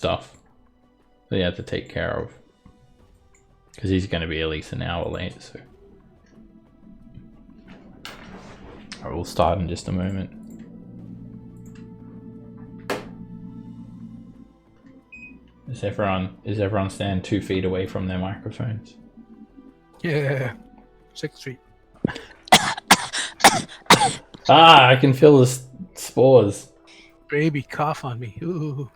stuff that he had to take care of. Because he's going to be at least an hour late, so. Alright, we'll start in just a moment. Is everyone standing 2 feet away from their microphones? Yeah, 6 feet. I can feel the spores. Baby, cough on me. Ooh.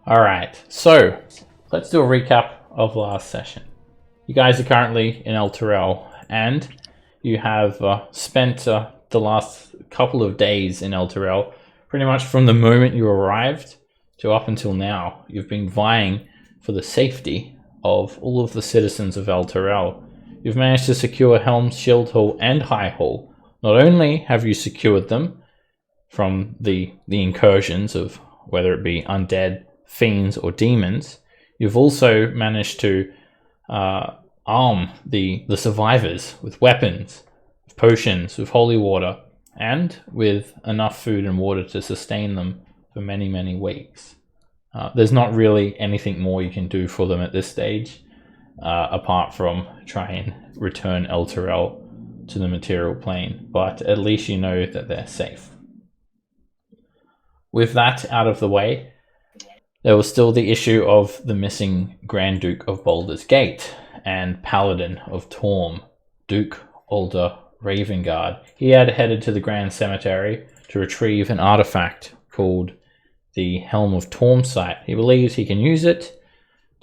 Alright, so let's do a recap of last session. You guys are currently in El Terrell, and you have spent the last couple of days in El Terrell. Pretty much from the moment you arrived to up until now, you've been vying for the safety of all of the citizens of El Terrell. You've managed to secure Helm's Shield Hall and High Hall. Not only have you secured them from the incursions of whether it be undead, fiends, or demons, you've also managed to arm the survivors with weapons, with potions, with holy water, and with enough food and water to sustain them for many, many weeks. There's not really anything more you can do for them at this stage, apart from try and return El Terrell to the material plane, but at least you know that they're safe. With that out of the way, there was still the issue of the missing Grand Duke of Baldur's Gate and Paladin of Torm, Duke Alder Ravengard. He had headed to the Grand Cemetery to retrieve an artifact called the Helm of Torm site. He believes he can use it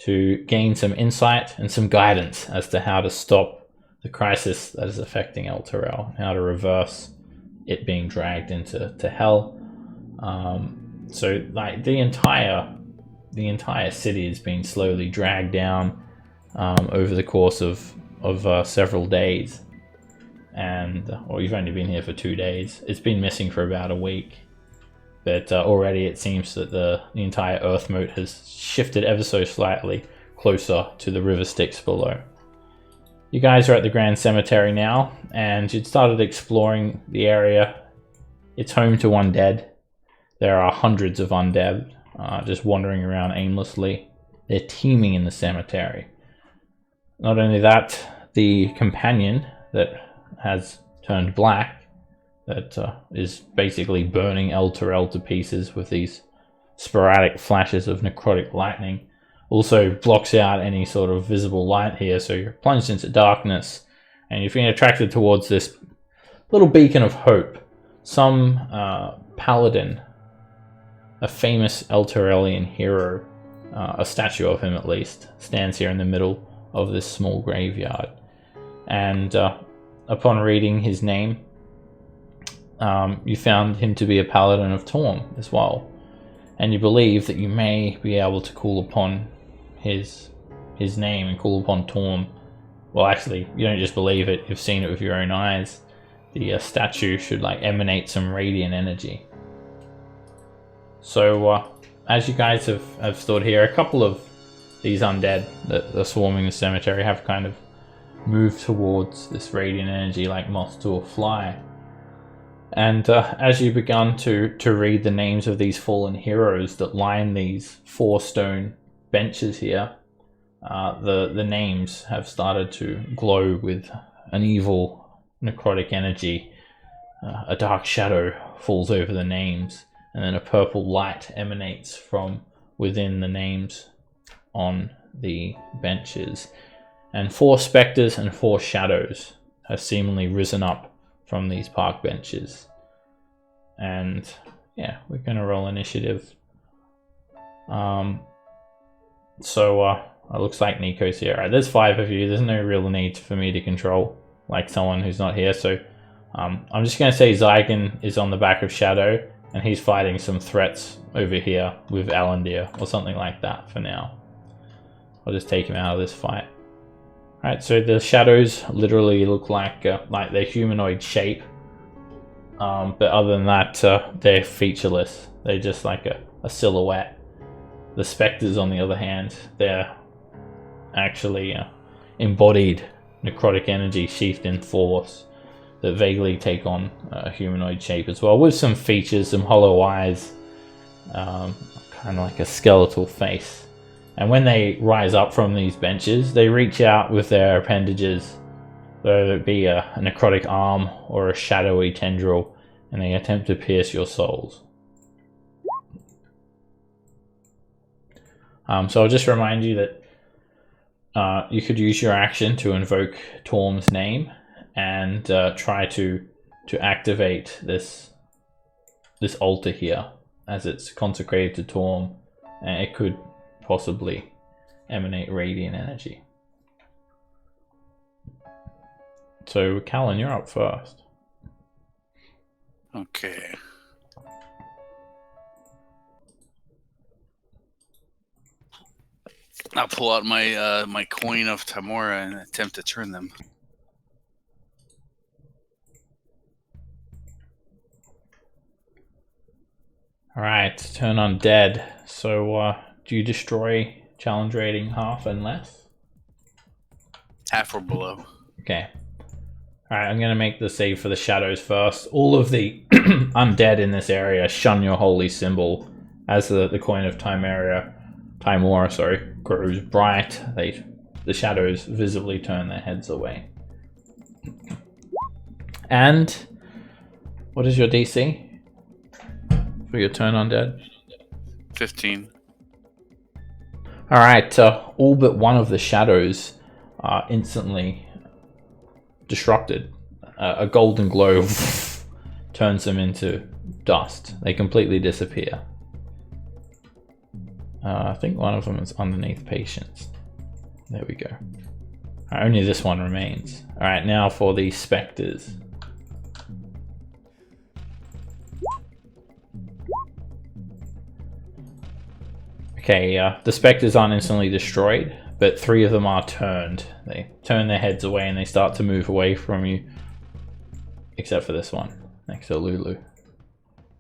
to gain some insight and some guidance as to how to stop the crisis that is affecting El Terrell, how to reverse it being dragged into hell. So like the entire city has been slowly dragged down over the course of several days, and you've only been here for 2 days. It's been missing for about a week, but already it seems that the entire Earth moat has shifted ever so slightly closer to the river Styx below. You guys are at the Grand Cemetery now, and you'd started exploring the area. It's home to undead. There are hundreds of undead just wandering around aimlessly. They're teeming in the cemetery. Not only that, the companion that has turned black, that is basically burning El Terrell to pieces with these sporadic flashes of necrotic lightning, also blocks out any sort of visible light here, so you're plunged into darkness, and you've been attracted towards this little beacon of hope. Some paladin, a famous El Terrellian hero, a statue of him at least, stands here in the middle of this small graveyard. And upon reading his name, you found him to be a paladin of Torm as well. And you believe that you may be able to call upon his name and call upon Torm. Well, actually, you don't just believe it, you've seen it with your own eyes. The statue should like emanate some radiant energy. So as you guys have stood here, a couple of these undead that are swarming the cemetery have kind of moved towards this radiant energy like moths to a fly. And as you begun to read the names of these fallen heroes that line these 4 stone benches here, the names have started to glow with an evil necrotic energy. A dark shadow falls over the names, and then a purple light emanates from within the names on the benches. And 4 spectres and 4 shadows have seemingly risen up from these park benches. And yeah, we're going to roll initiative. So it looks like Nico's here. Alright, there's 5 of you. There's no real need for me to control like someone who's not here. So I'm just going to say Zygon is on the back of Shadow, and he's fighting some threats over here with Alandir or something like that for now. I'll just take him out of this fight. Alright, so the shadows literally look like their humanoid shape. But other than that, they're featureless. They're just like a silhouette. The spectres, on the other hand, they're actually embodied necrotic energy sheathed in force that vaguely take on a humanoid shape as well, with some features, some hollow eyes, a and like a skeletal face. And when they rise up from these benches, they reach out with their appendages, whether it be a necrotic arm or a shadowy tendril, and they attempt to pierce your souls. So I'll just remind you that you could use your action to invoke Torm's name and try to activate this altar here, as it's consecrated to Torm, and it could possibly emanate radiant energy. So, Callan, you're up first. Okay. I'll pull out my my coin of Tamora and attempt to turn them. Alright, turn undead. So, do you destroy challenge rating half and less? Half or below. Okay. Alright, I'm going to make the save for the shadows first. All of the undead in this area shun your holy symbol as the coin of Timora, grows bright. The shadows visibly turn their heads away. And what is your DC for your turn undead? 15. Alright, all but one of the shadows are instantly disrupted. A golden glow turns them into dust. They completely disappear. I think one of them is underneath patience. There we go. Only this one remains. Alright, now for the specters. Okay, the specters aren't instantly destroyed, but 3 of them are turned. They turn their heads away and they start to move away from you. Except for this one, next to Lulu.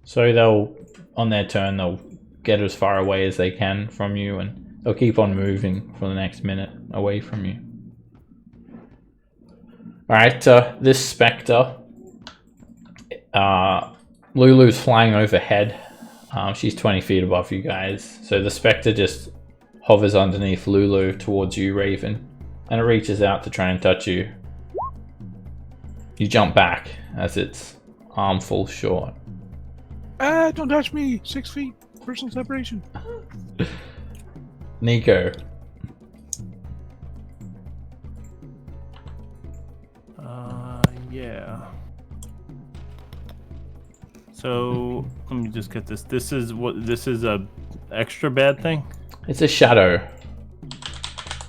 So on their turn, they'll get as far away as they can from you, and they'll keep on moving for the next minute away from you. Alright, this spectre, Lulu's flying overhead. She's 20 feet above you guys. So the spectre just hovers underneath Lulu towards you, Raven, and it reaches out to try and touch you. You jump back as its arm falls short. Don't touch me! 6 feet. Personal separation. Nico. Yeah. So let me just get this. This is a extra bad thing? It's a shadow.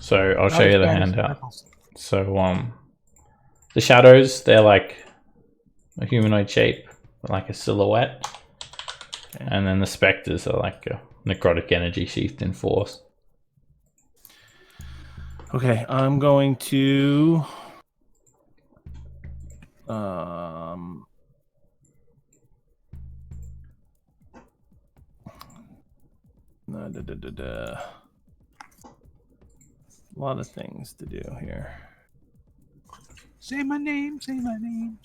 So I'll show you the handout. So the shadows, they're like a humanoid shape, like a silhouette. Okay. And then the specters are like a necrotic energy sheathed in force. Okay, I'm going to a lot of things to do here. Say my name, say my name.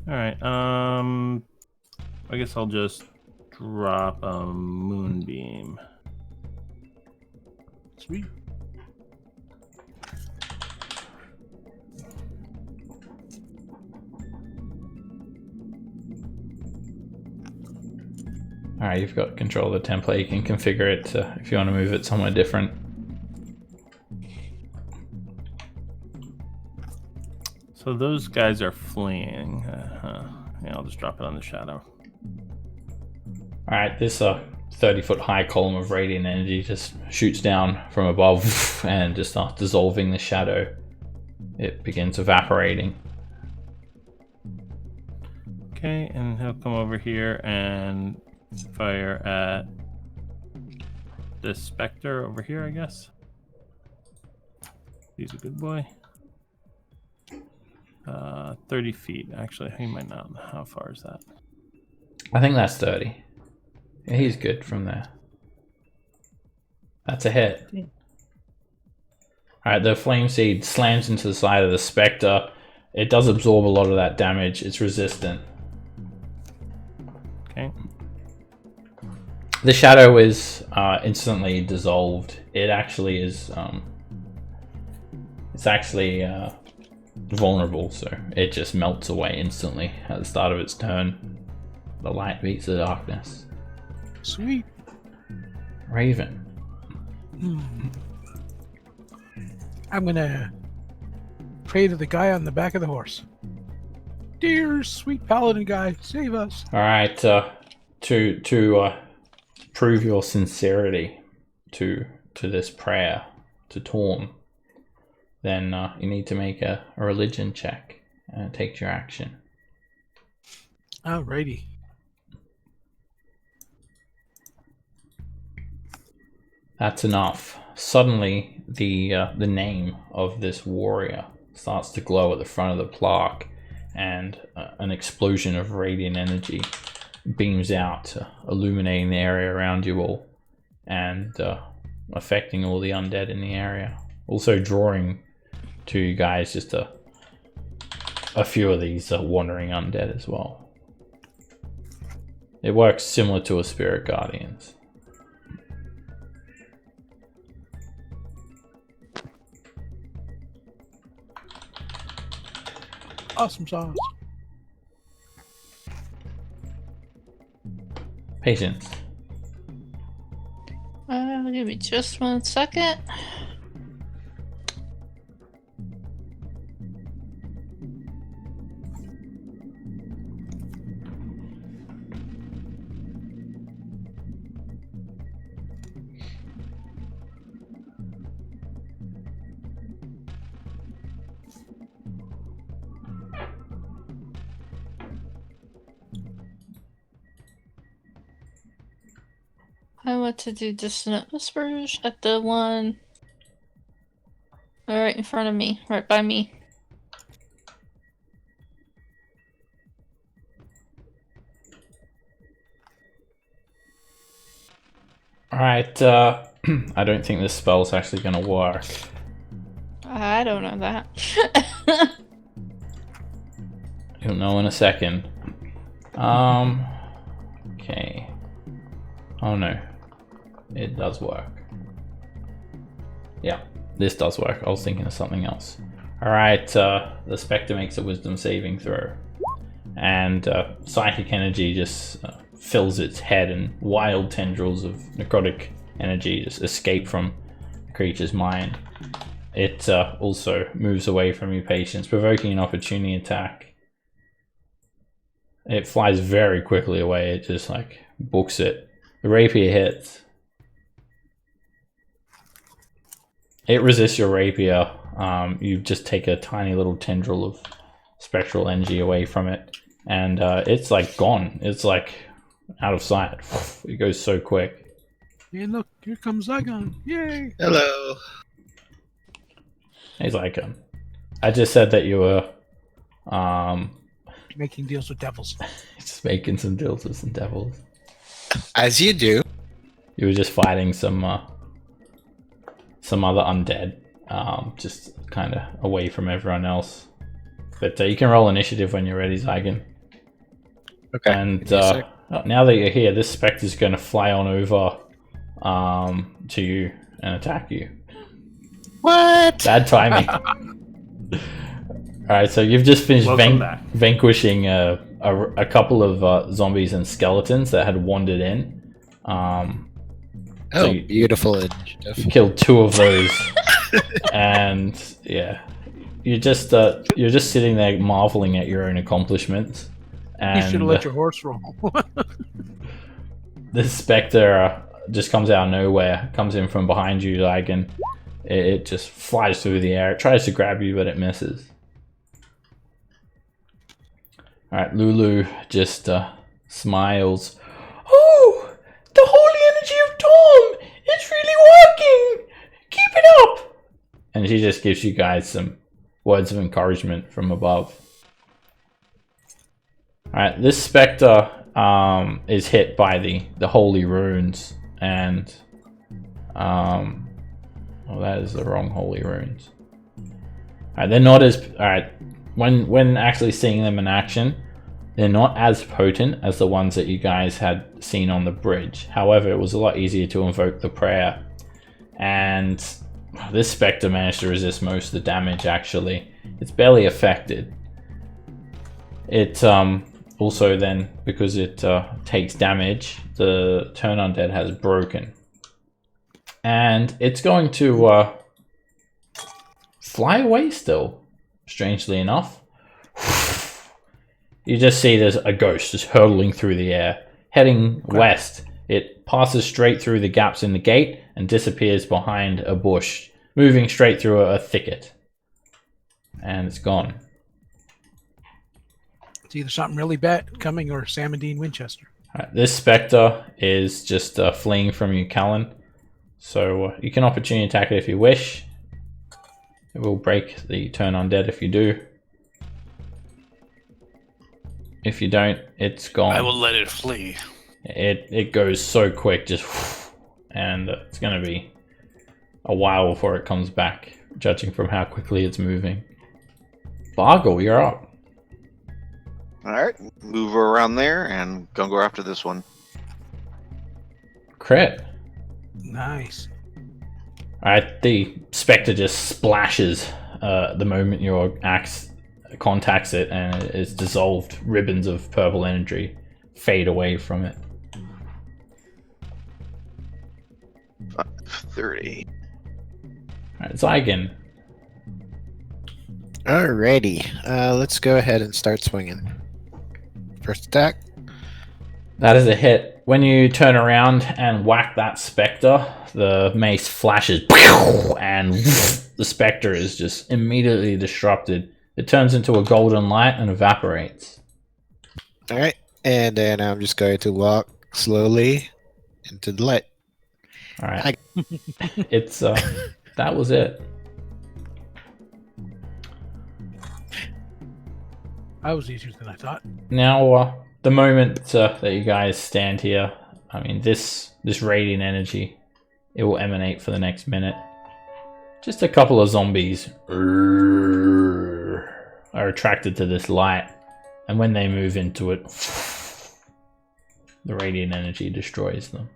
All right, I guess I'll just drop a moonbeam. Sweet. Alright, you've got control of the template. You can configure it if you want to move it somewhere different. So those guys are fleeing. Yeah, I'll just drop it on the shadow. Alright, this 30-foot high column of radiant energy just shoots down from above and just starts dissolving the shadow. It begins evaporating. Okay, and he'll come over here and fire at the Spectre over here, I guess. He's a good boy. 30 feet. Actually, he might not. How far is that? I think that's 30. Yeah, he's good from there. That's a hit. Alright, the flame seed slams into the side of the Spectre. It does absorb a lot of that damage. It's resistant. Okay. The shadow is instantly dissolved. It actually is. It's actually vulnerable, so it just melts away instantly at the start of its turn. The light beats the darkness. Sweet. Raven. I'm gonna pray to the guy on the back of the horse. Dear sweet paladin guy, save us. All right. To prove your sincerity to this prayer to Torm, then you need to make a religion check and take your action. Alrighty. That's enough. Suddenly, the name of this warrior starts to glow at the front of the plaque, and an explosion of radiant energy beams out, illuminating the area around you all, and affecting all the undead in the area. Also drawing to you guys just a few of these wandering undead as well. It works similar to a Spirit Guardians. Awesome sauce. Patience. Give me just 1 second. I want to do Dissonant Whispers at the one right in front of me, right by me. Alright, I don't think this spell's actually going to work. I don't know that. You'll know in a second. Okay. Oh no. It does work. Yeah, this does work. I was thinking of something else. Alright, the Spectre makes a wisdom saving throw. And psychic energy just fills its head, and wild tendrils of necrotic energy just escape from the creature's mind. It also moves away from you, Patience, provoking an opportunity attack. It flies very quickly away. It just like books it. The rapier hits. It resists your rapier. You just take a tiny little tendril of spectral energy away from it, and it's like gone. It's like out of sight. It goes so quick. And look, here comes Zygon. Yay! Hello. He's like, I just said that you were Making deals with devils. just making some deals with some devils. As you do. You were just fighting some other undead, just kind of away from everyone else. But you can roll initiative when you're ready, Zygon. Okay. And give me a sec. now that you're here, this Spectre's going to fly on over to you and attack you. What? Bad timing. Alright, so you've just finished Welcome back. vanquishing a couple of zombies and skeletons that had wandered in. Oh, you- beautiful initiative. You killed 2 of those, and yeah, you're just sitting there marveling at your own accomplishments. And You should have let your horse roll. this Spectre just comes out of nowhere, comes in from behind you, like, and it just flies through the air. It tries to grab you, but it misses. All right, Lulu just smiles. Oh, the holy energy of Tom! It's really working! Keep it up! And she just gives you guys some words of encouragement from above. Alright, this Spectre is hit by the holy runes, and well, that is the wrong holy runes. Alright, they're not as when actually seeing them in action, they're not as potent as the ones that you guys had seen on the bridge. However, it was a lot easier to invoke the prayer. And this Spectre managed to resist most of the damage, actually. It's barely affected. It also then, because it takes damage, the turn undead has broken. And it's going to fly away still, strangely enough. You just see there's a ghost just hurtling through the air, heading west. It passes straight through the gaps in the gate and disappears behind a bush, moving straight through a thicket. And it's gone. It's either something really bad coming or Sam and Dean Winchester. Right, this Spectre is just fleeing from you, Callan. So you can opportunity attack it if you wish. It will break the turn undead if you do. If you don't, it's gone. I will let it flee. It goes so quick, just and it's going to be a while before it comes back, judging from how quickly it's moving. Bargle, you're up. Alright, move around there and gonna go after this one. Crit. Nice. Alright, the Spectre just splashes the moment your axe contacts it, and it's dissolved. Ribbons of purple energy fade away from it. 30. Alright, Zygon. Alrighty. Let's go ahead and start swinging. First attack. That is a hit. When you turn around and whack that Spectre, the mace flashes, and the Spectre is just immediately disrupted. It turns into a golden light and evaporates. Alright. And then I'm just going to walk slowly into the light. Alright. It's, that was it. That was easier than I thought. Now, the moment that you guys stand here, I mean, this radiant energy, it will emanate for the next minute. Just a couple of zombies are attracted to this light, and when they move into it, the radiant energy destroys them.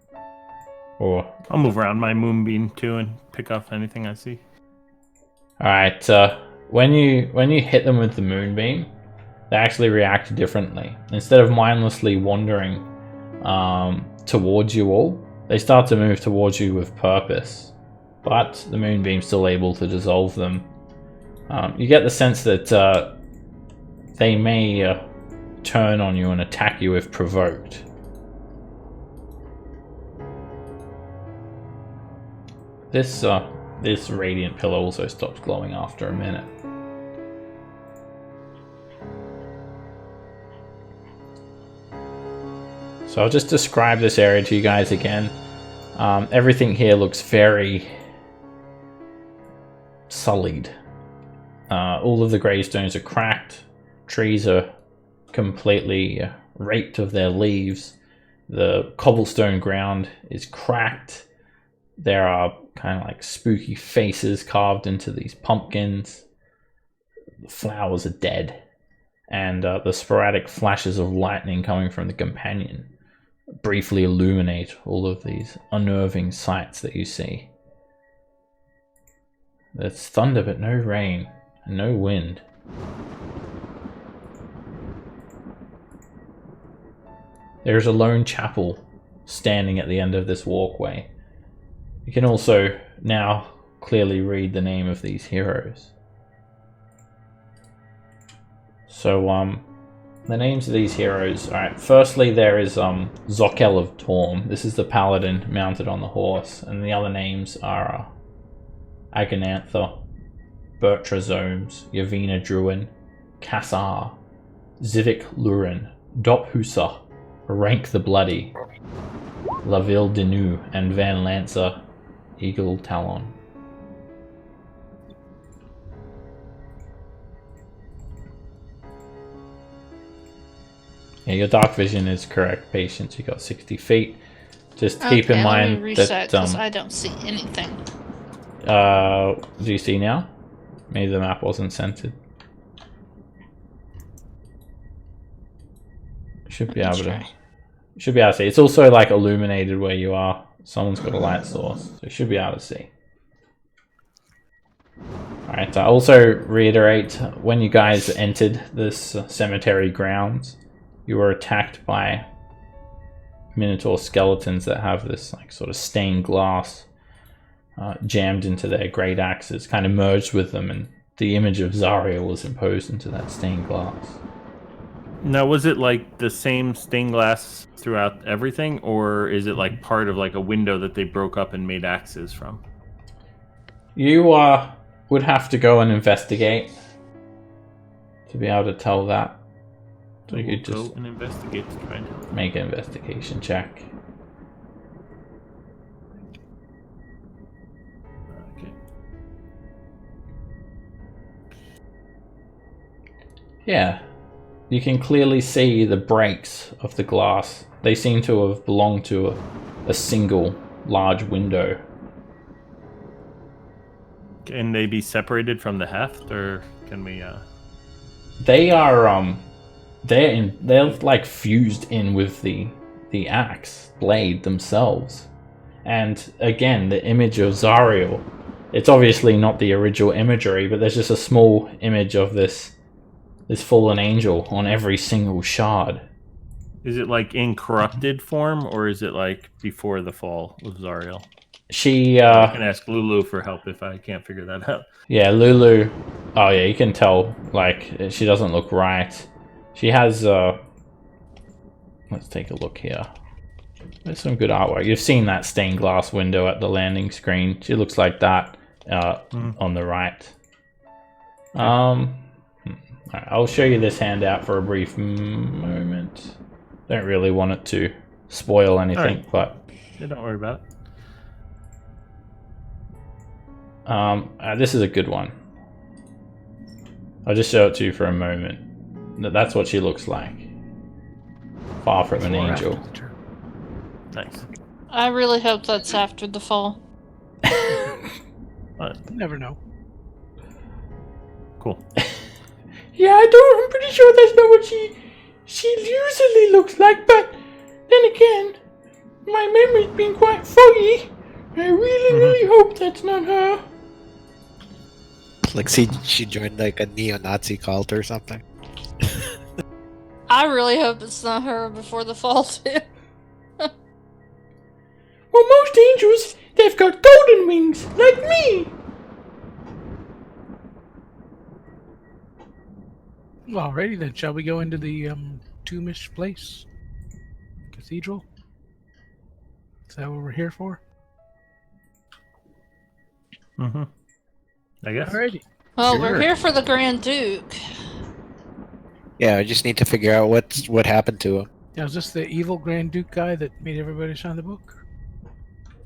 Or I'll move around my moonbeam too and pick off anything I see. all right, when you hit them with the moonbeam, they actually react differently. Instead of mindlessly wandering towards you all, they start to move towards you with purpose. But the moonbeam's still able to dissolve them. You get the sense that they may turn on you and attack you if provoked. This radiant pillar also stops glowing after a minute. So I'll just describe this area to you guys again. Everything here looks very sullied. All of the gravestones are cracked. Trees are completely raped of their leaves. The cobblestone ground is cracked. There are kind of like spooky faces carved into these pumpkins. The flowers are dead. And the sporadic flashes of lightning coming from the companion briefly illuminate all of these unnerving sights that you see. There's thunder but no rain and no wind. There is a lone chapel standing at the end of this walkway. You can also now clearly read the name of these heroes. So, the names of these heroes. Alright, firstly there is Zokel of Torm. This is the paladin mounted on the horse. And the other names are Aganantha, Bertrazomes, Yavina Druin, Kassar, Zivik Lurin, Dophusa, Rank the Bloody, Laville Denu, and Van Lancer, Eagle Talon. Yeah, your dark vision is correct, Patience. You got 60 feet. Just keep in mind let me reset, that 'cause I don't see anything. do you see now? Maybe the map wasn't centered. Should be able Let's to. try. You should be able to see. It's also like illuminated where you are. Someone's got a light source, so you should be able to see. Alright, I also reiterate, when you guys entered this cemetery grounds, you were attacked by Minotaur skeletons that have this like sort of stained glass jammed into their great axes, kind of merged with them, and the image of Zariel was imposed into that stained glass. Now, was it like the same stained glass throughout everything, or is it like part of like a window that they broke up and made axes from? You would have to go and investigate to be able to tell that. So you could just go and investigate to try and make an investigation check. Okay. Yeah, you can clearly see the breaks of the glass. They seem to have belonged to a single large window. Can they be separated from the heft, or can we? They are they're like fused in with the axe blade themselves. And again, the image of Zariel, it's obviously not the original imagery, but there's just a small image of this fallen angel on every single shard. Is it like in corrupted form, or is it like before the fall of Zariel? She I can ask Lulu for help if I can't figure that out. yeah, Lulu, oh yeah, you can tell, like, she doesn't look right. She has let's take a look here. There's some good artwork. You've seen that stained glass window at the landing screen. She looks like that on the right. Alright, I'll show you this handout for a brief moment. Don't really want it to spoil anything, Alright. but Yeah, don't worry about it. this is a good one. I'll just show it to you for a moment. That's what she looks like. Far from an Before or angel. after the turn? Nice. I really hope that's after the fall. You never know. Cool. Yeah, I'm pretty sure that's not what she usually looks like, but then again, my memory's been quite foggy. I really hope that's not her. Like, see, she joined like a neo-Nazi cult or something. I really hope it's not her before the fall too. Well, most angels, they've got golden wings, like me. Alrighty then, shall we go into the tombish place? Cathedral? Is that what we're here for? Mm-hmm. I guess. Alrighty. Well, Sure. we're here for the Grand Duke. Yeah, I just need to figure out what happened to him. Now, is this the evil Grand Duke guy that made everybody sign the book?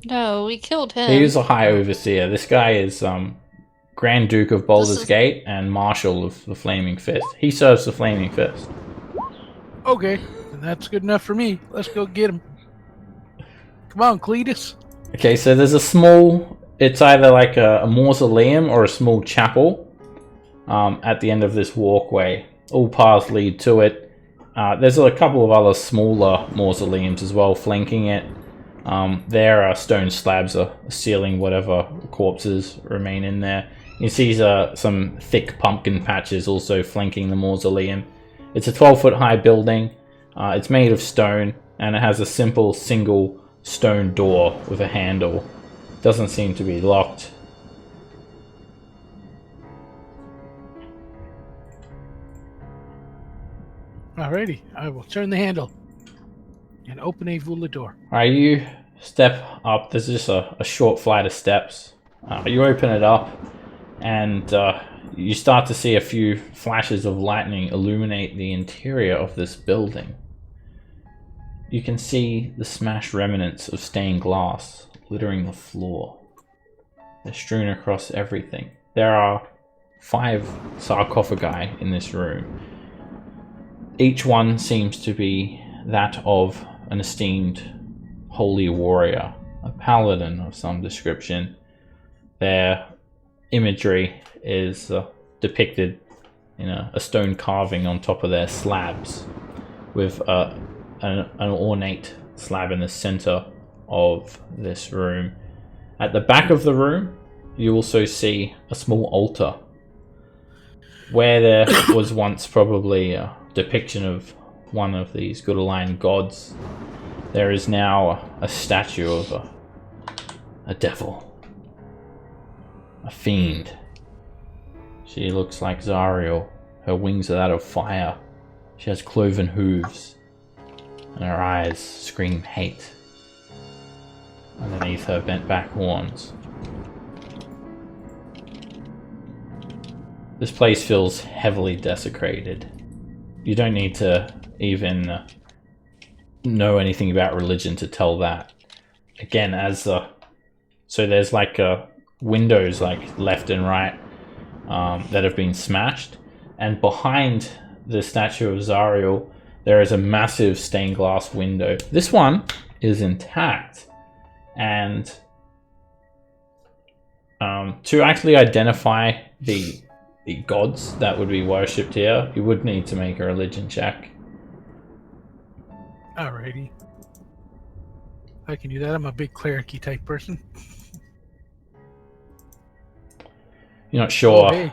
No, we killed him. He is a high overseer. This guy is Grand Duke of Baldur's This is- Gate and Marshal of the Flaming Fist. He serves the Flaming Fist. Okay, then that's good enough for me. Let's go get him. Come on, Cletus. Okay, so there's a small... It's either like a mausoleum or a small chapel at the end of this walkway. All paths lead to it. There's a couple of other smaller mausoleums as well flanking it. There are stone slabs sealing whatever corpses remain in there. You see some thick pumpkin patches also flanking the mausoleum. It's a 12-foot high building. It's made of stone, and it has a simple single stone door with a handle. Doesn't seem to be locked. Alrighty, I will turn the handle and open a Vula door. Alright, you step up. There's just a short flight of steps. You open it up, and you start to see a few flashes of lightning illuminate the interior of this building. You can see the smashed remnants of stained glass littering the floor. They're strewn across everything. There are 5 sarcophagi in this room. Each one seems to be that of an esteemed holy warrior, a paladin of some description. Their imagery is depicted in a stone carving on top of their slabs, with an ornate slab in the center of this room. At the back of the room, you also see a small altar where there was once probably a depiction of one of these Good-aligned gods. There is now a statue of a devil, a fiend. She looks like Zariel. Her wings are that of fire. She has cloven hooves, and her eyes scream hate underneath her bent back horns. This place feels heavily desecrated. You don't need to even know anything about religion to tell that. Again, so there's like windows like left and right that have been smashed, and behind the statue of Zariel there is a massive stained glass window. This one is intact, and to actually identify the gods that would be worshipped here, you would need to make a religion check. Alrighty. I can do that. I'm a big cleric-y type person. You're not sure. Oh, hey.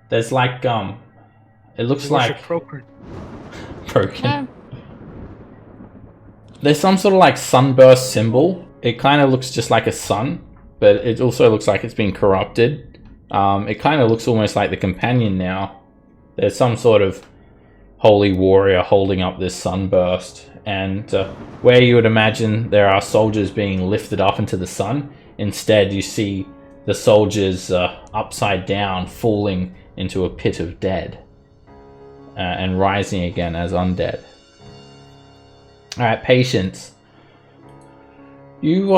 There's like it looks like broken. There's some sort of like sunburst symbol. It kind of looks just like a sun, but it also looks like it's been corrupted. It kind of looks almost like the companion now. There's some sort of holy warrior holding up this sunburst, and where you would imagine there are soldiers being lifted up into the sun, instead you see the soldiers upside down falling into a pit of dead and rising again as undead. Alright, patience. These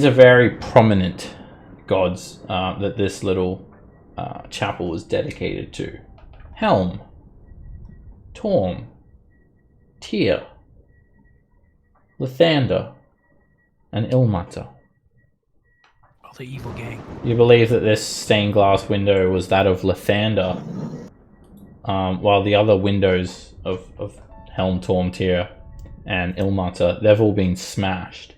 are very prominent gods that this little chapel is dedicated to. Helm, Torm, Tyr, Lathander, and Ilmater. Oh, the evil gang. You believe that this stained glass window was that of Lathander, while the other windows of Helm, Torm, Tyr, and Ilmater, they've all been smashed.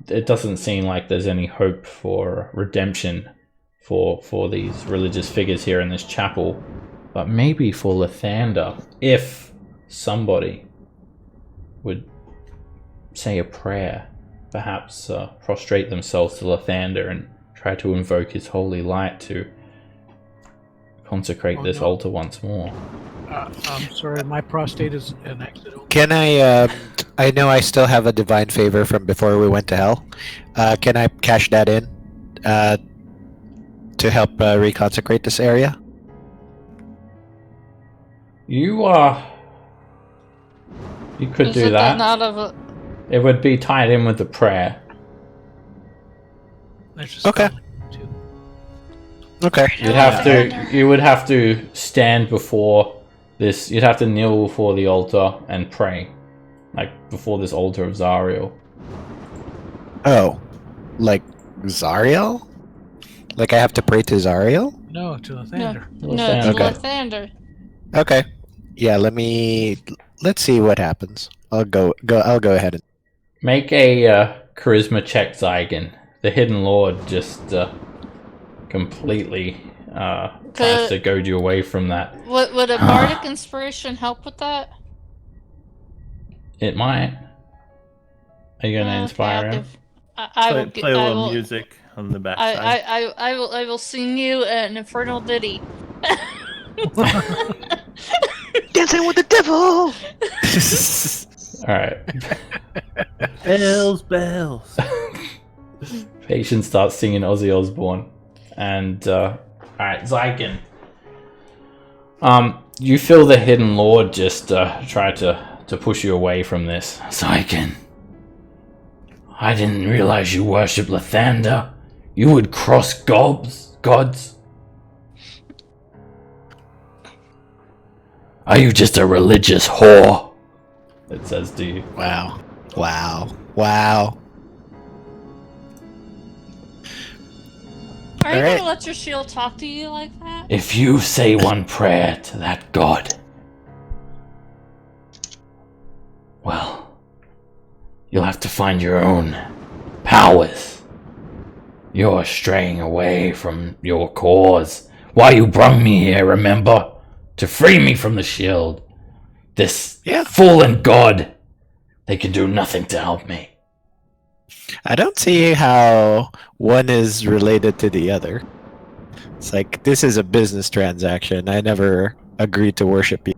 It doesn't seem like there's any hope for redemption for these religious figures here in this chapel, but maybe for Lathander, if somebody would say a prayer, perhaps prostrate themselves to Lathander and try to invoke his holy light to consecrate this altar once more. I'm sorry, my prostate is an accident. Can I know I still have a divine favor from before we went to hell. Can I cash that in to help reconsecrate this area? You could do that. It would be tied in with the prayer. Okay. Okay. You would have to stand before this. You'd have to kneel before the altar and pray, like before this altar of Zariel. Oh, like Zariel? Like I have to pray to Zariel? No, to Lathander. No, to Okay. Lathander. Okay. Yeah, let's see what happens. I'll go ahead and Make a charisma check, Zygon. The Hidden Lord just completely tries to goad you away from that. Would a bardic inspiration help with that? It might. Are you going to inspire him? I will Play a little music on the backside. I will sing you an infernal ditty. Dancing with the devil! Alright. Bells. Patience starts singing Ozzy Osbourne. And, alright, Zygon. You feel the Hidden Lord just try to push you away from this. Zygon. I didn't realize you worship Lathander. You would cross gods. Are you just a religious whore? It says to you. Wow. Are you Alright. gonna let your shield talk to you like that? If you say one prayer to that god, You'll have to find your own powers. You're straying away from your cause. Why you brung me here, remember? To free me from the shield. This fallen god. They can do nothing to help me. I don't see how one is related to the other. It's like, this is a business transaction. I never agreed to worship you.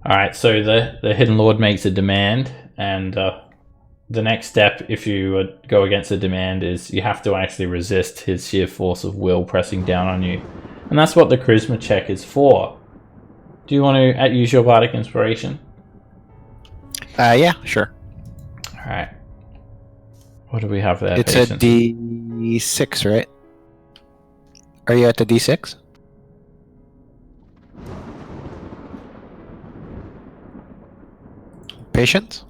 Alright, so the Hidden Lord makes a demand, and the next step, if you go against the demand, is you have to actually resist his sheer force of will pressing down on you. And that's what the charisma check is for. Do you want to use your bardic inspiration? Yeah, sure. Alright. What do we have there? It's Patience? a D6, right? Are you at the D6? Patience?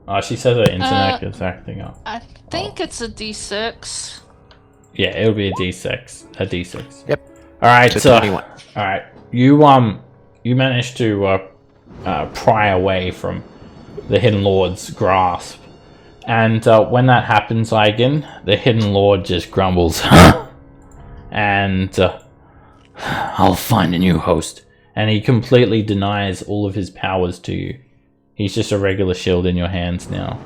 Oh, she says her internet is acting up. I think it's a D6. Yeah, it'll be a D6. A D6. Yep. Alright, It's a 21. Alright. You managed to pry away from the Hidden Lord's grasp. And when that happens, Eigen, the Hidden Lord just grumbles. And I'll find a new host. And he completely denies all of his powers to you. He's just a regular shield in your hands now.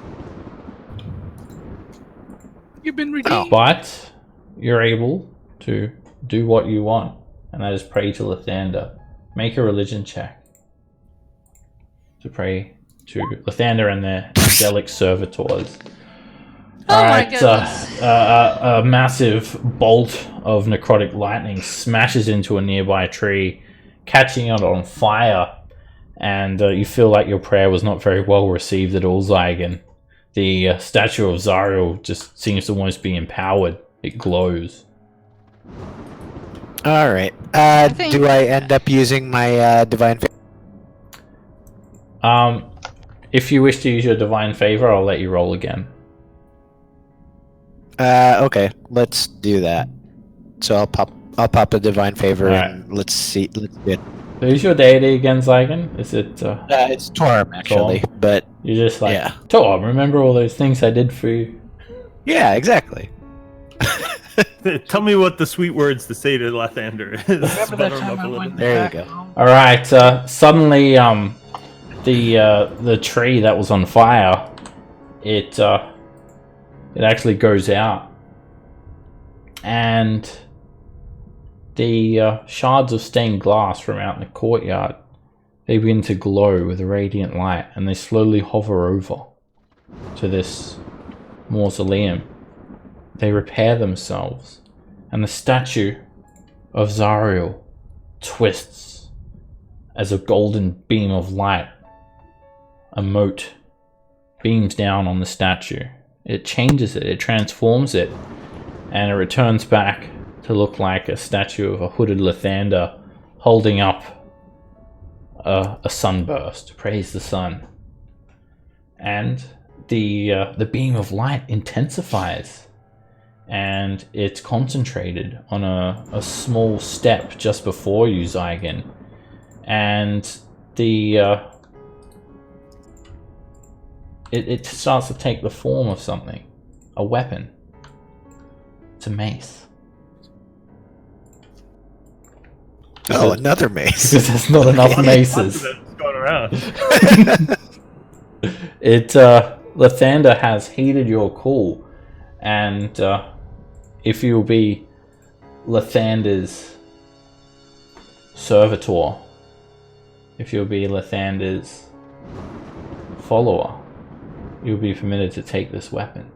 You've been redeemed. But you're able to do what you want. And that is pray to Lathander. Make a religion check. To pray to Lathander and their angelic servitors. Oh my goodness. A massive bolt of necrotic lightning smashes into a nearby tree, catching it on fire, and you feel like your prayer was not very well received at all, Zygon. The statue of Zariel just seems to almost be empowered. It glows. Alright. Do I end up using my divine favor? If you wish to use your divine favor, I'll let you roll again. Okay, let's do that. So I'll pop a divine favor and let's see. Let's do it. Who's your deity again, Zygon? Is it it's Torm actually, Torm? but You're just like, yeah. Torm, remember all those things I did for you? Yeah, exactly. Tell me what the sweet words to say to Lathander is. Remember that time I went There you back go. home? Alright, suddenly the tree that was on fire, it actually goes out, and the shards of stained glass from out in the courtyard, they begin to glow with a radiant light, and they slowly hover over to this mausoleum. They repair themselves, and the statue of Zariel twists as a golden beam of light, a mote, beams down on the statue. It changes it, it transforms it, and it returns back to look like a statue of a hooded Lathander holding up a sunburst. Praise the sun. And the beam of light intensifies, and it's concentrated on a small step just before you, Zygon. And it starts to take the form of something. A weapon. It's a mace. Oh, another mace. Because there's not enough maces. Going around. Lathander has heeded your call, and if you'll be Lathander's servitor, if you'll be Lathander's follower, you'll be permitted to take this weapon.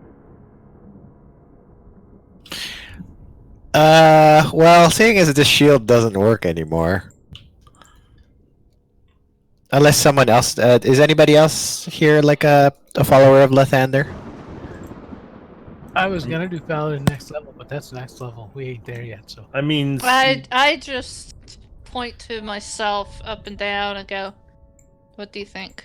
Well, seeing as this shield doesn't work anymore, unless someone else, is anybody else here like a follower of Lathander? I was gonna do Paladin next level, but that's next level. We ain't there yet, so. I mean, I just point to myself up and down and go, what do you think?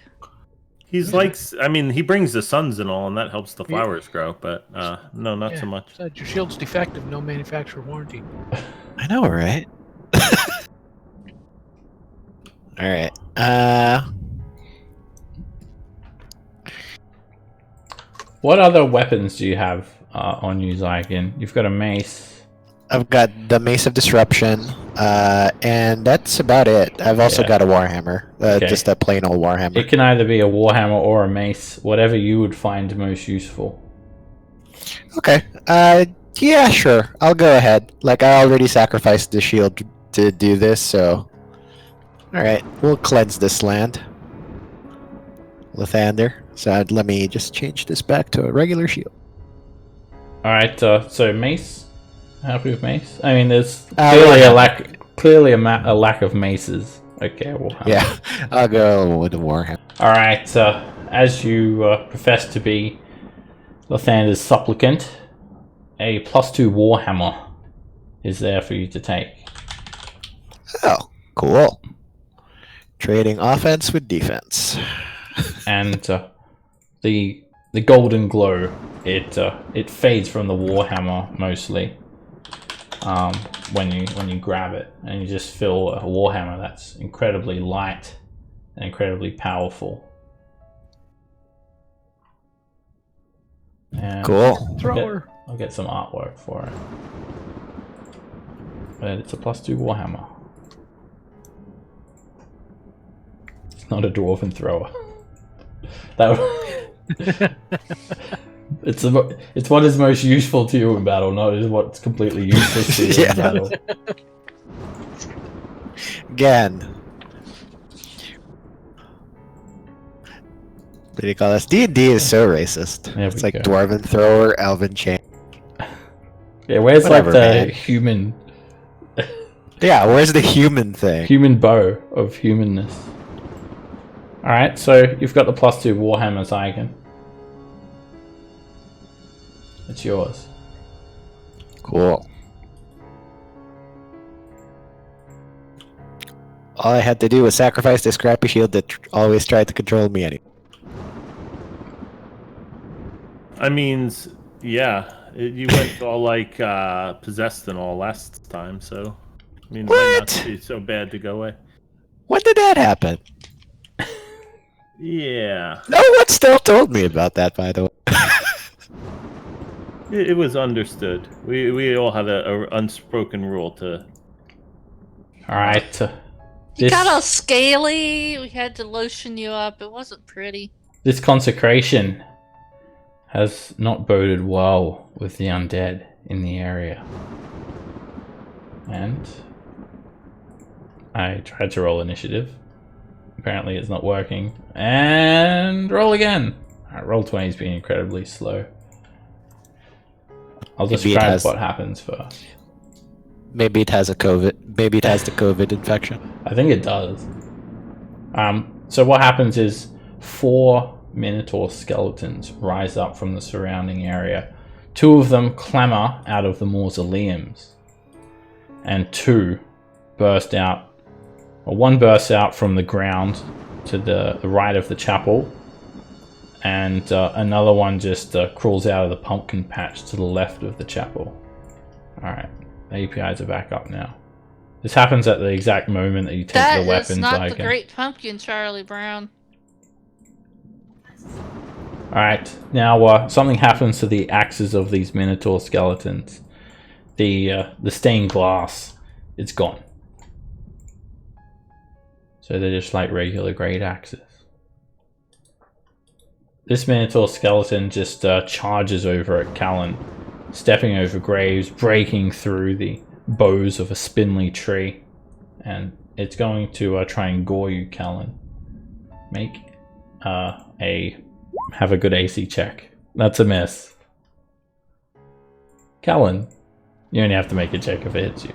he's like, I mean, he brings the suns and all, and that helps the flowers grow. But no, not so much. Said your shield's defective, no manufacturer warranty. I know, right? All right. What other weapons do you have on you, Zygon? You've got a mace. I've got the Mace of Disruption, and that's about it. I've also Yeah. got a Warhammer, Okay. just a plain old Warhammer. It can either be a warhammer or a mace, whatever you would find most useful. Okay. Yeah, sure. I'll go ahead. Like, I already sacrificed the shield to do this, so... Alright, we'll cleanse this land. Lathander. So let me just change this back to a regular shield. Alright, so mace? Happy with mace? I mean, there's yeah. clearly a lack of maces. Okay, warhammer. Yeah, I'll go with the Warhammer. Alright, as you profess to be Lathander's supplicant, a +2 warhammer is there for you to take. Oh, cool. Trading offense with defense. And the golden glow, it fades from the warhammer mostly when you grab it, and you just feel a warhammer that's incredibly light and incredibly powerful. And Cool. Thrower. I'll get some artwork for it. But it's a +2 warhammer. It's not a dwarven thrower. It's what is most useful to you in battle, not is what's completely useless to you Yeah. in battle. Again. What do you call this? D&D is so racist. There It's we like go. Dwarven Thrower, Elven Chain. Yeah, where's Whatever, like the man. Yeah, where's the human thing? human bow of humanness? Alright, so you've got the +2 warhammer, Zygon. It's yours. Cool. All I had to do was sacrifice the scrappy shield that always tried to control me anyway. I mean, yeah, you went all like possessed and all last time, so I mean, it might not What? be so bad to go away. When did that happen? Yeah, No one still told me about that, by the way. it was understood. We all had a unspoken rule to. Alright. You got all scaly. We had to lotion you up. It wasn't pretty. This consecration has not boded well with the undead in the area. And I tried to roll initiative. Apparently it's not working. And roll again. Alright, Roll20 has been incredibly slow. I'll Maybe it describe has- what happens first. Maybe it has a COVID. Maybe it has the COVID infection. I think it does. So what happens is 4 Minotaur skeletons rise up from the surrounding area. 2 of them clamber out of the mausoleums, and 2 burst out. Well, 1 bursts out from the ground to the right of the chapel, and another one just crawls out of the pumpkin patch to the left of the chapel. Alright, the APIs are back up now. This happens at the exact moment that you take That the is weapons not icon. the Great Pumpkin, Charlie Brown. Alright, now something happens to the axes of these Minotaur skeletons. The stained glass, it's gone. So they're just like regular great axes. This Minotaur skeleton just charges over at Callan, stepping over graves, breaking through the boughs of a spindly tree. And it's going to try and gore you, Callan. Make have a good AC check. That's a miss. Callan, you only have to make a check if it hits you.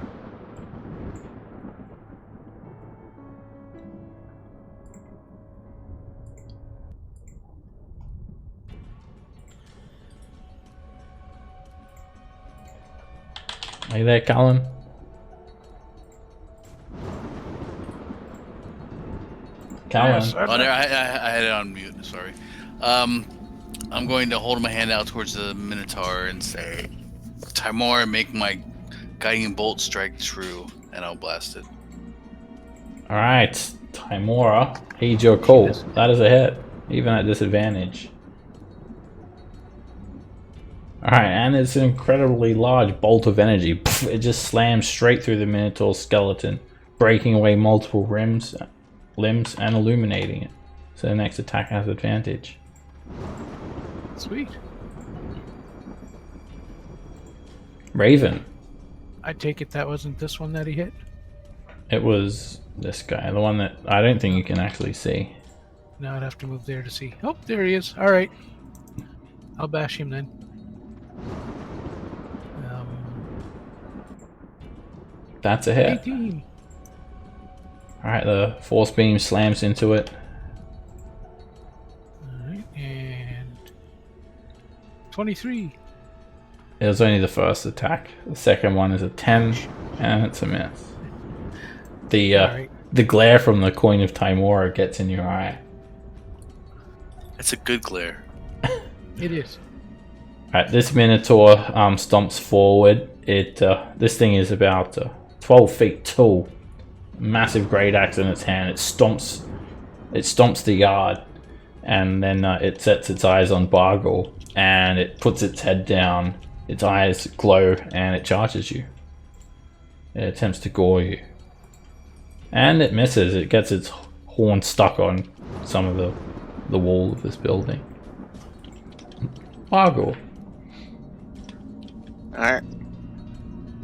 Are you there, Callan? Callan? Yes, Oh, there, I had it on mute. Sorry. I'm going to hold my hand out towards the Minotaur and say, "Timor, make my guiding bolt strike true," and I'll blast it. Alright, Timora, heed your call. That is a hit, even at disadvantage. Alright, and it's an incredibly large bolt of energy. It just slams straight through the Minotaur's skeleton, breaking away multiple limbs and illuminating it. So the next attack has advantage. Sweet. Raven. I take it that wasn't this one that he hit? It was this guy, the one that I don't think you can actually see. Now I'd have to move there to see. Oh, there he is. All right. I'll bash him then. That's a hit. 18. Alright, the force beam slams into it. All right, and 23. It was only the first attack. The second one is a 10, and it's a miss. The glare from the coin of Timora gets in your eye. It's a good glare. It is. Alright, this Minotaur stomps forward. This thing is about 12 feet tall. Massive great axe in its hand. It stomps the yard, and then it sets its eyes on Bargle, and it puts its head down. Its eyes glow, and it charges you. It attempts to gore you, and it misses. It gets its horn stuck on some of the wall of this building. Bargle. Alright.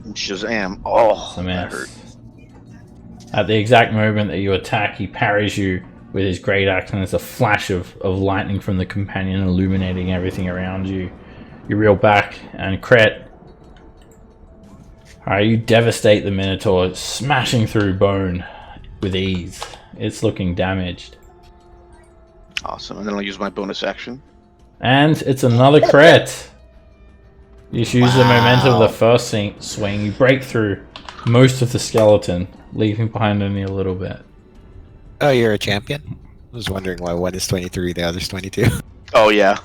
Shazam. Oh, Some that ass. hurt. At the exact moment that you attack, he parries you with his great axe, and there's a flash of lightning from the companion illuminating everything around you. You reel back and crit. Alright, you devastate the Minotaur, smashing through bone with ease. It's looking damaged. Awesome. And then I'll use my bonus action. And it's another crit! You use the momentum of the first swing. You break through most of the skeleton, leaving behind only a little bit. Oh, you're a champion? I was wondering why one is 23, the other's 22. Oh, yeah.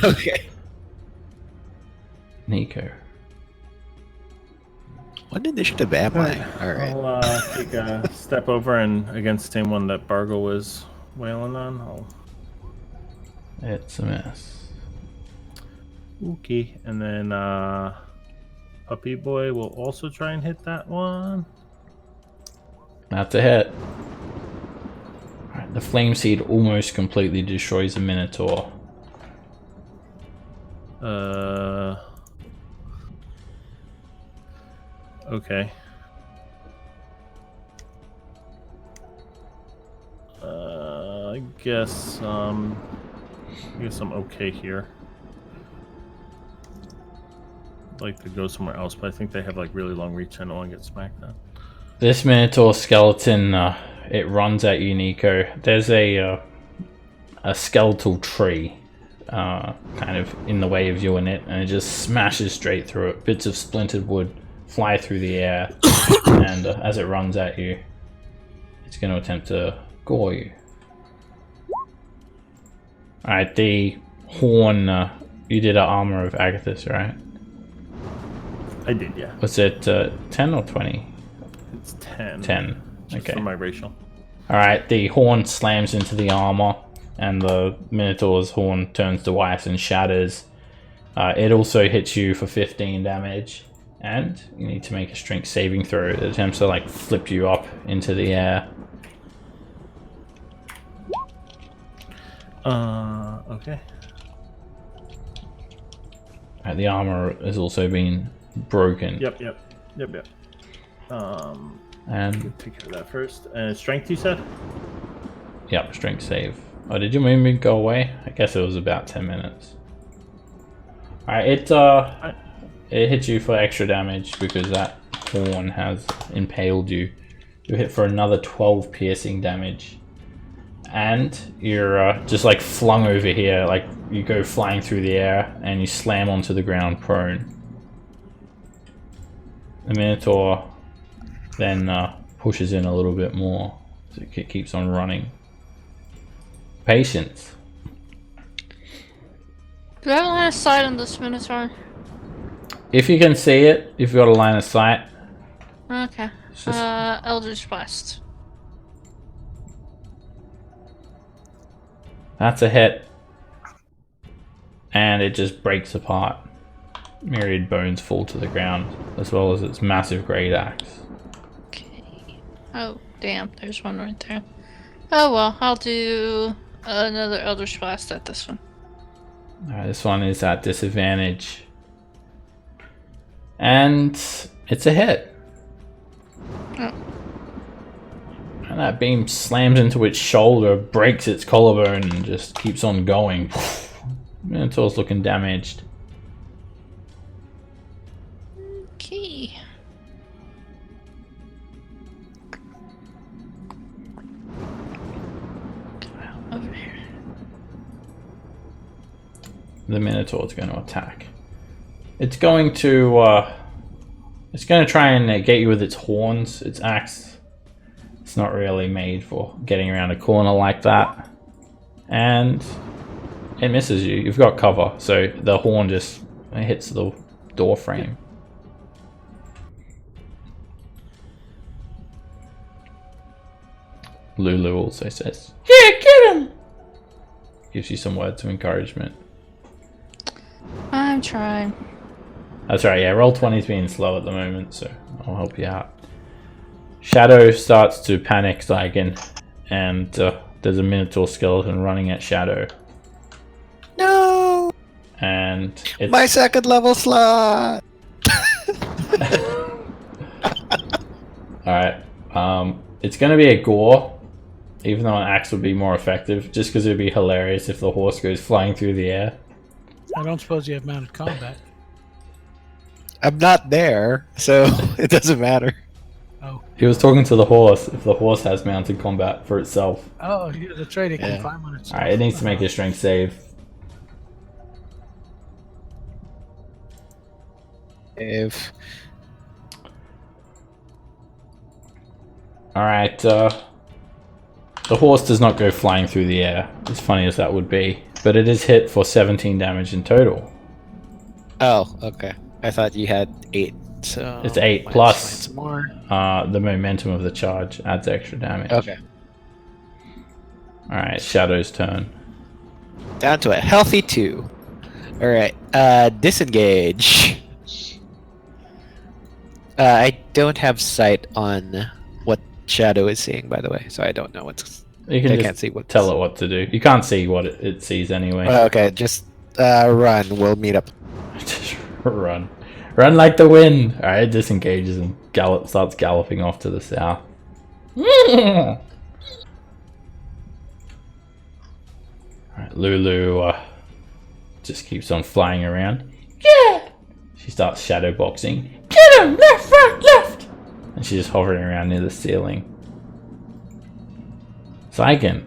Okay. Nico. What initiative am I? Alright. I'll take a step over and against the same one that Bargle was wailing on. It's a miss. Okay, and then Puppy Boy will also try and hit that one. That's a hit. Alright, the flame seed almost completely destroys the Minotaur. Okay. I guess I'm okay here. I'd like to go somewhere else, but I think they have like really long reach. I don't want to get smacked down. This Minotaur skeleton, it runs at you, Nico. There's a skeletal tree kind of in the way of you and it, and it just smashes straight through it. Bits of splintered wood fly through the air, and as it runs at you, it's going to attempt to gore you. Alright, the horn, you did an armor of Agathis, right? I did, yeah. Was it 10 or 20? It's 10. 10. Just Okay. for my racial. Alright, the horn slams into the armor, and the Minotaur's horn turns to ice and shatters. It also hits you for 15 damage, and you need to make a strength saving throw. It attempts to like flip you up into the air. Okay. The armor has also been broken. Yep. And Take care of that first. Strength, you said? yep, strength save. Oh, did your movement go away? I guess it was about 10 minutes. Alright, it hits you for extra damage because that horn has impaled you. You hit for another 12 piercing damage. And you're just like flung over here, like you go flying through the air and you slam onto the ground prone. The Minotaur then pushes in a little bit more, so it keeps on running. Patience. Do I have a line of sight on this Minotaur? If you can see it, if you've got a line of sight. Okay. It's just- Eldritch Blast. That's a hit. And it just breaks apart. myriad bones fall to the ground, as well as its massive great axe. Okay. Oh, damn. There's one right there. Oh well, I'll do another Eldritch Blast at this one. Alright, this one is at disadvantage. And it's a hit. Oh. And that beam slams into its shoulder, breaks its collarbone, and just keeps on going. Minotaur's looking damaged. Okay. Over here. The Minotaur's going to attack. It's going to try and get you with its horns. Its axe, it's not really made for getting around a corner like that. And it misses you. You've got cover, so the horn just hits the door frame. Lulu also says, "Yeah, get him!" Gives you some words of encouragement. I'm trying. That's right, yeah, Roll20's being slow at the moment, so I'll help you out. Shadow starts to panic Zygon, and there's a Minotaur skeleton running at Shadow. No! And it's... My second level slot! Alright, it's gonna be a gore, even though an axe would be more effective, just because it would be hilarious if the horse goes flying through the air. I don't suppose you have mounted combat. I'm not there, so it doesn't matter. Oh. He was talking to the horse, if the horse has mounted combat for itself. Oh, yeah, that's right. It can Yeah. climb on itself. Alright, it needs to make a strength save. If Alright, the horse does not go flying through the air, as funny as that would be, but it is hit for 17 damage in total. Oh, okay. I thought you had 8. So It's 8 let's plus find some more. the momentum of the charge adds extra damage. Okay. Alright, Shadow's turn. Down to a healthy 2. Alright, disengage. I don't have sight on what Shadow is seeing, by the way, so I don't know what's... You can I just can't see what tell it what to do. You can't see what it sees anyway. Okay, just run. We'll meet up. Just run. Run like the wind! Alright, it disengages and starts galloping off to the south. Alright, Lulu just keeps on flying around. Yeah! She starts shadow boxing. Get him! Left, right, left! And she's just hovering around near the ceiling. Zygon.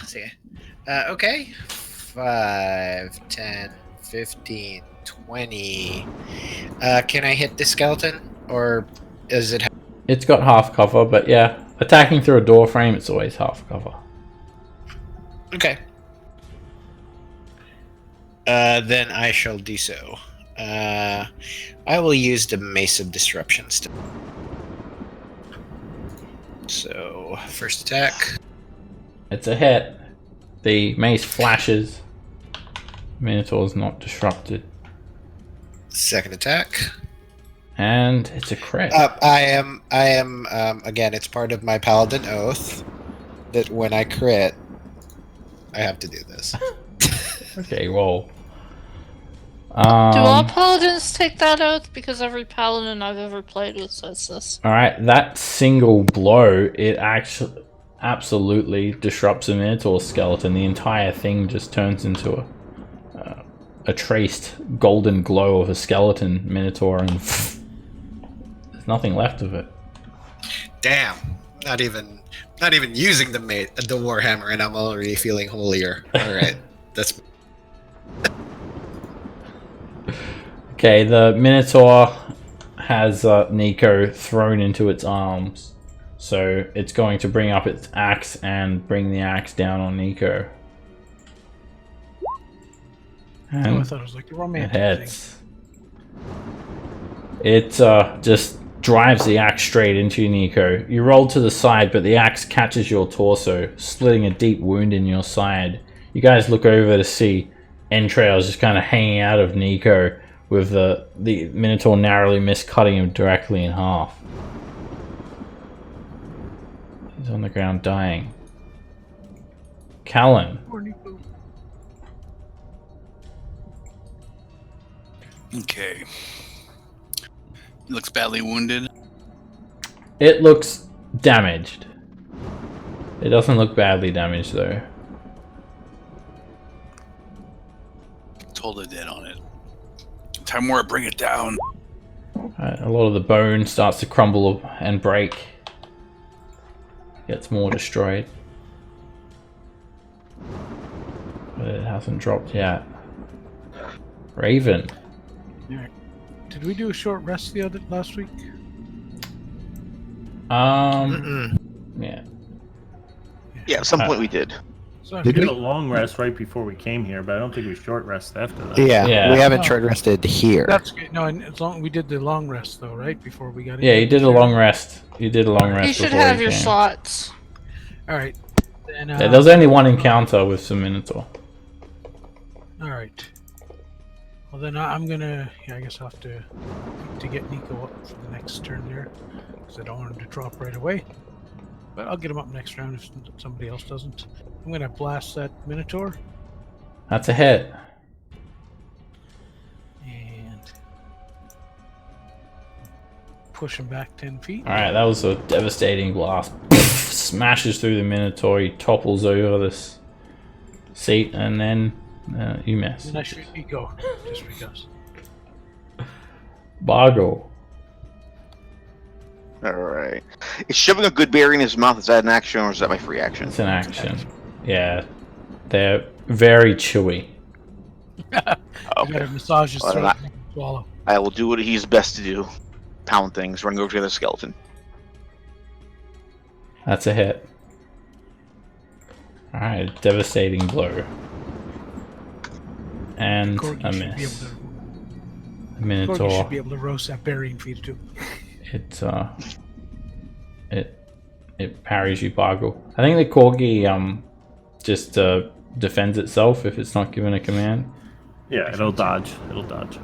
See. Okay. 5, 10, 15, 20. Can I hit the skeleton? Or is it... It's got half cover, but yeah. Attacking through a door frame, it's always half cover. Okay. Then I shall do so. I will use the Mace of Disruption still. So, first attack. It's a hit. The mace flashes. Minotaur's not disrupted. Second attack. And it's a crit. I am, again, it's part of my Paladin Oath that when I crit, I have to do this. Okay, well. Do all paladins take that oath? Because every paladin I've ever played with says this. Alright, that single blow, it actually absolutely disrupts a Minotaur skeleton. The entire thing just turns into a traced golden glow of a skeleton Minotaur, and there's nothing left of it. Damn! Not even using the Warhammer, and I'm already feeling holier. All right, that's. Okay, the Minotaur has Nico thrown into its arms, so it's going to bring up its axe and bring the axe down on Nico. And I thought it was like the it romantic thing. hits. It just drives the axe straight into you, Nico. You roll to the side, but the axe catches your torso, slitting a deep wound in your side. You guys look over to see entrails just kind of hanging out of Nico, with the Minotaur narrowly missed, cutting him directly in half. He's on the ground dying. Callan. Okay. Looks badly wounded. It looks damaged. It doesn't look badly damaged though. Totally dead on it. Timora, bring it down. A lot of the bone starts to crumble and break. Gets more destroyed. But it hasn't dropped yet. Raven. Did we do a short rest last week? Yeah. Yeah, at some point we did. So We did a long rest right before we came here, but I don't think we short rest after that. Yeah, we haven't short rested here. That's good. No, as long we did the long rest though, right? Before we got in. Yeah, you did a long rest. You did a long rest. You should before have you your came. slots. All right. Then, Yeah, there was only one encounter with some Minotaur. all right. Well, then I'm gonna. Yeah, I guess I'll have to get Nico up for the next turn there, because I don't want him to drop right away. But I'll get him up next round if somebody else doesn't. I'm gonna blast that Minotaur That's a hit. and push him back 10 feet. Alright, that was a devastating blast. Smashes through the Minotaur, he topples over this seat, and then you miss. And I should go, just because. Bargo. Alright. Is shoving a good berry in his mouth, is that an action or is that my free action? It's an action. Yeah. They're very chewy. You gotta massage his Well, throat then and swallow. I will do what he's best to do. Pound things, run over to the other skeleton. That's a hit. Alright, devastating blow. And Corgi a should be able miss. to- A Corgi Minotaur. should be able to roast that berry and feed it to him. It parries you, Bargle. I think the Corgi just defends itself if it's not given a command. Yeah, it'll dodge. It'll dodge.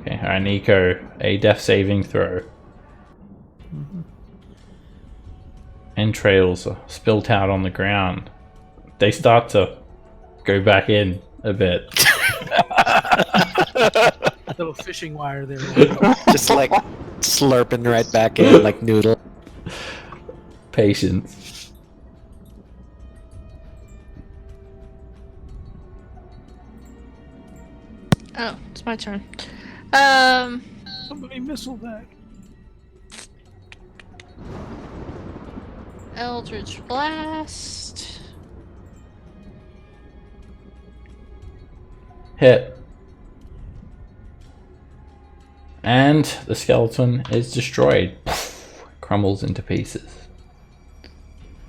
Okay, alright, Nico, a death saving throw. Entrails are spilt out on the ground. They start to go back in a bit. Little fishing wire there. Just like slurping right back in like noodle. Patience. Oh, it's my turn. Somebody missile that. Eldritch Blast. Hit. And the skeleton is destroyed. Crumbles into pieces.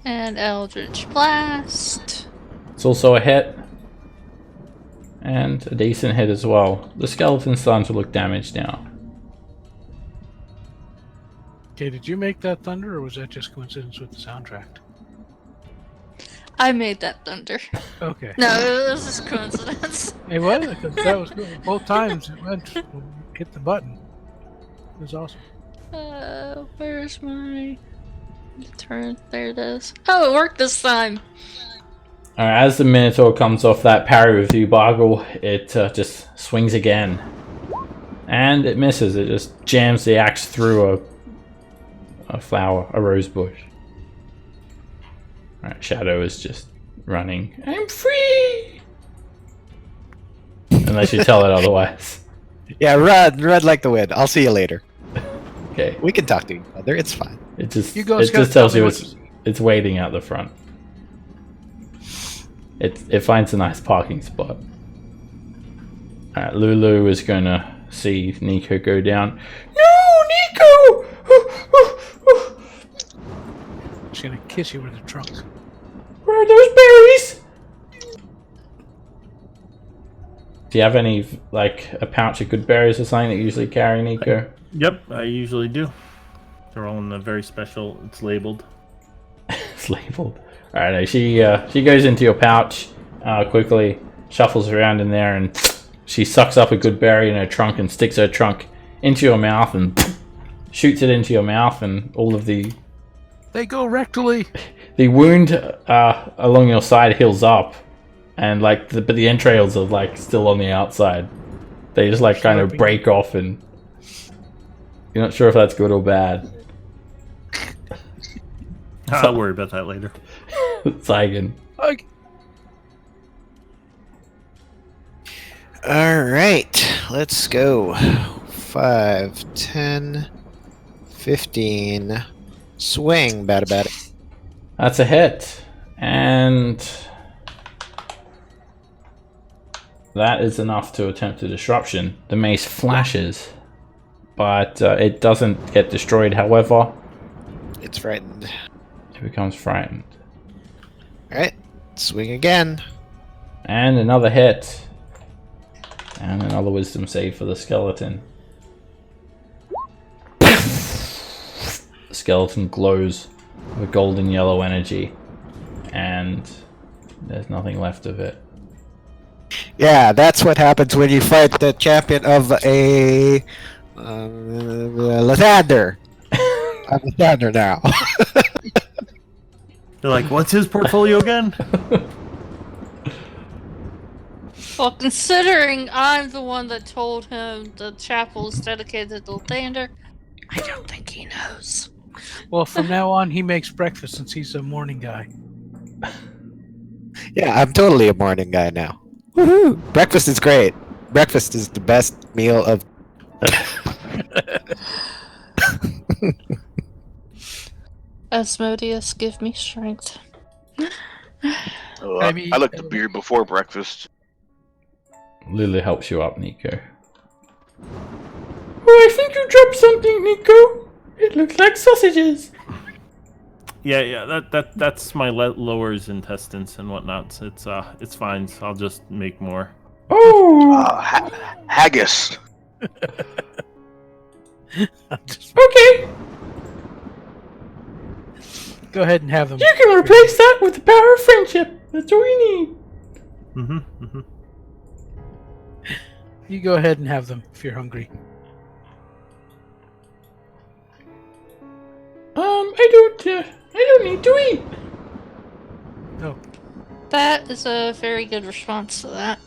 And Eldritch Blast. It's also a hit. And a decent hit as well. The skeleton's starting to look damaged now. Okay, did you make that thunder, or was that just coincidence with the soundtrack? I made that thunder. Okay. No, it was just coincidence. It was, because that was good. Both times it went, hit the button. It was awesome. Where's my turn? There it is. Oh, it worked this time. Alright, as the Minotaur comes off that parry with you, Bargle, it just swings again. And it misses. It just jams the axe through a flower, a rose bush. Alright, Shadow is just running. I'm free! Unless you tell it otherwise. Yeah, run like the wind. I'll see you later. Okay. We can talk to each other. It's fine. It just, You guys it gotta just tells tell me you what it's waiting out the front. It finds a nice parking spot. Alright, Lulu is gonna see Nico go down. No, Nico! She's gonna kiss you with the trunk. Where are those berries? Do you have any, like, a pouch of good berries or something that you usually carry, Nico? Yep, I usually do. They're all in a very special. It's labeled. It's labeled. Alright, she goes into your pouch quickly, shuffles around in there, and she sucks up a good berry in her trunk and sticks her trunk into your mouth and shoots it into your mouth, and all of the They go rectally. the wound along your side heals up, and like but the entrails are like still on the outside. They just like kind of break off, and you're not sure if that's good or bad. I'll worry about that later. Zygon. All right, let's go. 5, 10, 15. Swing, bad about it. That's a hit, and that is enough to attempt a disruption. The mace flashes, but it doesn't get destroyed. However, It's frightened. it becomes frightened. All right, swing again. And another hit. And another wisdom save for the skeleton. The skeleton glows with golden yellow energy, and there's nothing left of it. Yeah, that's what happens when you fight the champion of a Lathander. I'm Lathander now. They're like, what's his portfolio again? Well, considering I'm the one that told him the chapel is dedicated to Lathander, I don't think he knows. Well, from now on, he makes breakfast since he's a morning guy. Yeah, I'm totally a morning guy now. Woohoo! Breakfast is great. Breakfast is the best meal of. Asmodeus, give me strength. Oh, I mean- I like the beer before breakfast. Lily helps you up, Nico. Oh, I think you dropped something, Nico. It looks like sausages. Yeah, that's my lowers intestines and whatnot. So it's fine. So I'll just make more. Oh, Haggis. okay. Go ahead and have them. You can replace that with the power of friendship. That's all we need. Mm-hmm. You go ahead and have them if you're hungry. I don't need to eat. No. That is a very good response to that.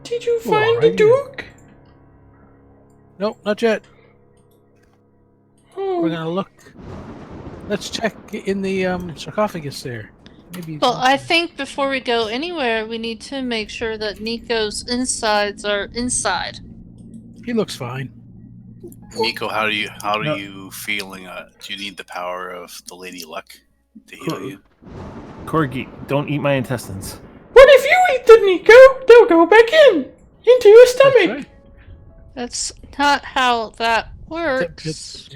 Did you Well, find the alrighty Duke? Nope, not yet. Oh. We're gonna look. Let's check in the sarcophagus there. Maybe. Well, I think before we go anywhere, we need to make sure that Nico's insides are inside. He looks fine. Nico, how do you feeling? Do you need the power of the Lady Luck to heal you? Corgi, don't eat my intestines. What if you eat them, Nico? They'll go back into your stomach. Right. That's not how that works.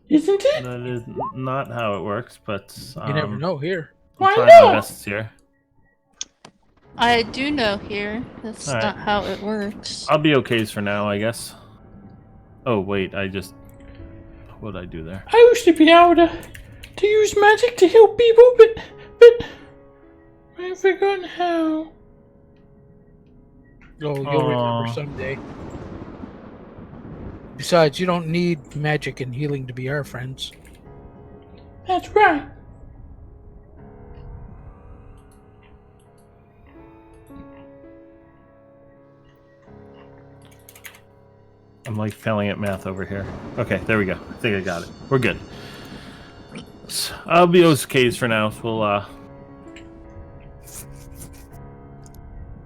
Isn't it? That is not how it works, but You never know here. Why I'm trying not? my best here. I do know here. That's Alright. not how it works. I'll be okays for now, I guess. Oh wait, what'd I do there? I used to be able to use magic to heal people, but I've forgotten how. Oh, you'll remember Aw. someday. Besides, you don't need magic and healing to be our friends. That's right. I'm like failing at math over here. Okay, there we go. I think I got it. We're good. So, I'll be okays for now. So we'll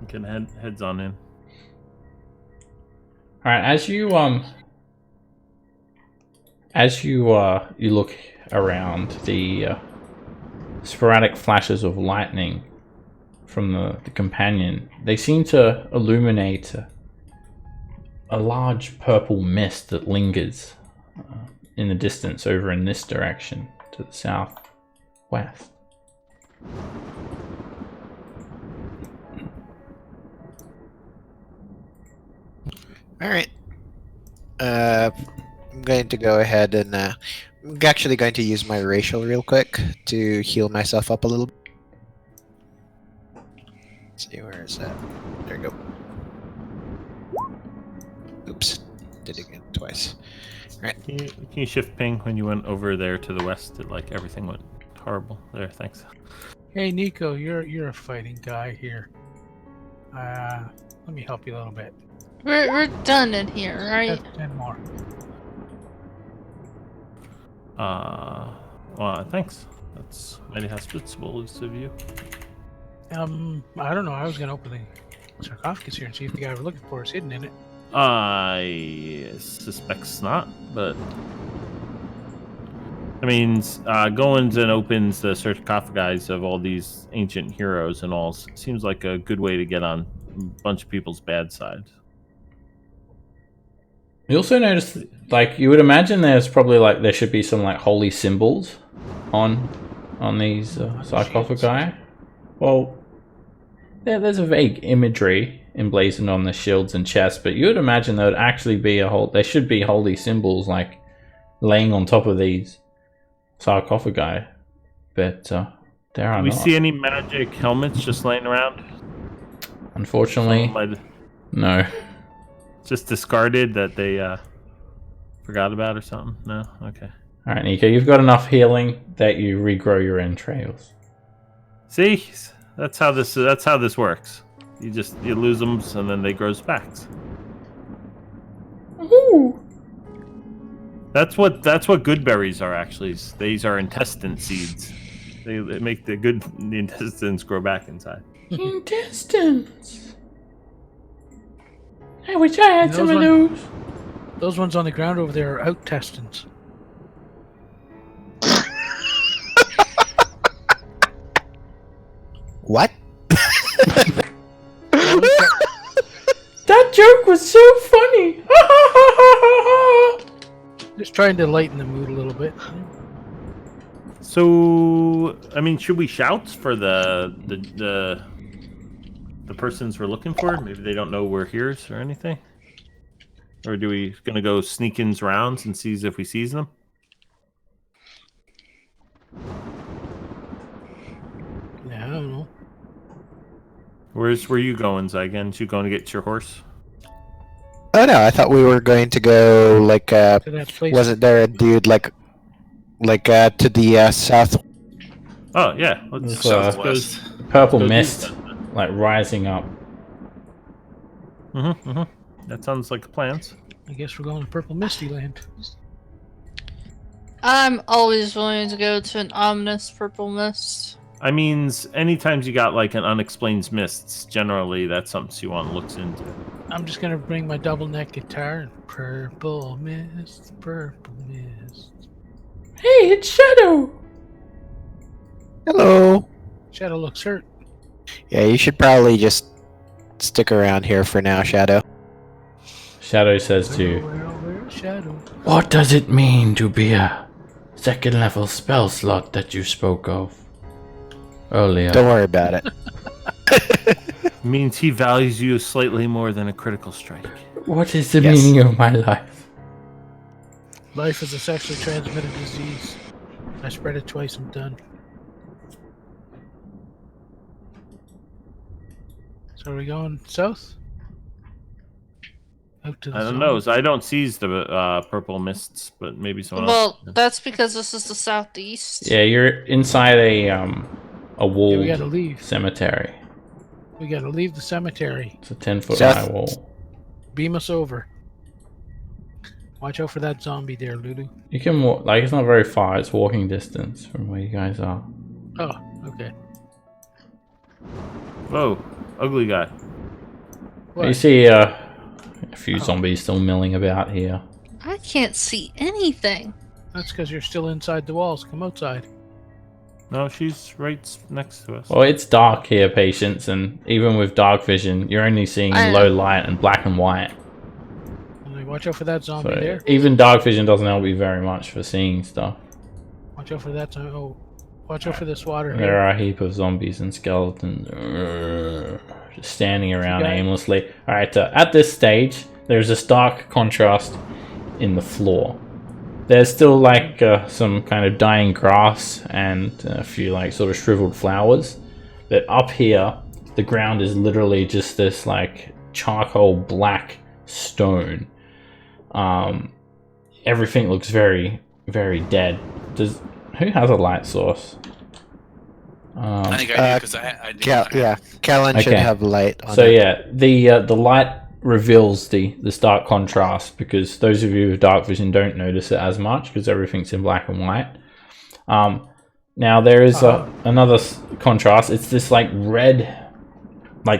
we can heads on in. All right, as you look around, the sporadic flashes of lightning from the companion, they seem to illuminate a large purple mist that lingers in the distance over in this direction to the southwest. All right. I'm going to go ahead and I'm actually going to use my racial real quick to heal myself up a little. Let's see, where is that? There we go. Oops, did it again twice. Can you shift ping when you went over there to the west? Like everything went horrible there. Thanks. Hey, Nico, you're a fighting guy here. Let me help you a little bit. We're done in here, right? 10 more. Well, thanks. That's mighty hospitable of you. I don't know. I was gonna open the sarcophagus here and see if the guy we're looking for is hidden in it. I suspect not, but I mean, goes and opens the sarcophagi of all these ancient heroes and all. Seems like a good way to get on a bunch of people's bad side. You also notice, like, you would imagine there's probably, like, there should be some, like, holy symbols on these sarcophagi. Well, there's a vague imagery emblazoned on the shields and chests, but you would imagine there would actually be there should be holy symbols, like, laying on top of these sarcophagi, but there are Do we not. see any magic helmets just laying around? Unfortunately, no. Just discarded that they forgot about or something? No? Okay. Alright, Nico, you've got enough healing that you regrow your entrails. See? That's how this works. You lose them and then they grows back. Ooh. That's what good berries are actually. These are intestine seeds. They make the intestines grow back inside. Intestines. I wish I had some of those. Those ones on the ground over there are outtestines. What? That joke was so funny. Just trying to lighten the mood a little bit. So, I mean, should we shout for the persons we're looking for? Maybe they don't know we're here or anything. Or do we gonna go sneak-ins rounds and see if we sees them? Yeah, I don't know. Where you going, Zygen? You going to get your horse? Oh no, I thought we were going to go like To that place. wasn't there a dude like to the south? Oh yeah, let's go. Southwest. Purple Go do mist, like rising up. That sounds like plans. I guess we're going to Purple Misty Land. I'm always willing to go to an ominous purple mist. I mean, anytime you got like an unexplained mists, generally that's something you want to look into. I'm just gonna bring my double neck guitar and purple mist, purple mist. Hey, it's Shadow. Hello. Shadow looks hurt. Yeah, you should probably just stick around here for now, Shadow. Shadow says to you, Where, Shadow? "What does it mean to be a second level spell slot that you spoke of earlier?" Don't worry about it. Means he values you slightly more than a critical strike. What is the Yes. meaning of my life? Life is a sexually transmitted disease. I spread it twice, I'm done. So are we going south? Out to the I don't zone? know. I don't seize the purple mists, but maybe someone Well, else. that's because this is the southeast. Yeah, you're inside a walled Yeah, we gotta leave. cemetery. We gotta leave the cemetery. It's a 10-foot South. high wall. Beam us over. Watch out for that zombie there, Lulu. You can walk, like, it's not very far. It's walking distance from where you guys are. Oh, okay. Whoa, ugly guy. What? You see a few zombies still milling about here. I can't see anything. That's because you're still inside the walls. Come outside. No, she's right next to us. Well, it's dark here, Patience, and even with dark vision, you're only seeing I in know. low light and black and white. Watch out for that zombie So there. even dark vision doesn't help you very much for seeing stuff. Watch out for that zombie. Oh, watch out for this water There here. are a heap of zombies and skeletons just standing around got it. aimlessly. Alright, at this stage, there's a stark contrast in the floor. There's still like some kind of dying grass and a few like sort of shriveled flowers. But up here, the ground is literally just this like charcoal black stone. Everything looks very, very dead. Who has a light source? I think I do because I do. Callan should Okay. have light on So it. yeah, the light reveals the stark contrast, because those of you with dark vision don't notice it as much because everything's in black and white. Now there is another contrast. It's this like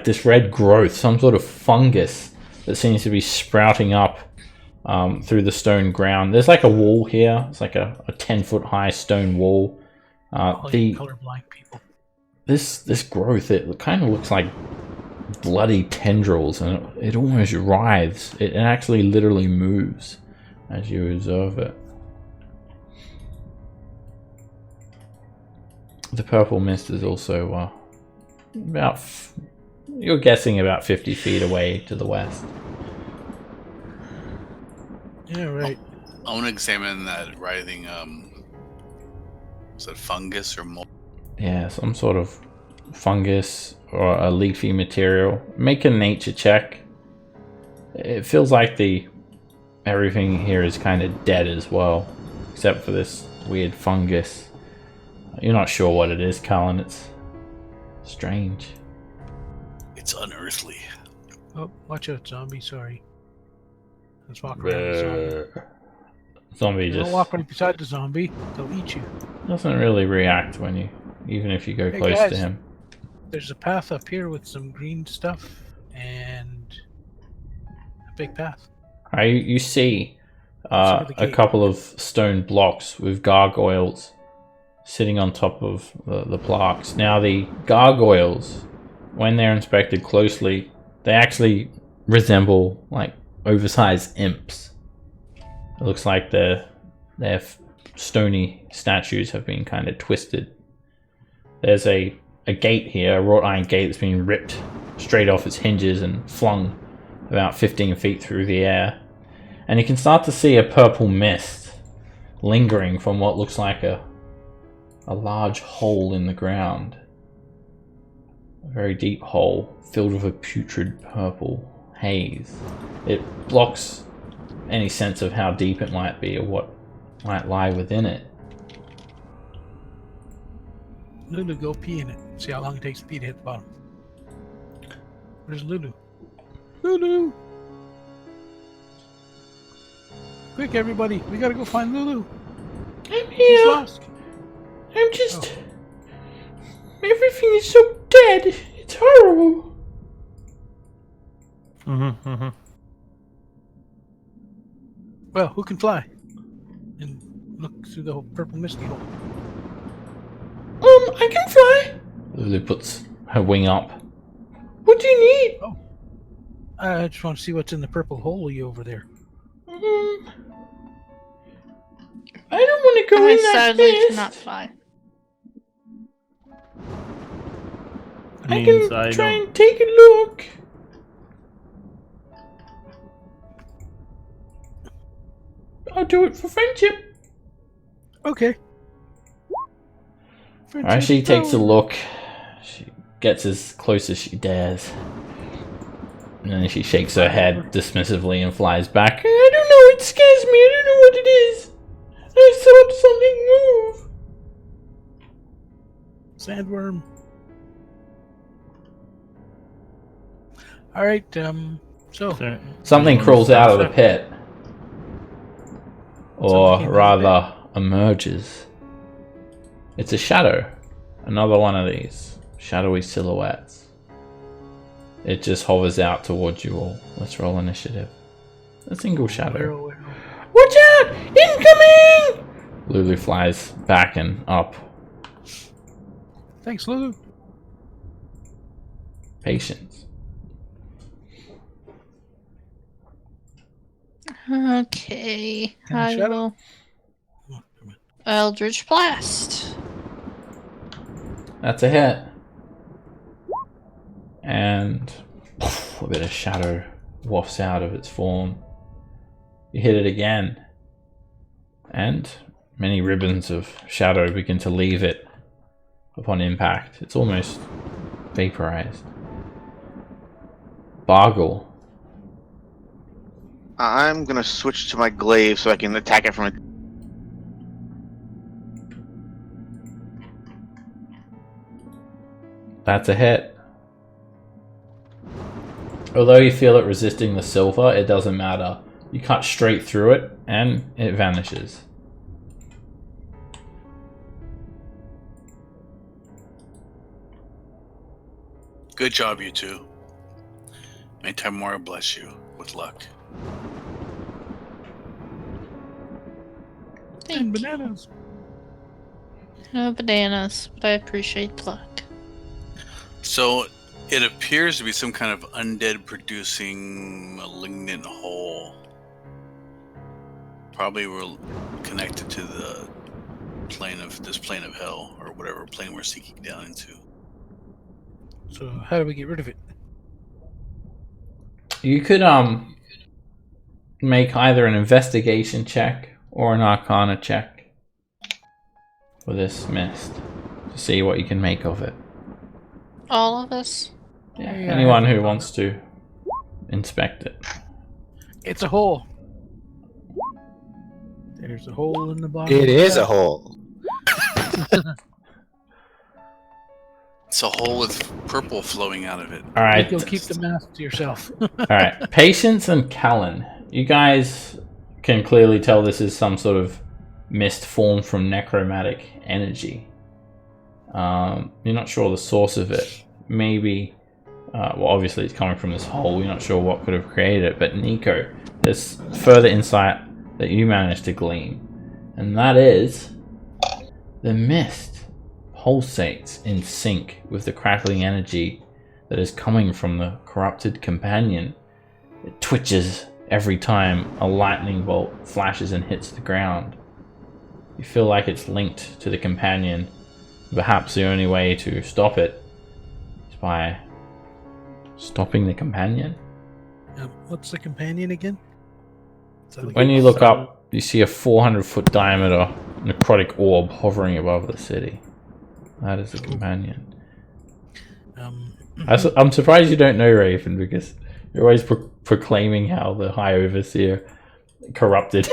this red growth, some sort of fungus that seems to be sprouting up through the stone ground. There's like a wall here. It's like a 10-foot high stone wall. The colorblind people. this growth, it kind of looks like bloody tendrils, and it almost writhes. It actually literally moves as you observe it. The purple mist is also you're guessing about 50 feet away to the west. Yeah, right. I want to examine that writhing, is it fungus or mold? Yeah, some sort of fungus or a leafy material. Make a nature check. It feels like everything here is kind of dead as well, except for this weird fungus. You're not sure what it is, Callan. It's strange. It's unearthly. Oh, watch out, zombie. Sorry. Let's walk around the zombie. Zombie Don't just walk right beside the zombie. They'll eat you. doesn't really react even if you go Hey, close guys. to him. There's a path up here with some green stuff and a big path. You see Let's go to the a gate. couple of stone blocks with gargoyles sitting on top of the plaques. Now the gargoyles, when they're inspected closely, they actually resemble like oversized imps. It looks like their stony statues have been kind of twisted. There's a gate here, a wrought iron gate that's been ripped straight off its hinges and flung about 15 feet through the air. And you can start to see a purple mist lingering from what looks like a large hole in the ground. A very deep hole filled with a putrid purple haze. It blocks any sense of how deep it might be or what might lie within it. Lulu, go pee in it. See how long it takes to pee to hit the bottom. Where's Lulu? Lulu! Quick, everybody. We gotta go find Lulu. I'm She's here. lost. I'm just... Everything is so dead. It's horrible. Well, who can fly? And look through the whole purple misty hole. I can fly. Lulu puts her wing up. What do you need? I just want to see what's in the purple hole over there. I don't want to go I in that sadly mist. cannot fly. I Means can I try don't. and take a look. I'll do it for friendship. Okay. Alright, she takes a look. She gets as close as she dares. And then she shakes her head dismissively and flies back. I don't know, it scares me. I don't know what it is. I saw something move. Sandworm. All right. So Something crawls out of the pit. Or Something came out of the rather, emerges. It's a shadow. Another one of these shadowy silhouettes. It just hovers out towards you all. Let's roll initiative. A single shadow. Watch out! Incoming! Lulu flies back and up. Thanks, Lulu. Patience. Okay, Can I I shadow? will. Oh, come on. Eldritch Blast. That's a hit. And a bit of shadow wafts out of its form. You hit it again, and many ribbons of shadow begin to leave it upon impact. It's almost vaporized. Bargle. I'm gonna switch to my glaive so I can attack it from a... That's a hit. Although you feel it resisting the silver, it doesn't matter. You cut straight through it, and it vanishes. Good job, you two. May Timora bless you with luck. And Thank you. bananas. No bananas, but I appreciate the luck. So it appears to be some kind of undead producing malignant hole. Probably we're connected to the plane of hell, or whatever plane we're seeking down into. So how do we get rid of it? You could make either an investigation check or an arcana check for this mist to see what you can make of it. All of us? Yeah, Yeah, anyone I have who arcana. wants to inspect it. It's a hole. There's a hole in the bottom. It of the is a cup. hole. It's a hole with purple flowing out of it. All right, You'll keep the mask to yourself. all right. Patience and Callan, you guys can clearly tell this is some sort of mist formed from necromantic energy. You're not sure the source of it. Maybe, well, obviously it's coming from this hole. You're not sure what could have created it. But Nico, there's further insight that you managed to glean, and that is the mist pulsates in sync with the crackling energy that is coming from the corrupted companion. It twitches every time a lightning bolt flashes and hits the ground. You feel like it's linked to the companion. Perhaps the only way to stop it is by stopping the companion. What's the companion again? Is that When you look up, you see a 400-foot diameter necrotic orb hovering above the city. That is the companion. I'm surprised you don't know, Raven, because you're always proclaiming how the High Overseer corrupted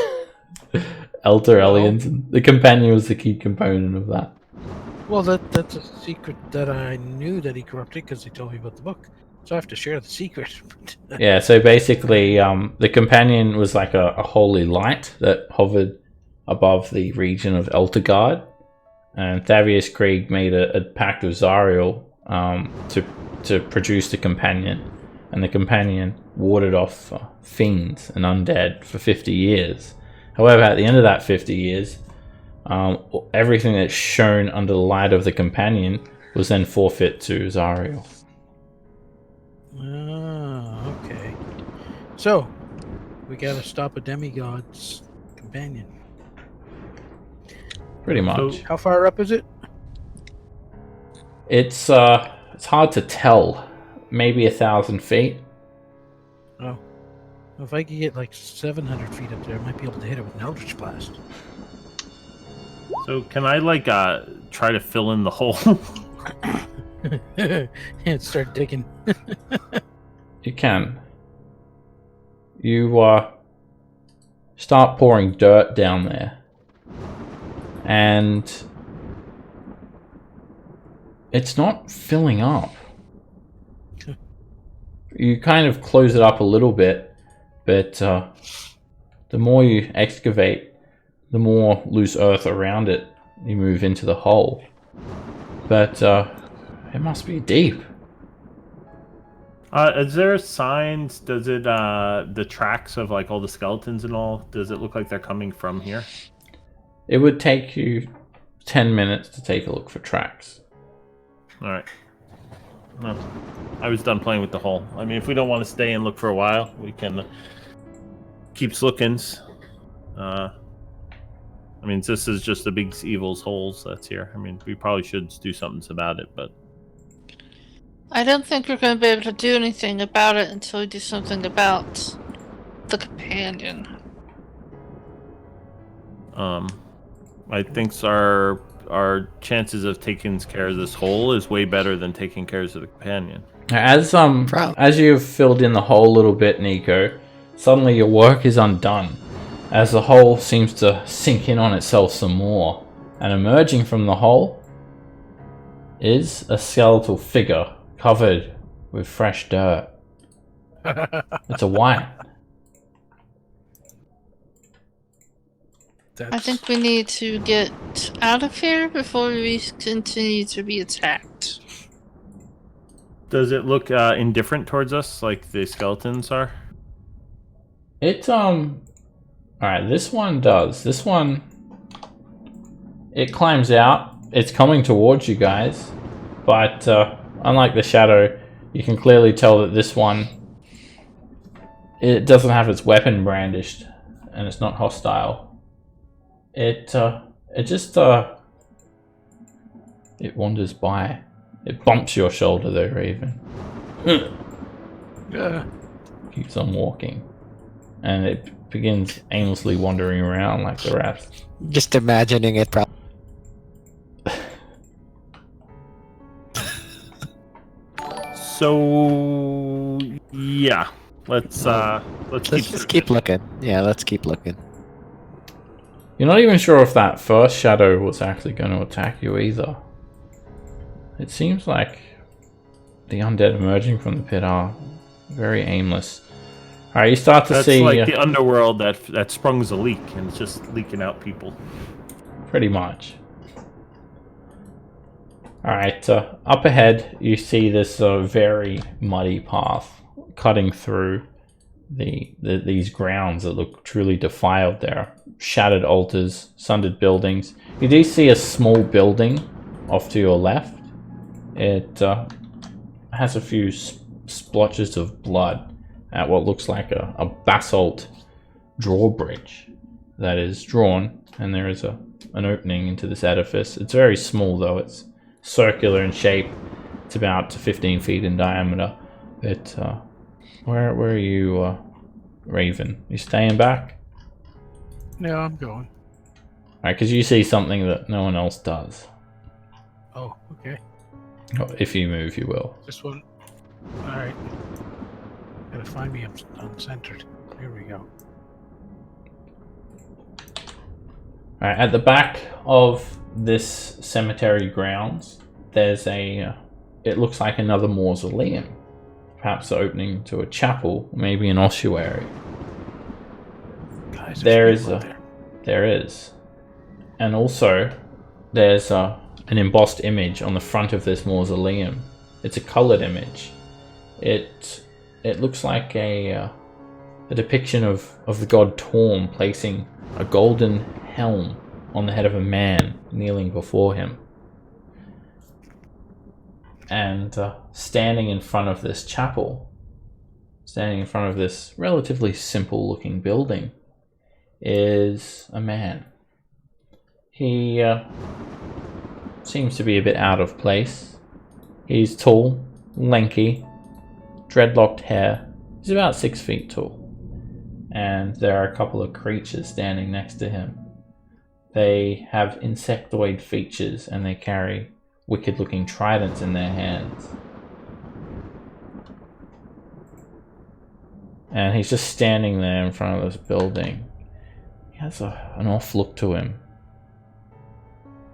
Elder Aliens. And the companion was the key component of that. Well, that's a secret that I knew that he corrupted because he told me about the book. So I have to share the secret. Yeah, so basically, the companion was like a holy light that hovered above the region of Eltergard. And Thavius Krieg made a pact with Zariel to produce the companion. And the companion warded off fiends and undead for 50 years. However, at the end of that 50 years, everything that's shown under the light of the companion was then forfeit to Zariel. Ah, okay. So, we gotta stop a demigod's companion. Pretty much. How far up is it? It's hard to tell. Maybe 1,000 feet. Oh. If I could get like 700 feet up there, I might be able to hit it with an Eldritch Blast. So can I like try to fill in the hole? And start digging. You can. You start pouring dirt down there. And it's not filling up. You kind of close it up a little bit, but the more you excavate, the more loose earth around it you move into the hole. But it must be deep. Is there signs? Does it the tracks of like all the skeletons and all? Does it look like they're coming from here? It would take you 10 minutes to take a look for tracks. All right. No, I was done playing with the hole. I mean, if we don't want to stay and look for a while, we can keep looking. I mean, this is just the big evil's holes that's here. I mean, we probably should do something about it, but I don't think we're going to be able to do anything about it until we do something about the companion. I think our chances of taking care of this hole is way better than taking care of the companion. As you've filled in the hole a little bit, Nico, suddenly your work is undone, as the hole seems to sink in on itself some more, and emerging from the hole is a skeletal figure covered with fresh dirt. It's a white. I think we need to get out of here before we continue to be attacked. Does it look indifferent towards us, like the skeletons are? Alright, this one does. This one, it climbs out. It's coming towards you guys. But, unlike the shadow, you can clearly tell that this one, it doesn't have its weapon brandished, and it's not hostile. It just, it wanders by. It bumps your shoulder though, Raven. Yeah. Keeps on walking. And it begins aimlessly wandering around like the rest. Just imagining it. So yeah, let's Let's keep looking. Yeah, let's keep looking. You're not even sure if that first shadow was actually going to attack you either. It seems like the undead emerging from the pit are very aimless. Alright, you start to see... That's like the underworld that sprung a leak and it's just leaking out people. Pretty much. Alright, up ahead you see this very muddy path cutting through these grounds that look truly defiled there. Shattered altars, sundered buildings. You do see a small building off to your left. It has a few splotches of blood at what looks like a basalt drawbridge that is drawn, and there is an opening into this edifice. It's very small though. It's circular in shape. It's about 15 feet in diameter. Where are you, Raven? You staying back? No, I'm going. Alright, because you see something that no one else does. Oh, okay. Oh, if you move, you will. This one. Alright. Gotta find me uncentered. Here we go. Alright, at the back of this cemetery grounds, there's it looks like another mausoleum. Perhaps opening to a chapel, maybe an ossuary. Guys, There is. And also, there's an embossed image on the front of this mausoleum. It's a colored image. It looks like a depiction of the god Torm placing a golden helm on the head of a man kneeling before him. And standing in front of this chapel, standing in front of this relatively simple looking building, is a man. He seems to be a bit out of place. He's tall, lanky, dreadlocked hair. He's about 6 feet tall. And there are a couple of creatures standing next to him. They have insectoid features and they carry wicked looking tridents in their hands. And he's just standing there in front of this building. He has an off look to him.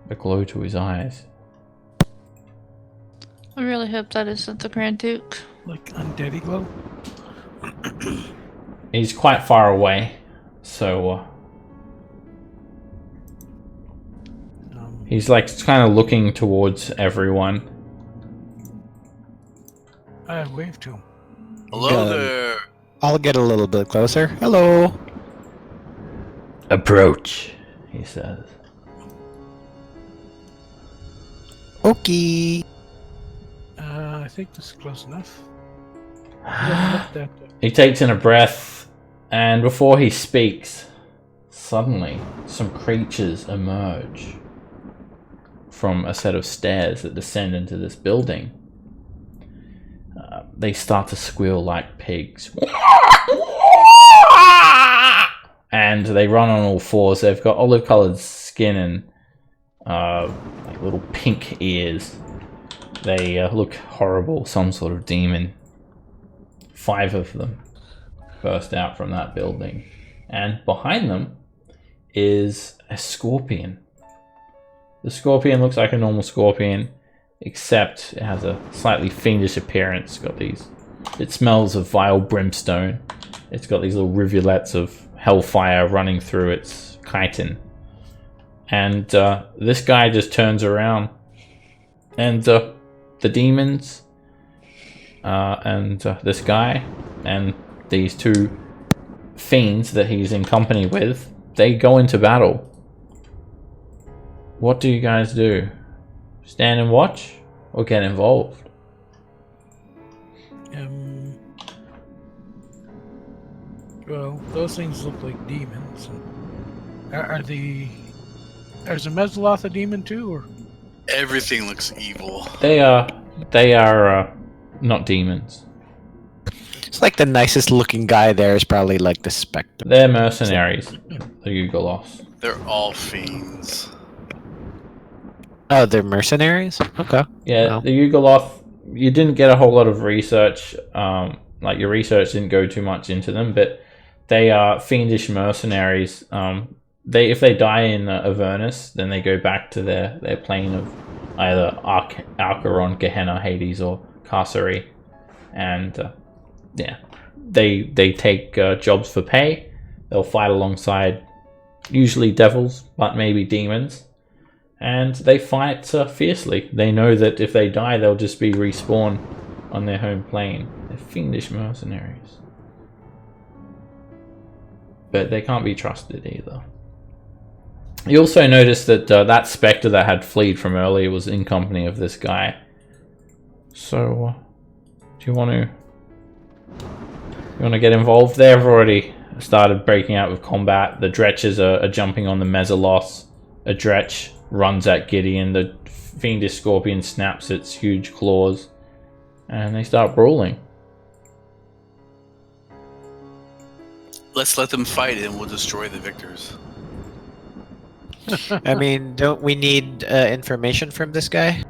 A glow to his eyes. I really hope that isn't the Grand Duke. Like undeady glow. He's quite far away, so he's like kind of looking towards everyone. I waved to him. Hello there. I'll get a little bit closer. Hello. Approach, he says. Okay. I think this is close enough. He takes in a breath, and before he speaks, suddenly some creatures emerge from a set of stairs that descend into this building. they start to squeal like pigs. And they run on all fours. They've got olive-colored skin and like little pink ears. They look horrible, some sort of demon. 5 of them burst out from that building. And behind them is a scorpion. The scorpion looks like a normal scorpion, except it has a slightly fiendish appearance. It's got these... It smells of vile brimstone. It's got these little rivulets of hellfire running through its chitin. And this guy just turns around. And the demons... and this guy and these 2 fiends that he's in company with, they go into battle. What do you guys do? Stand and watch or get involved? Well, those things look like demons. Is a Mesloth a demon too, or? Everything looks evil. They are not demons. It's like the nicest looking guy there is probably like the Spectre. They're mercenaries. The Yugolos. They're all fiends. Oh, they're mercenaries? Okay. Yeah, Wow. the Yugoloth, you didn't get a whole lot of research, like your research didn't go too much into them, but they are fiendish mercenaries. If they die in Avernus, then they go back to their plane of either Alcaron, Gehenna, Hades, or Ossuary. And yeah, they take jobs for pay. They'll fight alongside usually devils, but maybe demons. And they fight fiercely. They know that if they die, they'll just be respawned on their home plane. They're fiendish mercenaries. But they can't be trusted either. You also notice that that Spectre that had fled from earlier was in company of this guy. So, do you want to get involved? They've already started breaking out with combat. The Dretches are jumping on the Mesolos. A Dretch runs at Gideon. The fiendish scorpion snaps its huge claws. And they start brawling. Let's let them fight and we'll destroy the victors. I mean, don't we need information from this guy?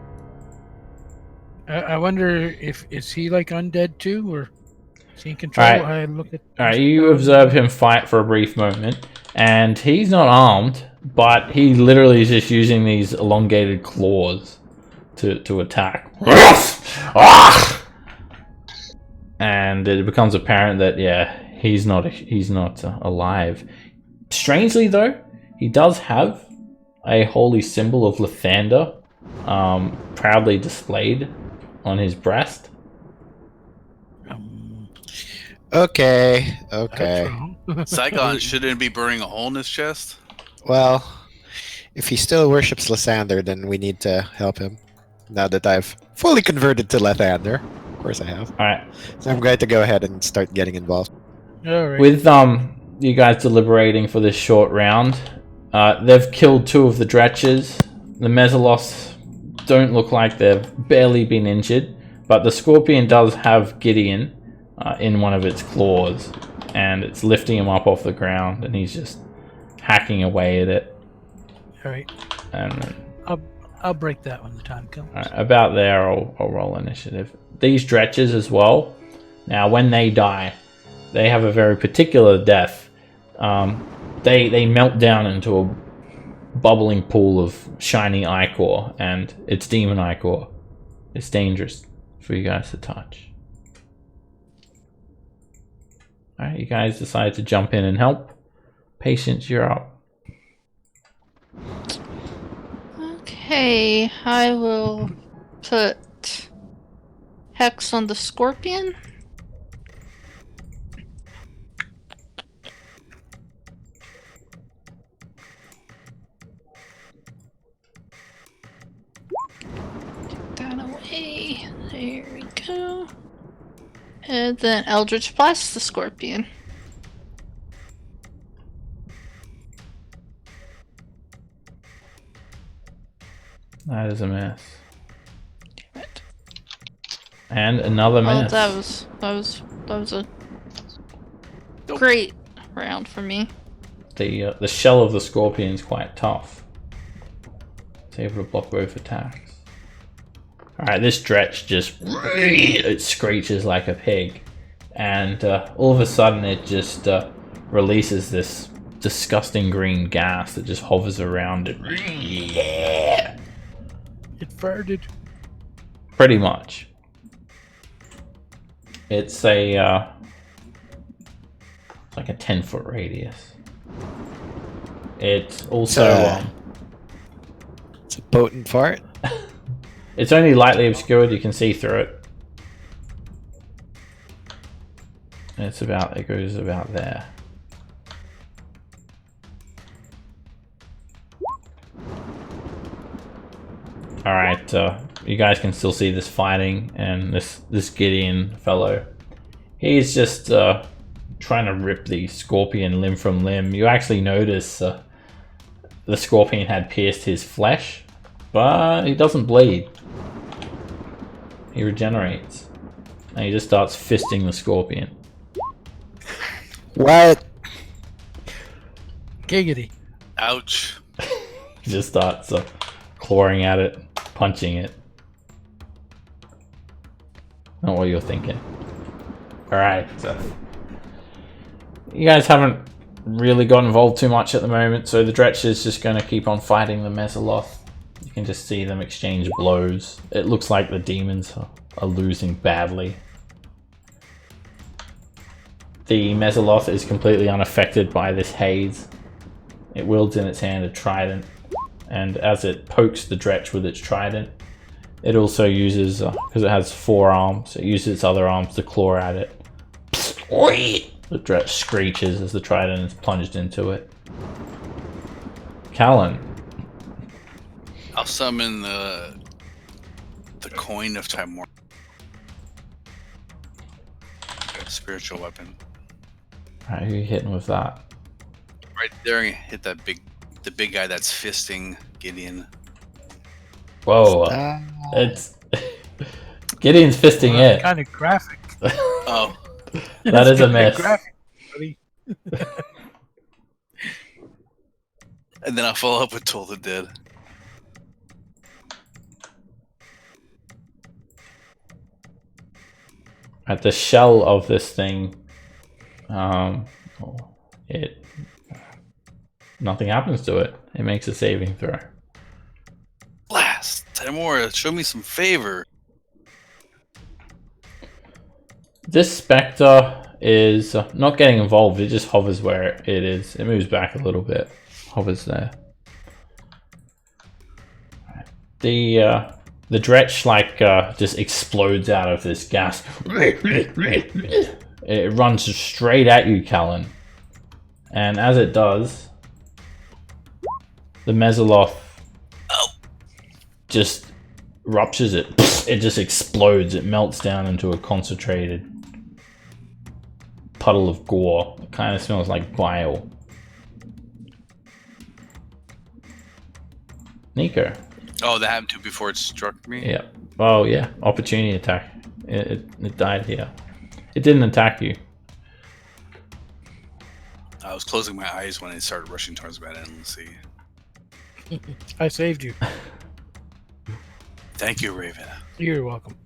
I wonder is he like undead too, or is he in control? Alright. I look at. Alright, you observe him fight for a brief moment. And he's not armed, but he literally is just using these elongated claws to attack. And it becomes apparent that, yeah, he's not alive. Strangely though, he does have a holy symbol of Lathander proudly displayed on his breast. Okay. That's wrong. Saigon shouldn't be burning a hole in his chest. Well, if he still worships Lysander, then we need to help him. Now that I've fully converted to Lathander. Of course I have. Alright. So I'm going to go ahead and start getting involved. All right. With you guys deliberating for this short round, they've killed 2 of the Dretches. The Mesolos don't look like they've barely been injured, but the Scorpion does have Gideon in one of its claws, and it's lifting him up off the ground, and he's just hacking away at it. All right. And I'll break that when the time comes. about there, I'll roll initiative. These Dretches as well. Now, when they die, they have a very particular death. They melt down into a bubbling pool of shiny ichor, and it's demon ichor. It's dangerous for you guys to touch. Alright, you guys decide to jump in and help. Patience, you're up. Okay, I will put Hex on the Scorpion. Take that away. There we go. And then Eldritch Blast the Scorpion. That is a miss. Damn it. And another Well, miss. that was a great round for me. The shell of the scorpion is quite tough. It's able to block both attacks. Alright, this Dretch just it screeches like a pig, and all of a sudden it just releases this disgusting green gas that just hovers around it. It farted. Pretty much. It's a like a 10-foot radius. It's also It's a potent fart. it's only lightly obscured. You can see through it. It goes about there. Alright, you guys can still see this fighting, and this Gideon fellow. He's just trying to rip the scorpion limb from limb. You actually notice the scorpion had pierced his flesh, but he doesn't bleed. He regenerates. And he just starts fisting the scorpion. What? Giggity. Ouch. He just starts clawing at it, punching it. Not what you're thinking. Alright, you guys haven't really got involved too much at the moment, so the Dretch is just going to keep on fighting the Mesoloth. You can just see them exchange blows. It looks like the demons are losing badly. The Mesoloth is completely unaffected by this haze. It wields in its hand a trident, and as it pokes the Dretch with its trident, it also uses, because it has 4 arms, it uses its other arms to claw at it. The Dretch screeches as the trident is plunged into it. Callan. I'll summon the coin of Timor. A spiritual weapon. Alright, who are you hitting with that? Right there, hit the big guy that's fisting Gideon. Whoa, it's Gideon's fisting it. Kind of graphic. Oh, That is a miss. Graphic, buddy. and then I'll follow up with Toll the Dead. At the shell of this thing, nothing happens to it. It makes a saving throw. Blast! Timor, show me some favor. This Spectre is not getting involved. It just hovers where it is. It moves back a little bit. Hovers there. The Dretch just explodes out of this gas. It runs straight at you, Callan. And as it does, the Mesoloth just ruptures it. It just explodes. It melts down into a concentrated puddle of gore. It kind of smells like bile. Nico. Oh, that happened to before it struck me? Yeah. Oh, yeah. Opportunity attack. It died here. It didn't attack you. I was closing my eyes when it started rushing towards me. I didn't see. I saved you. Thank you, Raven. You're welcome.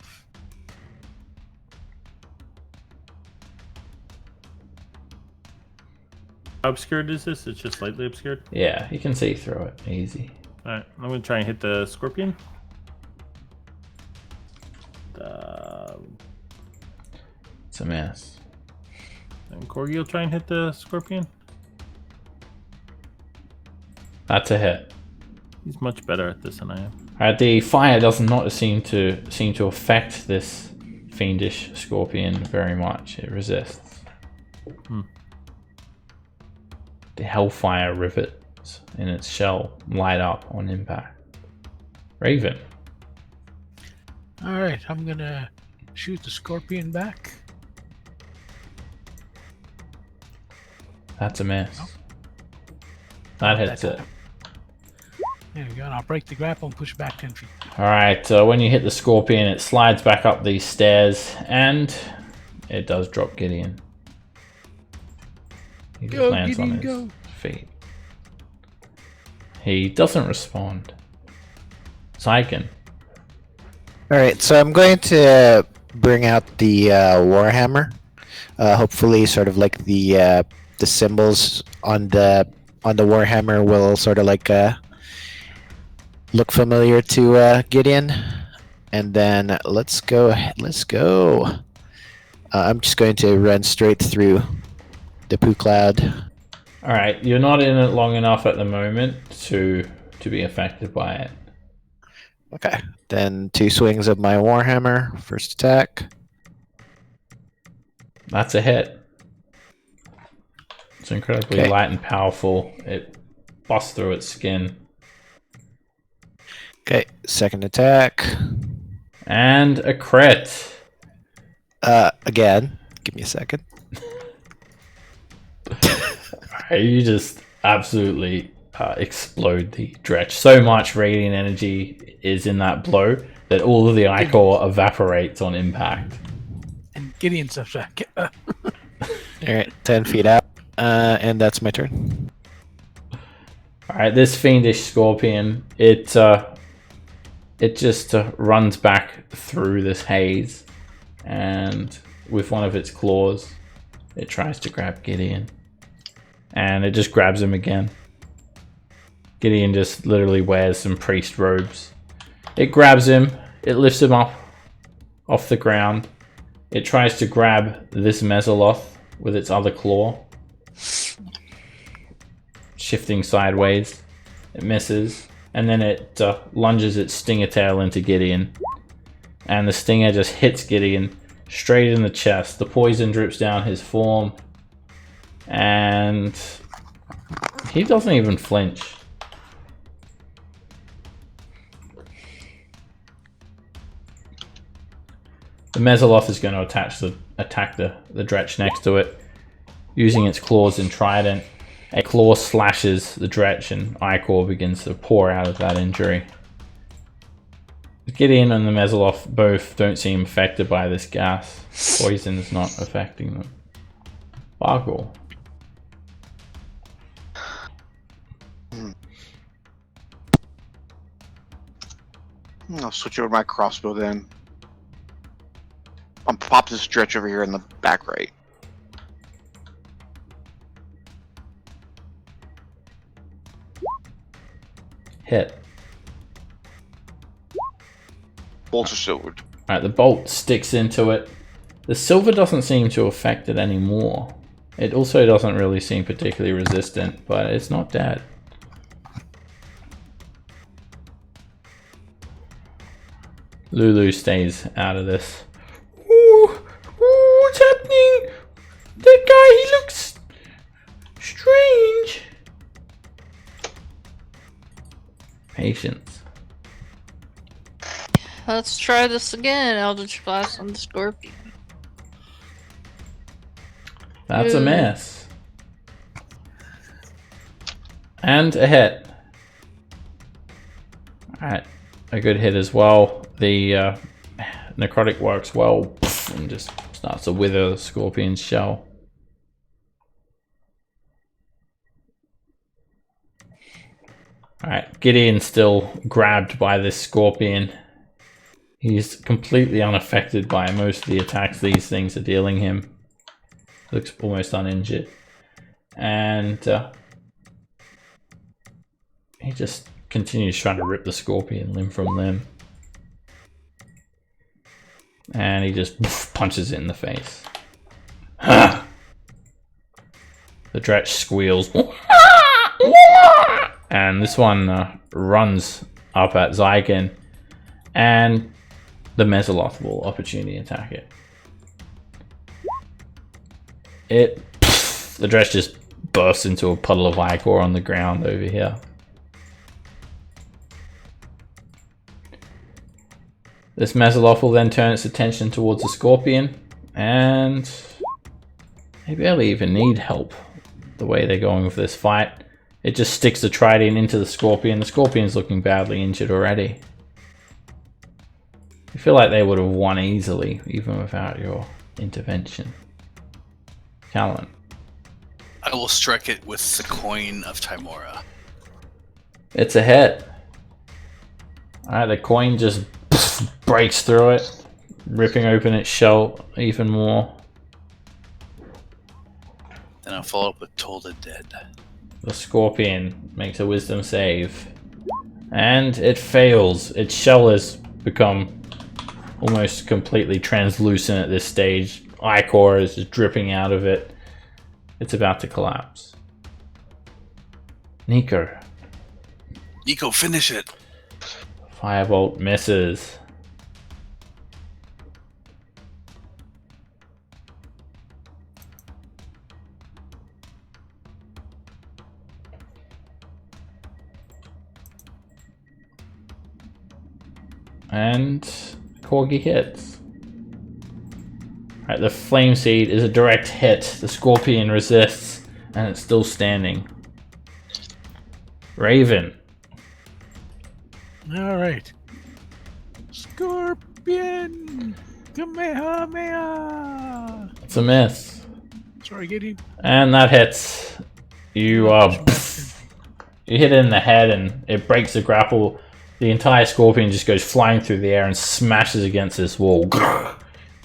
How obscured is this? It's just slightly obscured? Yeah, you can see through it. Easy. Alright, I'm going to try and hit the scorpion. It's a miss. And Corgi will try and hit the scorpion. That's a hit. He's much better at this than I am. Alright, the fire does not seem to affect this fiendish scorpion very much. It resists. The hellfire rivets in its shell light up on impact. Raven. Alright, I'm gonna shoot the scorpion back. That's a miss. That hits it. There we go. And I'll break the grapple and push back 10 feet. Alright, when you hit the scorpion, it slides back up these stairs, and it does drop Gideon. He just lands on his feet. He doesn't respond. Syken. Alright, so I'm going to bring out the Warhammer. Hopefully, sort of like the symbols on the Warhammer will sort of like look familiar to Gideon. And then let's go. I'm just going to run straight through the poo cloud. Alright, you're not in it long enough at the moment to be affected by it. Okay, then 2 swings of my Warhammer. First attack. That's a hit. It's incredibly light and powerful. It busts through its skin. Okay, second attack. And a crit. Again. Give me a second. You just absolutely explode the dretch. So much radiant energy is in that blow that all of the ichor evaporates on impact. And Gideon steps back. Alright, 10 feet out. And that's my turn. Alright, this fiendish scorpion, it just runs back through this haze, and with one of its claws, it tries to grab Gideon. And it just grabs him again. Gideon just literally wears some priest robes. It grabs him, it lifts him up off the ground. It tries to grab this Mesoloth with its other claw. Shifting sideways. It misses. And then it lunges its stinger tail into Gideon. And the stinger just hits Gideon straight in the chest. The poison drips down his form. And he doesn't even flinch. The Mesoloth is going to attack the Dretch next to it. Using its claws and trident. A claw slashes the Dretch and ichor begins to pour out of that injury. Gideon and the Mesoloth both don't seem affected by this gas. Poison is not affecting them. Bargle. I'll switch over to my crossbow then. I'll pop this stretch over here in the back right. Hit. Bolts are silvered. Alright, the bolt sticks into it. The silver doesn't seem to affect it anymore. It also doesn't really seem particularly resistant, but it's not dead. Lulu stays out of this. Ooh, what's happening? That guy, he looks strange. Patience. Let's try this again, Eldritch Blast on the Scorpion. That's a miss. And a hit. Alright, a good hit as well. The necrotic works well and just starts to wither the scorpion's shell. Alright, Gideon's still grabbed by this scorpion. He's completely unaffected by most of the attacks these things are dealing him. Looks almost uninjured. And he just continues trying to rip the scorpion limb from limb. And he just punches it in the face. The Dretch squeals. And this one runs up at Zygon. And the Mesoloth will opportunity attack it. The Dretch just bursts into a puddle of ichor on the ground over here. This Mesoloth will then turn its attention towards the scorpion, and they barely even need help the way they're going with this fight. It just sticks the trident into the scorpion. The scorpion's looking badly injured already. I feel like they would have won easily, even without your intervention. Callan. I will strike it with the coin of Timora. It's a hit. Alright, the coin just breaks through it, ripping open its shell even more. Then I'll follow up with Toll the Dead. The scorpion makes a wisdom save. And it fails. Its shell has become almost completely translucent at this stage. Ichor is just dripping out of it. It's about to collapse. Nico. Nico, finish it! Firebolt misses. And Corgi hits. Right, the flame seed is a direct hit. The scorpion resists, and it's still standing. Raven. All right. Scorpion! Kamehameha! It's a miss. Sorry, Gideon. And that hits. You you hit it in the head and it breaks the grapple. The entire scorpion just goes flying through the air and smashes against this wall.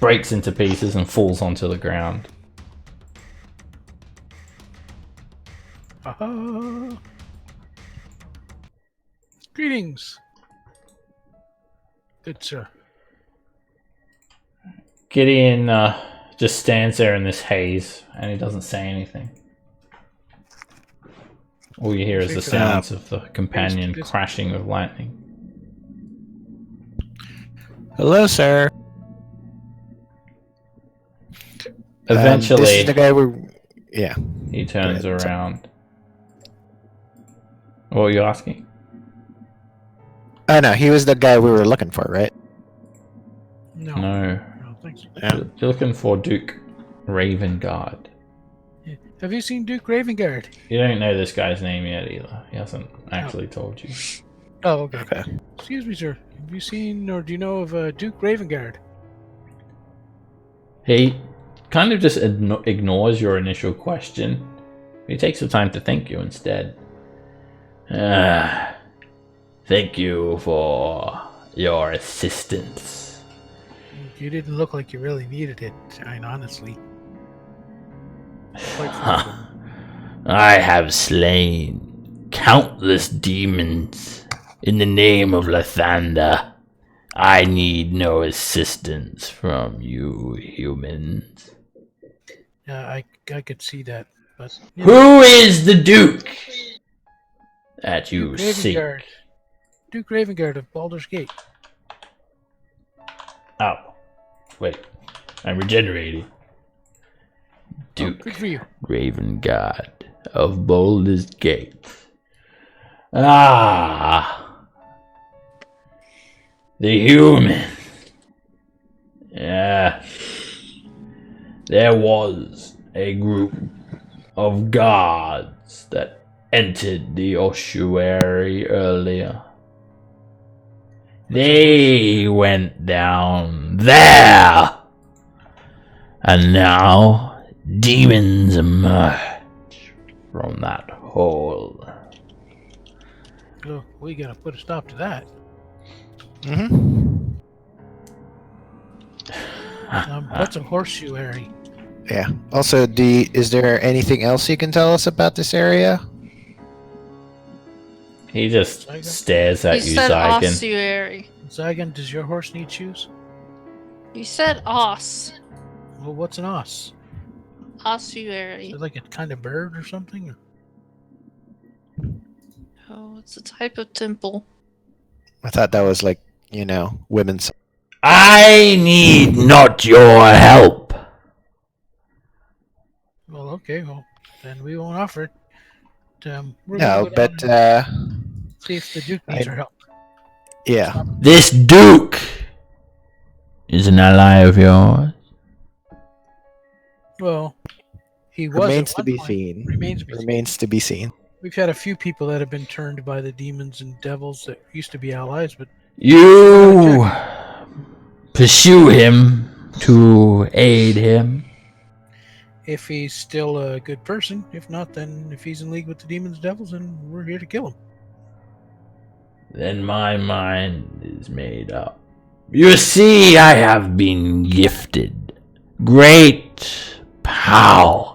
Breaks into pieces and falls onto the ground. Aha! Greetings. Good sir. Gideon just stands there in this haze and he doesn't say anything. All you hear is the sounds of the companion crashing with lightning. Hello, sir. Eventually, this is the guy we're. Yeah. he turns Go ahead, sorry. around. What were you asking? Oh no, he was the guy we were looking for, right? No. No. I don't think so. Yeah. You're looking for Duke Ravengard. Yeah. Have you seen Duke Ravengard? You don't know this guy's name yet either. He hasn't actually told you. Oh, okay. Okay. Excuse me, sir. Have you seen or do you know of Duke Ravengard? He kind of just ignores your initial question. He takes the time to thank you instead. Thank you for your assistance. You didn't look like you really needed it, honestly. Quite Huh. I have slain countless demons in the name of Lathander. I need no assistance from you humans. Yeah, I could see that, but Who is the Duke that you Duke seek? Ravengard. Duke Ravengard of Baldur's Gate. Oh, wait. I'm regenerating. Oh, Duke good for you. Ravengard of Baldur's Gate. Ah. The human. Yeah. There was a group of guards that entered the ossuary earlier. They went down there. And now demons emerge from that hole. So we gotta put a stop to that. Mm-hmm. What's a horseshoeary? Yeah. Also, is there anything else you can tell us about this area? He just stares at He you, said Zygon. ossuary. Zygon, does your horse need shoes? You said os. Well, what's an os? Ossuary. Is it like a kind of bird or something? Oh, it's a type of temple. I thought that was like, women's. I need not your help. Well, okay, well, then we won't offer it. We're No, gonna go but down and see if the Duke needs our help. yeah. This Duke is an ally of yours. Well, he was Remains at to one be point. seen. Remains to be seen. Remains to be seen. We've had a few people that have been turned by the demons and devils that used to be allies, but You pursue him to aid him. if he's still a good person, if not, then if he's in league with the demons and devils, then we're here to kill him. Then my mind is made up. You see, I have been gifted great power.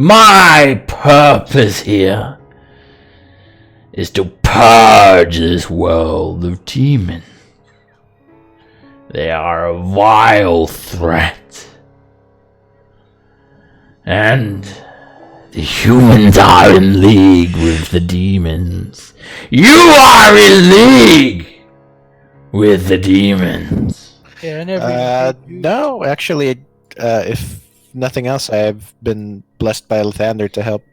My purpose here is to purge this world of demons. They are a vile threat. And the humans are in league with the demons. You are in league with the demons. Yeah, I never. No, actually, if nothing else, I've been blessed by Lathander to help,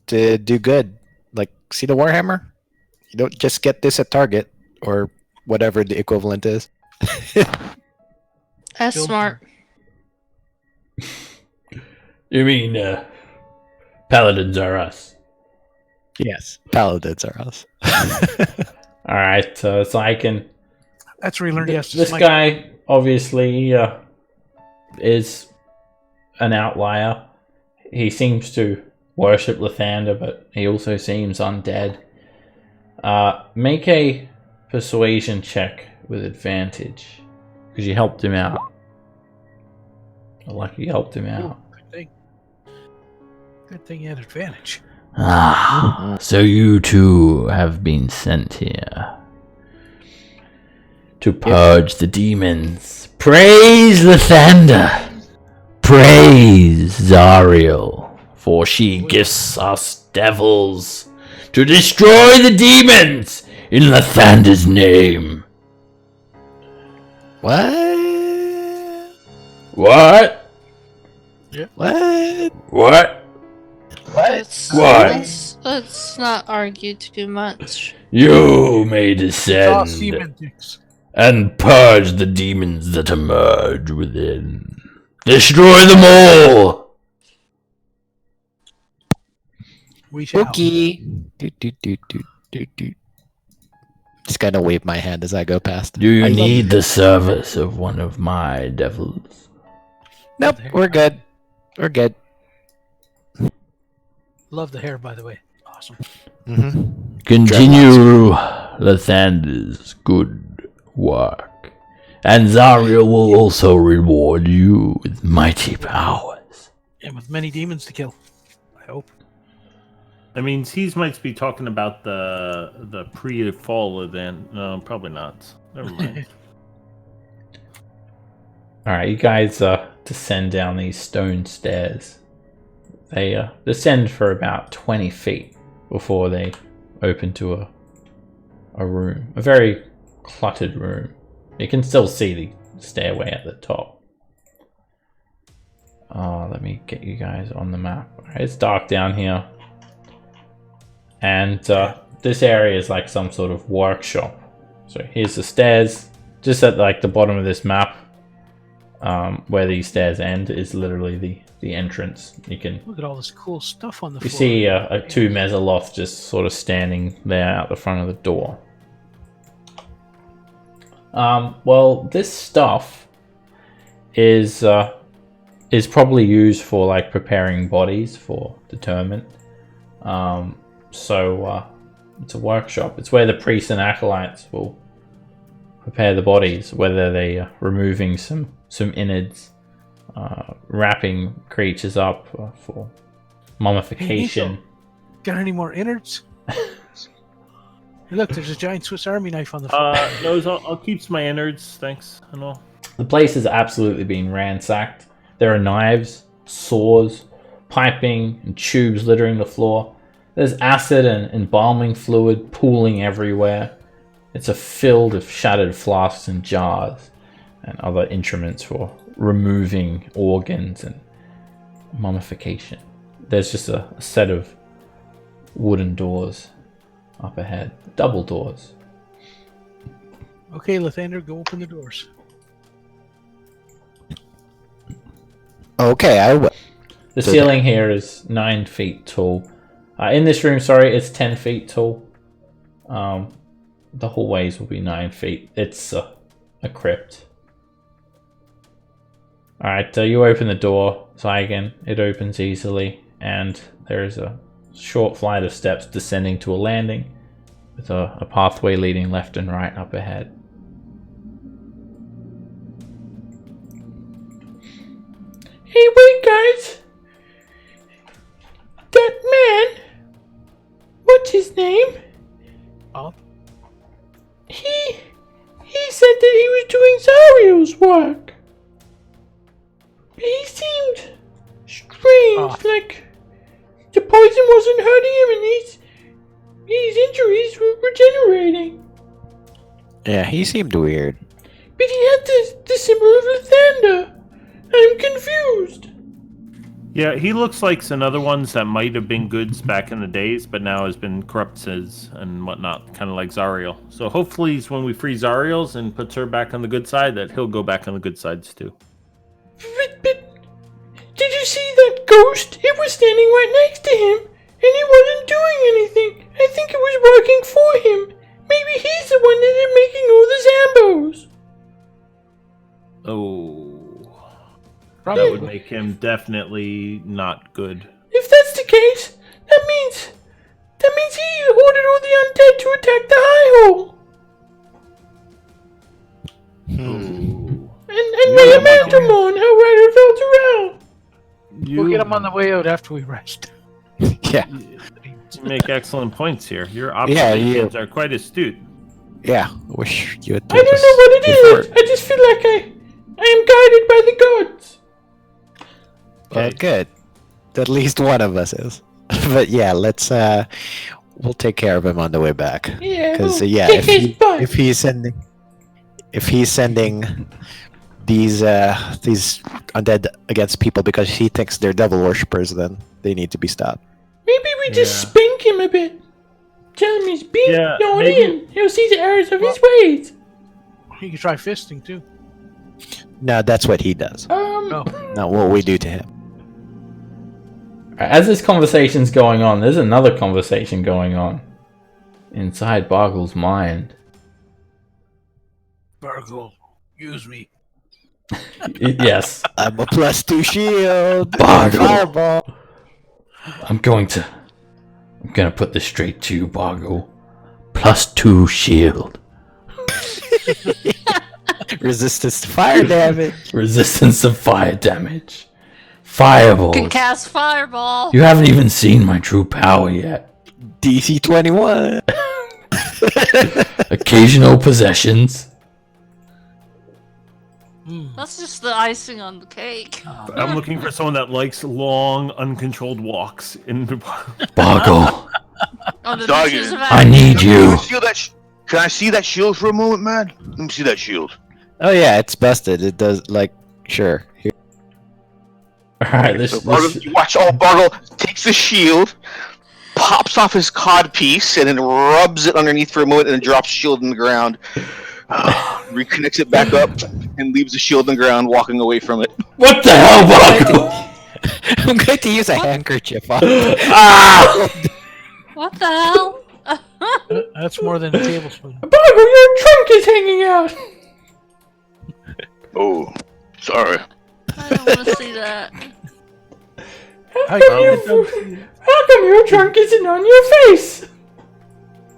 to do good. Like, see the Warhammer? You don't just get this at Target, or whatever the equivalent is. That's Still- smart. You mean, paladins are us? Yes, paladins are us. Alright, so I can... That's where he learned he has to This smite. guy, obviously, is an outlier. He seems to worship Lathander, but he also seems undead. Make a persuasion check with advantage, because you helped him out. Like you helped him out. Good thing. Good thing he had advantage. So you two have been sent here to purge the demons. Praise Lathander. Praise Zariel, for she gifts us devils to destroy the demons in Lathander's name. What? What? What? What? Let's not argue too much. You may It's all descend semantics. and purge the demons that emerge within. Destroy them all! We shall. Okay. Just gonna wave my hand as I go past. Do you I love need it. the service of one of my devils? Nope, we're good. We're good. Love the hair, by the way. Awesome. Mm-hmm. Continue Lathander's good work, and Zariel will also reward you with mighty powers. And with many demons to kill. I hope. I mean, he might be talking about the pre-fall event. No, probably not. Never mind. Alright, you guys descend down these stone stairs. They descend for about 20 feet before they open to a room. A very cluttered room. You can still see the stairway at the top. Let me get you guys on the map. Alright, it's dark down here. And this area is like some sort of workshop. So here's the stairs. Just at like the bottom of this map, where these stairs end, is literally the entrance. You can Look at all this cool stuff on the you floor. see a two Mesoloth just sort of standing there out the front of the door. Well, this stuff is probably used for like preparing bodies for determent. So it's a workshop. It's where the priests and acolytes will prepare the bodies, whether they removing some innards, wrapping creatures up for mummification. Got any more innards? Hey, look, there's a giant Swiss Army knife on the floor. No, I'll keep my innards, thanks. And all. The place has absolutely been ransacked. There are knives, saws, piping, and tubes littering the floor. There's acid and embalming fluid pooling everywhere. It's a field of shattered flasks and jars and other instruments for removing organs and mummification. There's just a set of wooden doors up ahead. Double doors. Okay, Lathander, go open the doors. Okay, I will. The ceiling here is 9 feet tall. In this room, sorry, it's 10 feet tall. The hallways will be 9 feet. It's a crypt. Alright, you open the door, Zygon. It opens easily, and there is a short flight of steps descending to a landing with a pathway leading left and right up ahead. Hey, wait, guys! That man, what's his name? Oh, He said that he was doing Zario's work. He seemed strange, like the poison wasn't hurting him and his injuries were regenerating. Yeah, he seemed weird. But he had the symbol of Lathander. I'm confused. Yeah, he looks like some other ones that might have been goods back in the days, but now has been corrupted and whatnot, kind of like Zariel. So hopefully when we free Zariel's and puts her back on the good side, that he'll go back on the good sides too. But did you see that ghost? It was standing right next to him, and he wasn't doing anything. I think it was working for him. Maybe he's the one that is making all the Zambos. Oh. probably. That would make him definitely not good. If that's the case, that means he ordered all the undead to attack the High Hole. And may Amandamon, how right it felt around. We'll get him on the way out after we rest. Yeah. You make excellent points here. Your Yeah, observations are quite astute. Yeah. Wish you had I told don't us know what it before. is. I just feel like I am guided by the gods. Well, Okay. good. At least one of us is. But yeah, let's we'll take care of him on the way back. Yeah, Because well, yeah, kick his butt. if he's sending these undead against people because he thinks they're devil worshippers, then they need to be stopped. Maybe we just Yeah. spank him a bit. Tell him he's being Yeah, naughty maybe- and he'll see the errors of his ways. You can try fisting too. No, that's what he does. No. Not what we do to him. As this conversation's going on, there's another conversation going on inside Bargle's mind. Bargle, use me. Yes. I'm a +2 shield. Bargle. Fireball. I'm gonna put this straight to you, Bargle. +2 shield. Resistance to fire damage. Resistance to fire damage. Fireball. Can cast fireball. You haven't even seen my true power yet. DC 21. Occasional possessions. That's just the icing on the cake. I'm looking for someone that likes long, uncontrolled walks in the Bargle. On the Dog beaches it. of I need you. Can I see that shield for a moment, man? Let me see that shield. Oh yeah, it's busted. It does sure. Here. Alright, So Bargle, you watch Bargle takes the shield, pops off his cod piece, and then rubs it underneath for a moment, and then drops the shield in the ground. Reconnects it back up, and leaves the shield in the ground, walking away from it. What the hell, Bargle? I'm going to use a handkerchief on Ah! What the hell? That's more than a tablespoon. Bargle, your trunk is hanging out. Oh, sorry. I don't want to see that. How How come your trunk isn't on your face?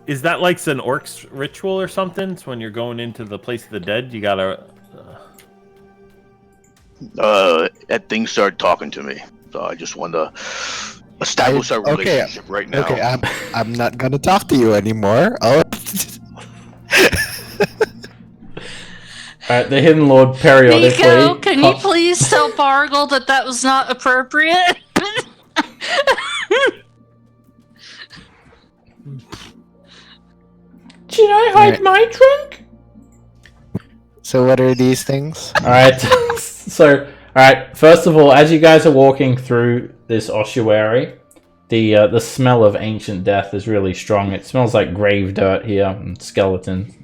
Is that like an orc's ritual or something? So when you're going into the place of the dead, you gotta. That thing started talking to me, so I just wanted to establish our Okay, relationship right now. Okay, I'm not gonna talk to you anymore. Oh. Alright, the Hidden Lord periodically... Nico, can you please tell Bargle that that was not appropriate? Should I hide my trunk? So what are these things? Alright, alright, first of all, as you guys are walking through this ossuary, the smell of ancient death is really strong. It smells like grave dirt here and skeletons.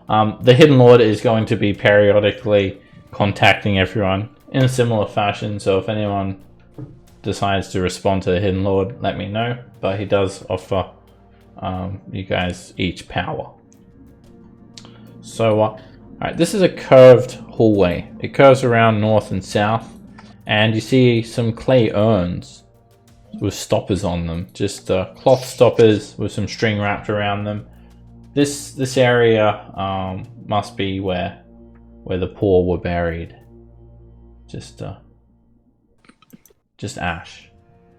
The Hidden Lord is going to be periodically contacting everyone in a similar fashion, so if anyone decides to respond to the Hidden Lord, let me know. But he does offer you guys each power. So, alright, this is a curved hallway. It curves around north and south, and you see some clay urns with stoppers on them. Just cloth stoppers with some string wrapped around them. This area must be where the poor were buried. Just ash,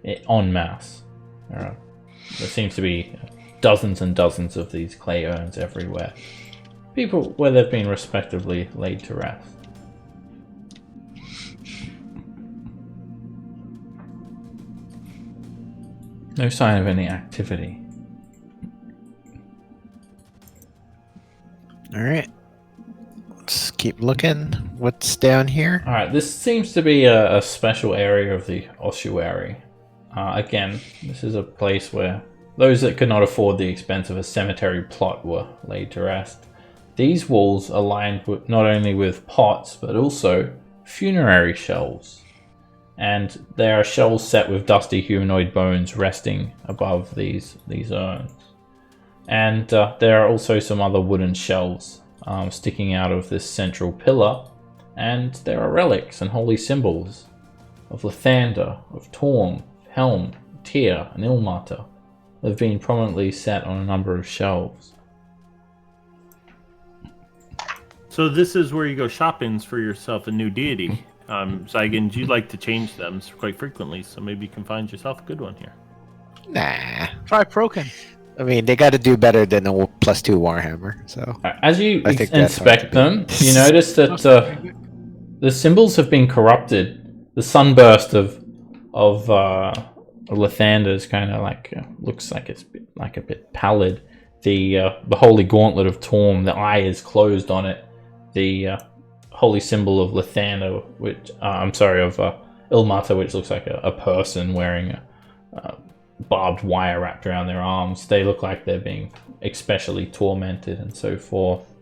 en masse. There seems to be dozens and dozens of these clay urns everywhere. People where they've been respectively laid to rest. No sign of any activity. All right. Let's keep looking. What's down here? Alright, this seems to be a special area of the ossuary. Again, this is a place where those that could not afford the expense of a cemetery plot were laid to rest. These walls are lined with, not only with pots, but also funerary shelves. And there are shelves set with dusty humanoid bones resting above these urns. And there are also some other wooden shelves sticking out of this central pillar. And there are relics and holy symbols of Lathander, of Torm, Helm, Tyr, and Ilmater that have been prominently set on a number of shelves. So this is where you go shopping for yourself a new deity. Zygon, you like to change them quite frequently, so maybe you can find yourself a good one here. Nah. Try Prokin. I mean, they got to do better than a +2 Warhammer. So as you I think that's hard inspect to them, beat. you notice that the symbols have been corrupted. The sunburst of Lathander is kind of like looks like it's a bit pallid. The holy gauntlet of Torm, the eye is closed on it. The holy symbol of Lathander, which of Ilmater, which looks like a person wearing a barbed wire wrapped around their arms. They look like they're being especially tormented and so forth.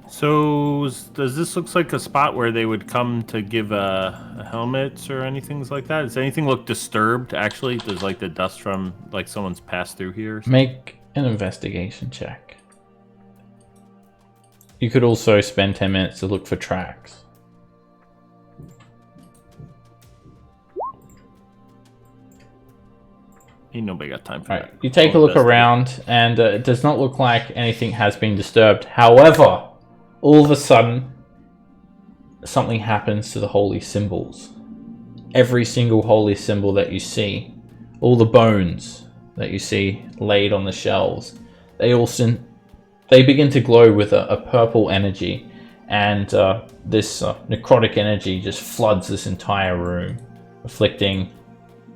So does this look like a spot where they would come to give helmets or anything like that? Does anything look disturbed, actually? Does like the dust from like someone's passed through here? Make an investigation check. You could also spend 10 minutes to look for tracks. Ain't nobody got time for Right, that. you take a look around, and it does not look like anything has been disturbed. However, all of a sudden, something happens to the holy symbols. Every single holy symbol that you see, all the bones that you see laid on the shelves, they begin to glow with a purple energy, and this necrotic energy just floods this entire room, afflicting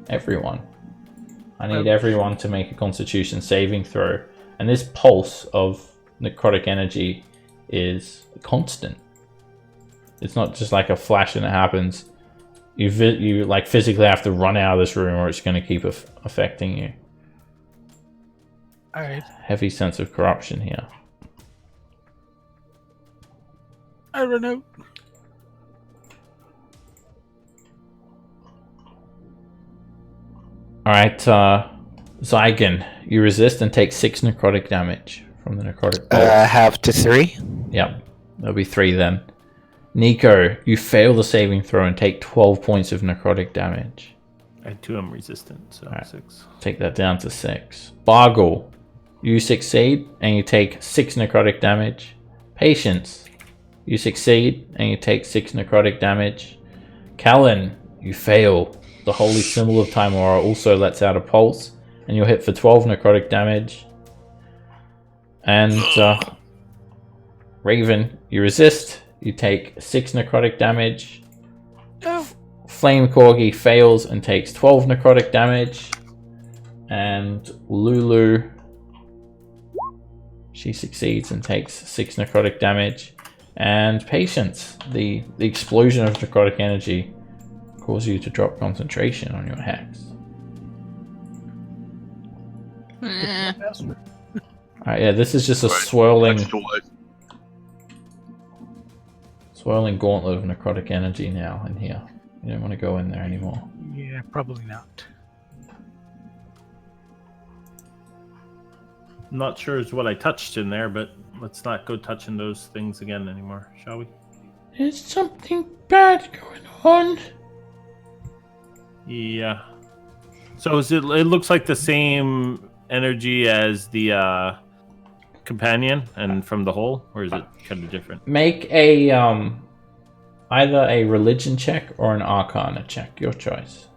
everyone. I need everyone to make a Constitution saving throw, and this pulse of necrotic energy is constant. It's not just like a flash and it happens. You like physically have to run out of this room, or it's going to keep affecting you. All right. Heavy sense of corruption here. I run out. Alright, Zygon, you resist and take 6 necrotic damage from the necrotic bolt. Half to 3. Yep, there'll be 3 then. Nico, you fail the saving throw and take 12 points of necrotic damage. I had 2 I'm resistant, so Alright. 6. Take that down to 6. Bargle, you succeed and you take 6 necrotic damage. Patience, you succeed and you take 6 necrotic damage. Callan, you fail. The holy symbol of Timora also lets out a pulse, and you'll hit for 12 necrotic damage. And Raven, you resist. You take 6 necrotic damage. Flame Corgi fails and takes 12 necrotic damage. And Lulu, she succeeds and takes 6 necrotic damage. And Patience, the explosion of necrotic energy cause you to drop concentration on your hex. Alright, yeah, this is just a Right. swirling That's what. swirling gauntlet of necrotic energy now in here. You don't want to go in there anymore. Yeah, probably not. I'm not sure is what I touched in there, but let's not go touching those things again anymore, shall we? There's something bad going on. Yeah. So is it? It looks like the same energy as the companion and from the hole, or is it kind of different? Make a either a religion check or an arcana check, your choice.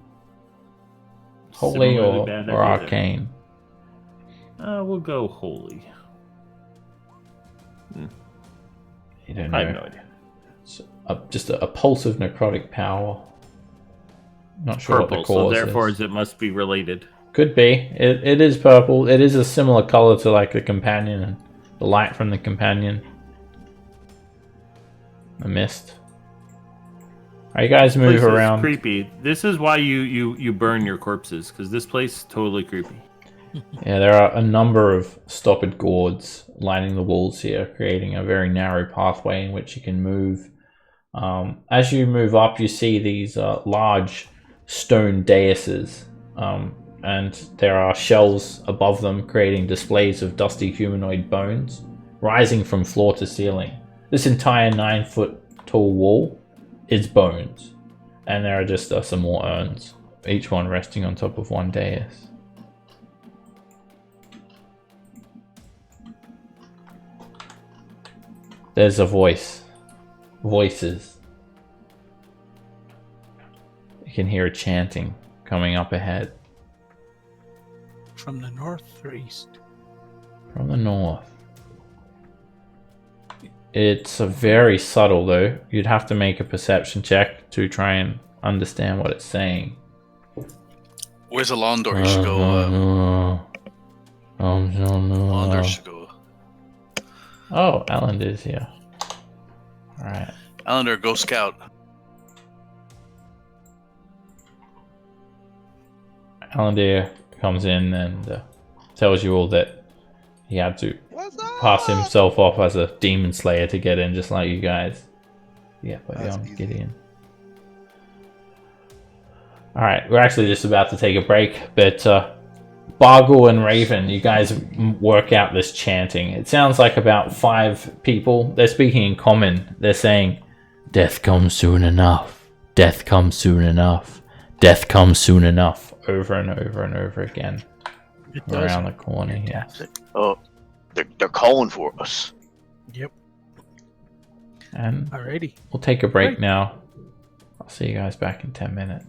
Holy Similarly or bad idea arcane. then. We'll go holy. You don't know. I have no idea. It's just a pulse of necrotic power. Not sure Purple, what the so cause therefore is. it must be related. Could be. It is purple. It is a similar color to like the companion and the light from the companion. A mist. Alright, you guys move This place is around. creepy. This is why you burn your corpses, because this place is totally creepy. Yeah, there are a number of stoppered gourds lining the walls here, creating a very narrow pathway in which you can move. As you move up, you see these large stone daises, and there are shelves above them, creating displays of dusty humanoid bones rising from floor to ceiling. This entire 9-foot tall wall is bones, and there are just some more urns, each one resting on top of one dais. There's a voice. Voices. You can hear a chanting coming up ahead. From the north or east? From the north. It's a very subtle though. You'd have to make a perception check to try and understand what it's saying. Where's the Londor? You should go. Londor should go. Oh, Alan is here. Alright. Allender, go scout. Alan comes in and tells you all that he had to pass himself off as a demon slayer to get in, just like you guys. Yeah, but That's young easy. Gideon. Alright, we're actually just about to take a break, but Bargle and Raven, you guys work out this chanting. It sounds like about 5 people. They're speaking in common. They're saying, "Death comes soon enough. Death comes soon enough. Death comes soon enough." Over and over and over again. It does. Around the corner here. Oh, they're calling for us. Yep. And Alrighty. we'll take a break Right. now. I'll see you guys back in 10 minutes.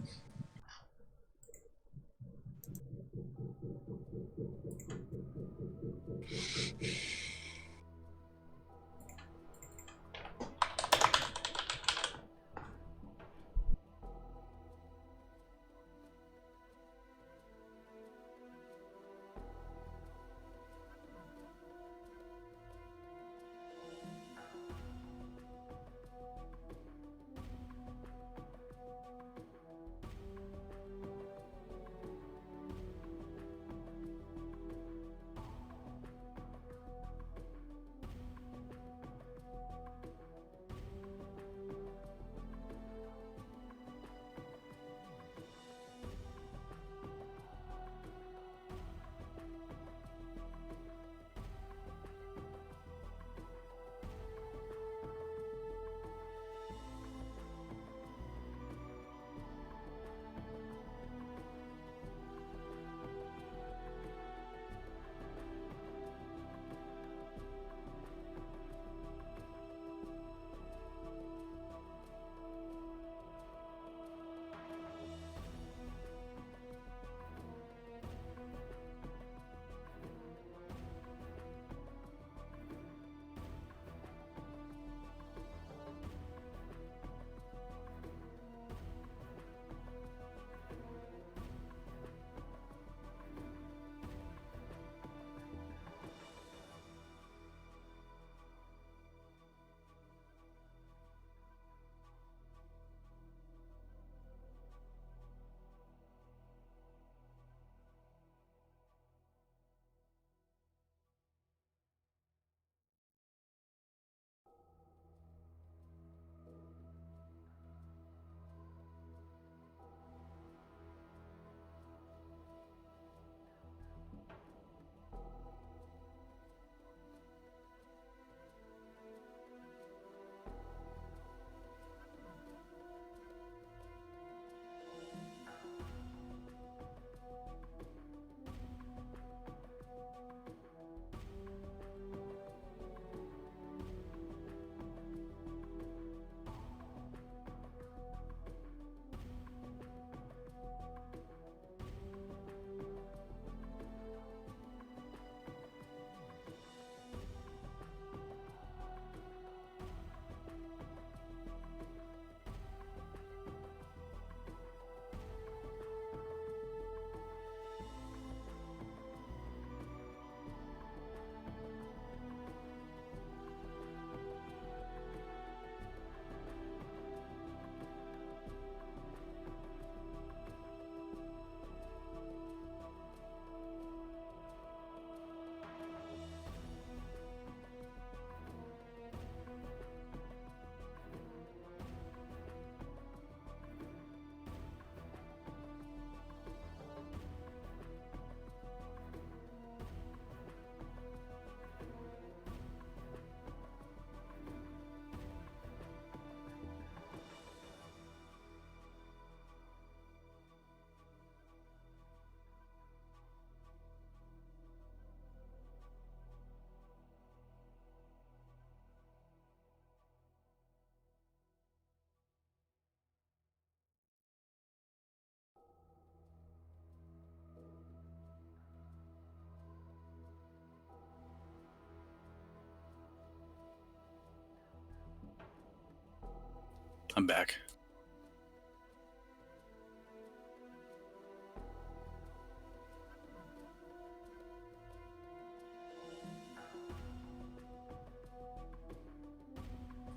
I'm back.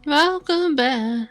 Welcome back.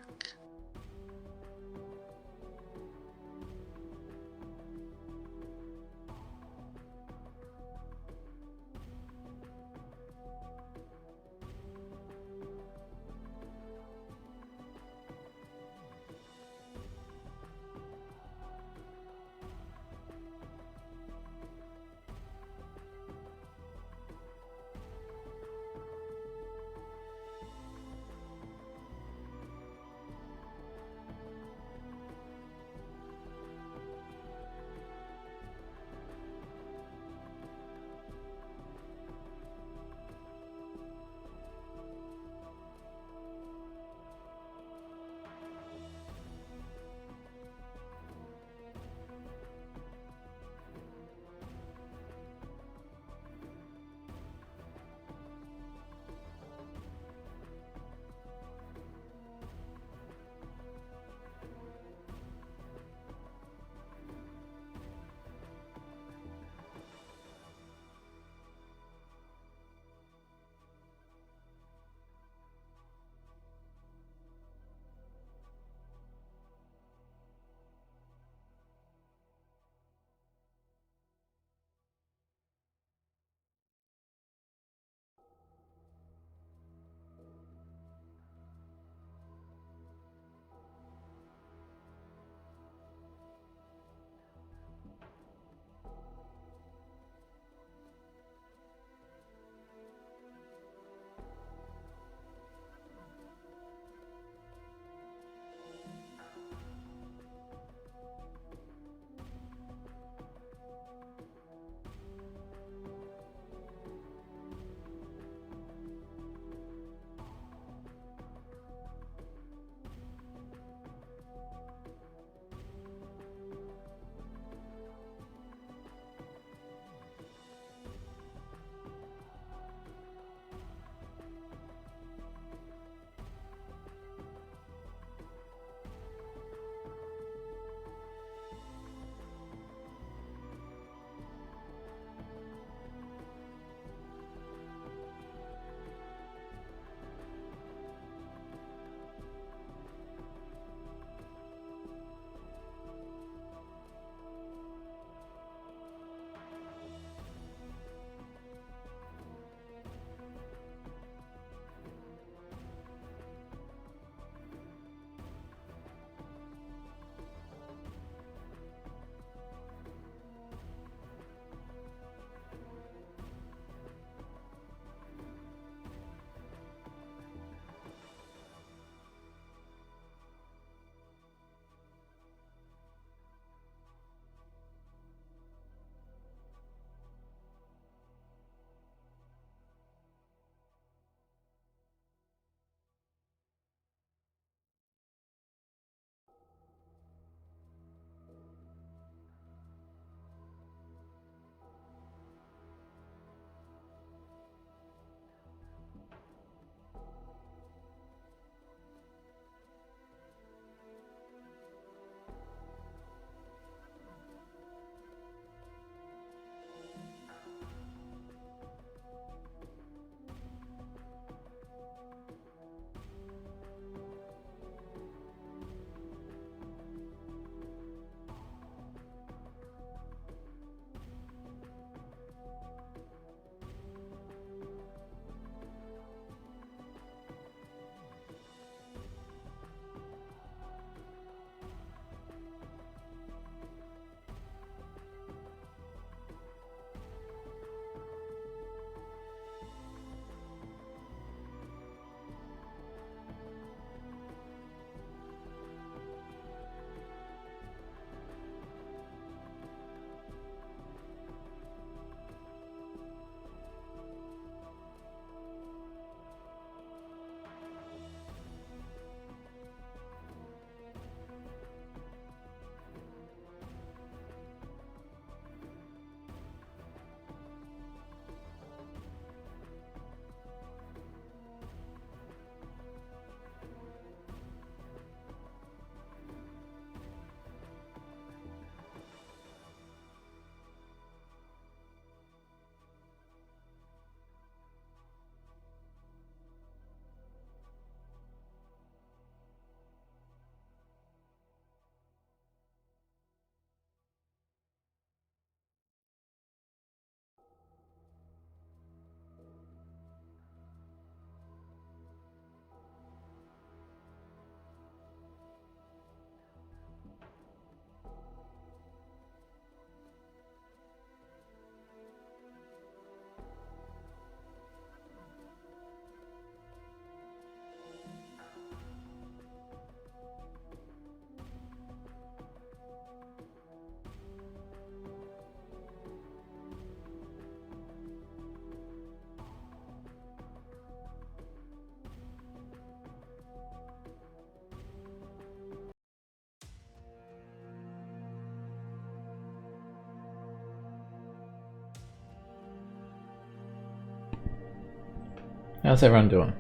How's everyone doing?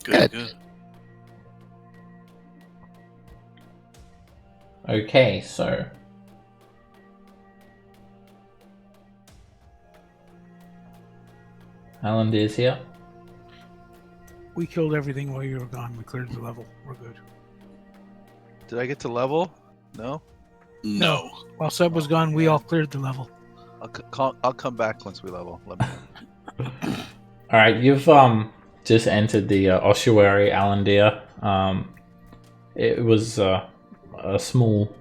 Good. Good. Okay, so Alan is here. We killed everything while you were gone. We cleared the level. We're good. Did I get to level? No. No. While Seb was gone, we all cleared the level. I'll come back once we level. Let me know. All right, you've just entered the ossuary, Alandir. It was a small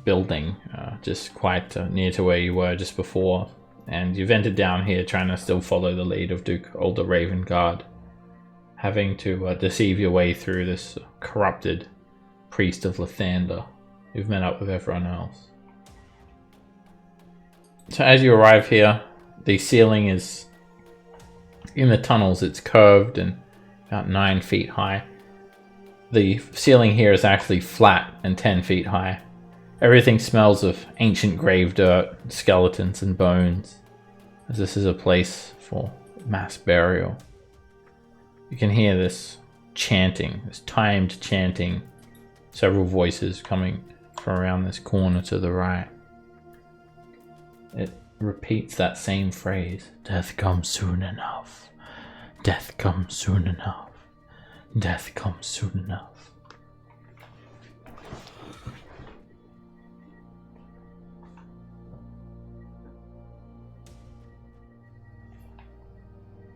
building, just quite near to where you were just before, and you've entered down here trying to still follow the lead of Duke Older Ravengard, having to deceive your way through this corrupted priest of Lathander. You've met up with everyone else. So as you arrive here, the ceiling is in the tunnels. It's curved and about 9 feet high. The ceiling here is actually flat and 10 feet high. Everything smells of ancient grave dirt, skeletons and bones, as this is a place for mass burial. You can hear this chanting, this timed chanting, several voices coming from around this corner to the right. It repeats that same phrase, death comes soon enough, death comes soon enough, death comes soon enough.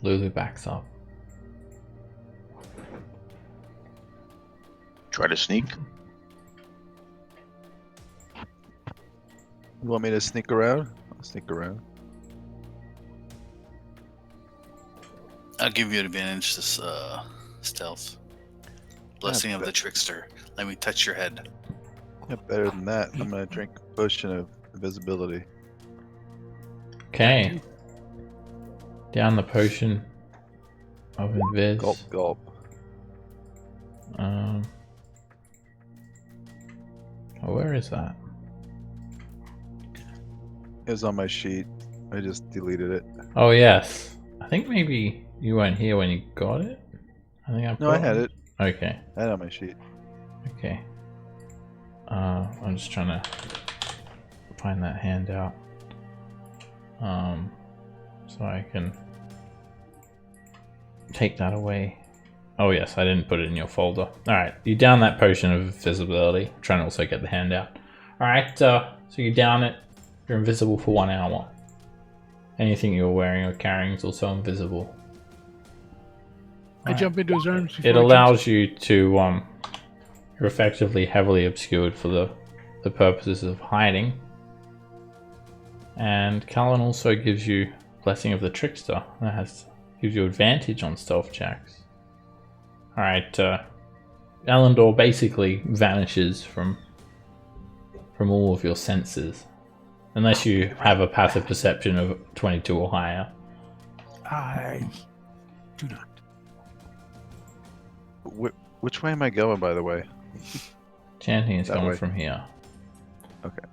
Lulu backs up. Try to sneak. You want me to sneak around? I'll sneak around. I'll give you advantage this stealth. Blessing of the trickster. Let me touch your head. Yeah, better than that. I'm gonna drink a potion of invisibility. Okay. Down the potion of invis. Gulp, gulp. Where is that? It was on my sheet. I just deleted it. Oh yes. I think maybe you weren't here when you got it. I think No, I had it. Okay. I had it on my sheet. Okay. I'm just trying to find that handout. So I can take that away. Oh yes, I didn't put it in your folder. Alright, you down that potion of invisibility. I'm trying to also get the handout. Alright, so you down it. You're invisible for 1 hour. Anything you're wearing or carrying is also invisible. I jump into his arms. It allows you to, you're effectively heavily obscured for the purposes of hiding. And Callan also gives you Blessing of the Trickster. That gives you advantage on stealth checks. Alright, Alandor basically vanishes from all of your senses. Unless you have a passive perception of 22 or higher. I do not. Which way am I going, by the way? Chanting is That coming way. from here. Okay.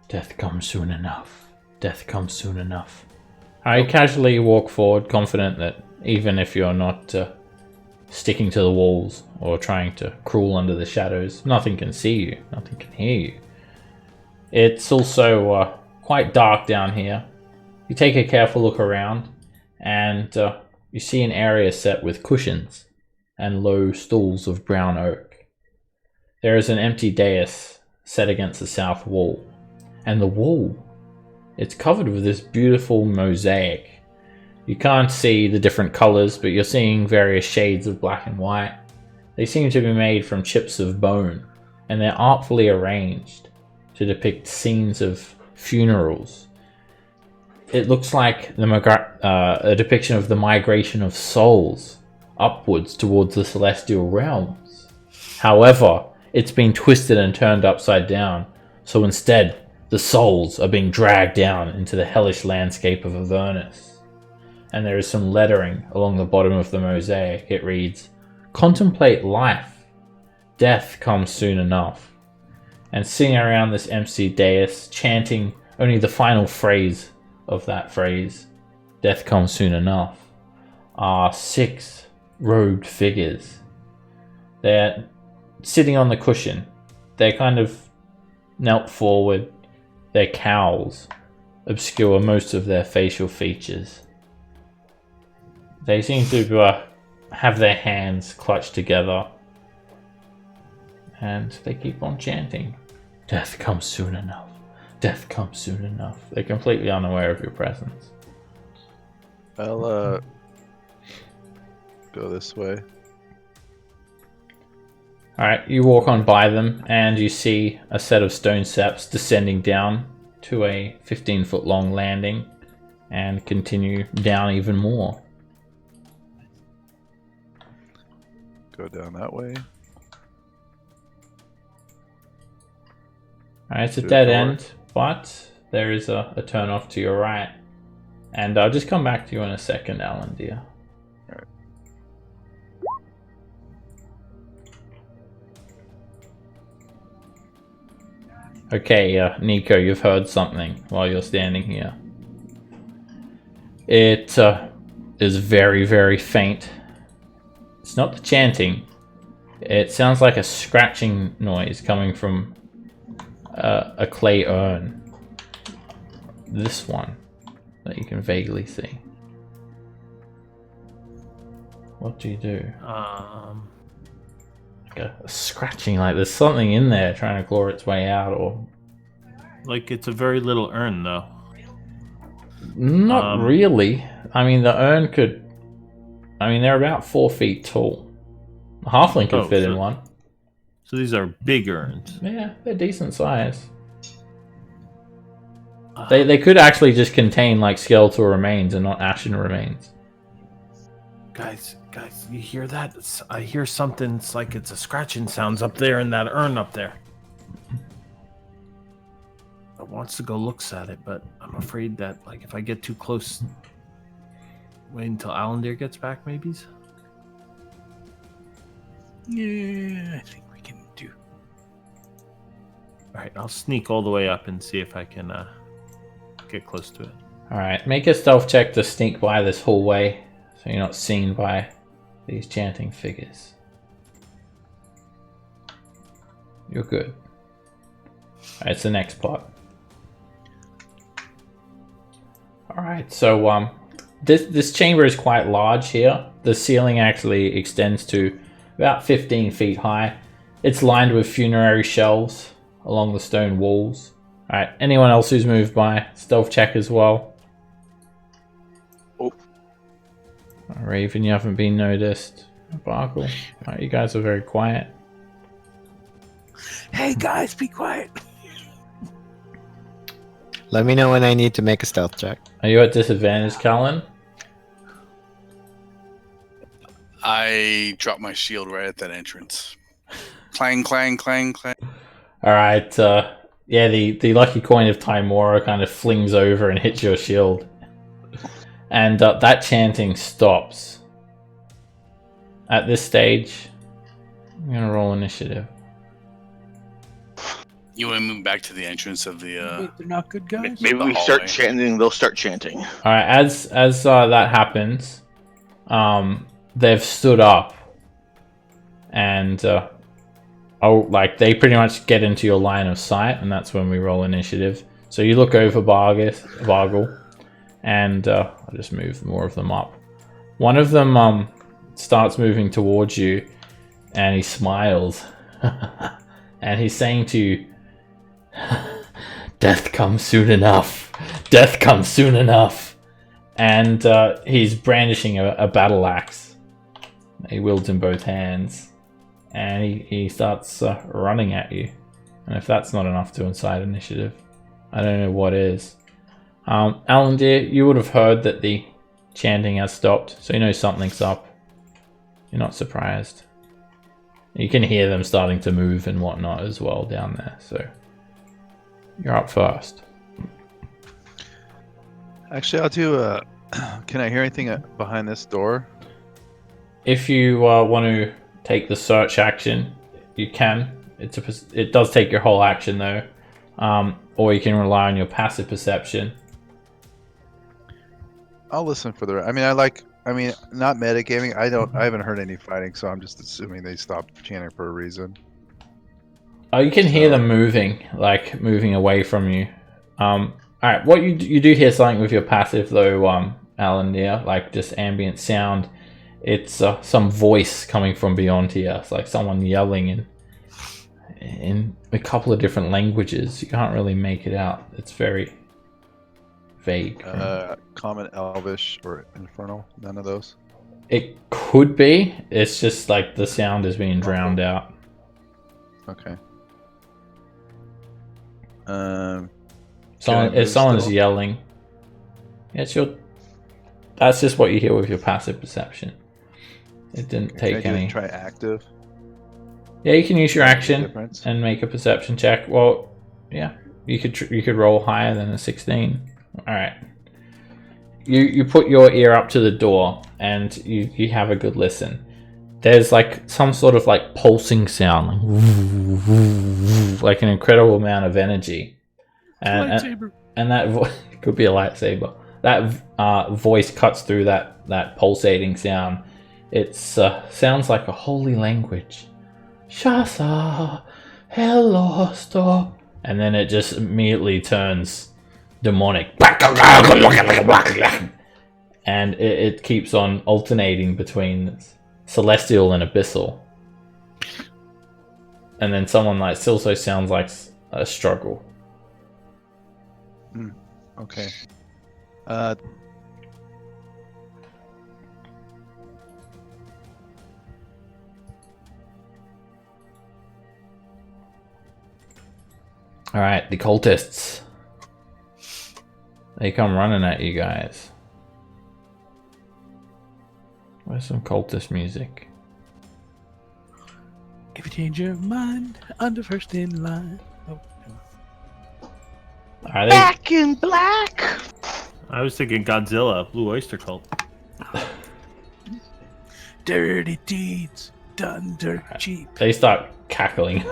Death comes soon enough. Death comes soon enough. I casually walk forward, confident that even if you're not sticking to the walls or trying to crawl under the shadows, nothing can see you, nothing can hear you. It's also quite dark down here. You take a careful look around and you see an area set with cushions and low stools of brown oak. There is an empty dais set against the south wall, and the wall, it's covered with this beautiful mosaic. You can't see the different colors, but you're seeing various shades of black and white. They seem to be made from chips of bone, and they're artfully arranged to depict scenes of funerals. It looks like a depiction of the migration of souls upwards towards the celestial realms. However, it's been twisted and turned upside down, so instead, the souls are being dragged down into the hellish landscape of Avernus. And there is some lettering along the bottom of the mosaic. It reads, "Contemplate life. Death comes soon enough." And sitting around this empty dais, chanting only the final phrase of that phrase, death comes soon enough, are 6 robed figures. They're sitting on the cushion. They're kind of knelt forward. Their cowls obscure most of their facial features. They seem to have their hands clutched together. And they keep on chanting, "Death comes soon enough. Death comes soon enough." They're completely unaware of your presence. I'll go this way. Alright, you walk on by them and you see a set of stone steps descending down to a 15-foot long landing and continue down even more. Go down that way. Alright, it's a To the dead door. end, but there is a turn off to your right. And I'll just come back to you in a second, Alan, dear. Alright. Okay, Nico, you've heard something while you're standing here. It is very, very faint. It's not the chanting. It sounds like a scratching noise coming from a clay urn. This one that you can vaguely see. What do you do? Like a scratching, like there's something in there trying to claw its way out, or Like it's a very little urn, though. not really. I mean, the urn could. I mean, they're about 4 feet tall. A halfling could fit in one. So these are big urns. Yeah, they're decent size. They could actually just contain like skeletal remains and not ashen remains. Guys, you hear that? I hear something. It's like it's a scratching sounds up there in that urn up there. I wants to go looks at it, but I'm afraid that like if I get too close, wait until Alandir gets back, maybe. Yeah, I think we can do. All right, I'll sneak all the way up and see if I can get close to it. Alright, make a stealth check to sneak by this hallway so you're not seen by these chanting figures. You're good. Alright, it's the next plot. Alright, so this chamber is quite large here. The ceiling actually extends to about 15 feet high. It's lined with funerary shelves along the stone walls. Alright, anyone else who's moved by, stealth check as well. Oh. Raven, you haven't been noticed. Barkle. Alright, you guys are very quiet. Hey guys, be quiet. Let me know when I need to make a stealth check. Are you at disadvantage, Cullen? I dropped my shield right at that entrance. Clang, clang, clang, clang. Alright, yeah, the lucky coin of Timora kind of flings over and hits your shield. And that chanting stops. At this stage, I'm going to roll initiative. You want to move back to the entrance of the... Wait, they're not good guys. Maybe The we start hallway. chanting, they'll start chanting. Alright, as that happens, they've stood up. And they pretty much get into your line of sight, and that's when we roll initiative. So you look over Bargle, and I'll just move more of them up. One of them starts moving towards you, and he smiles, and he's saying to you, "Death comes soon enough. Death comes soon enough." And he's brandishing a battle axe. He wields in both hands. And he starts running at you. And if that's not enough to incite initiative, I don't know what is. Alan, dear, you would have heard that the chanting has stopped, so you know something's up. You're not surprised. You can hear them starting to move and whatnot as well down there, so you're up first. Actually, I'll do. Can I hear anything behind this door? If you want to take the search action, you can. It does take your whole action though, or you can rely on your passive perception. I'll listen for the. I mean, not metagaming. I haven't heard any fighting, so I'm just assuming they stopped chanting for a reason. Oh, you can hear So- them moving, like moving away from you. All right, what you do hear something with your passive though, Alan? Yeah, like just ambient sound. It's some voice coming from beyond here. It's like someone yelling in a couple of different languages. You can't really make it out. It's very vague. Common, Elvish, or Infernal. None of those. It could be. It's just like the sound is being drowned out. Okay. If someone's yelling, it's your. That's just what you hear with your passive perception. It didn't take Can I any. try active? Yeah, you can use your action Difference? and make a perception check. Well, yeah, you could roll higher than a 16. All right. You put your ear up to the door and you have a good listen. There's like some sort of like pulsing sound, like an incredible amount of energy, Lightsaber. and that could be a lightsaber. That voice cuts through that pulsating sound. It sounds like a holy language. Shasa, hello, stop. And then it just immediately turns demonic. And it keeps on alternating between celestial and abyssal. And then someone like also sounds like a struggle. Okay. Alright, the cultists. They come running at you guys. Where's some cultist music? If you change your mind, I'm the first in line. Oh, no. Are they? Back in black. I was thinking Godzilla, Blue Oyster Cult. Dirty deeds done dirt cheap. They start cackling.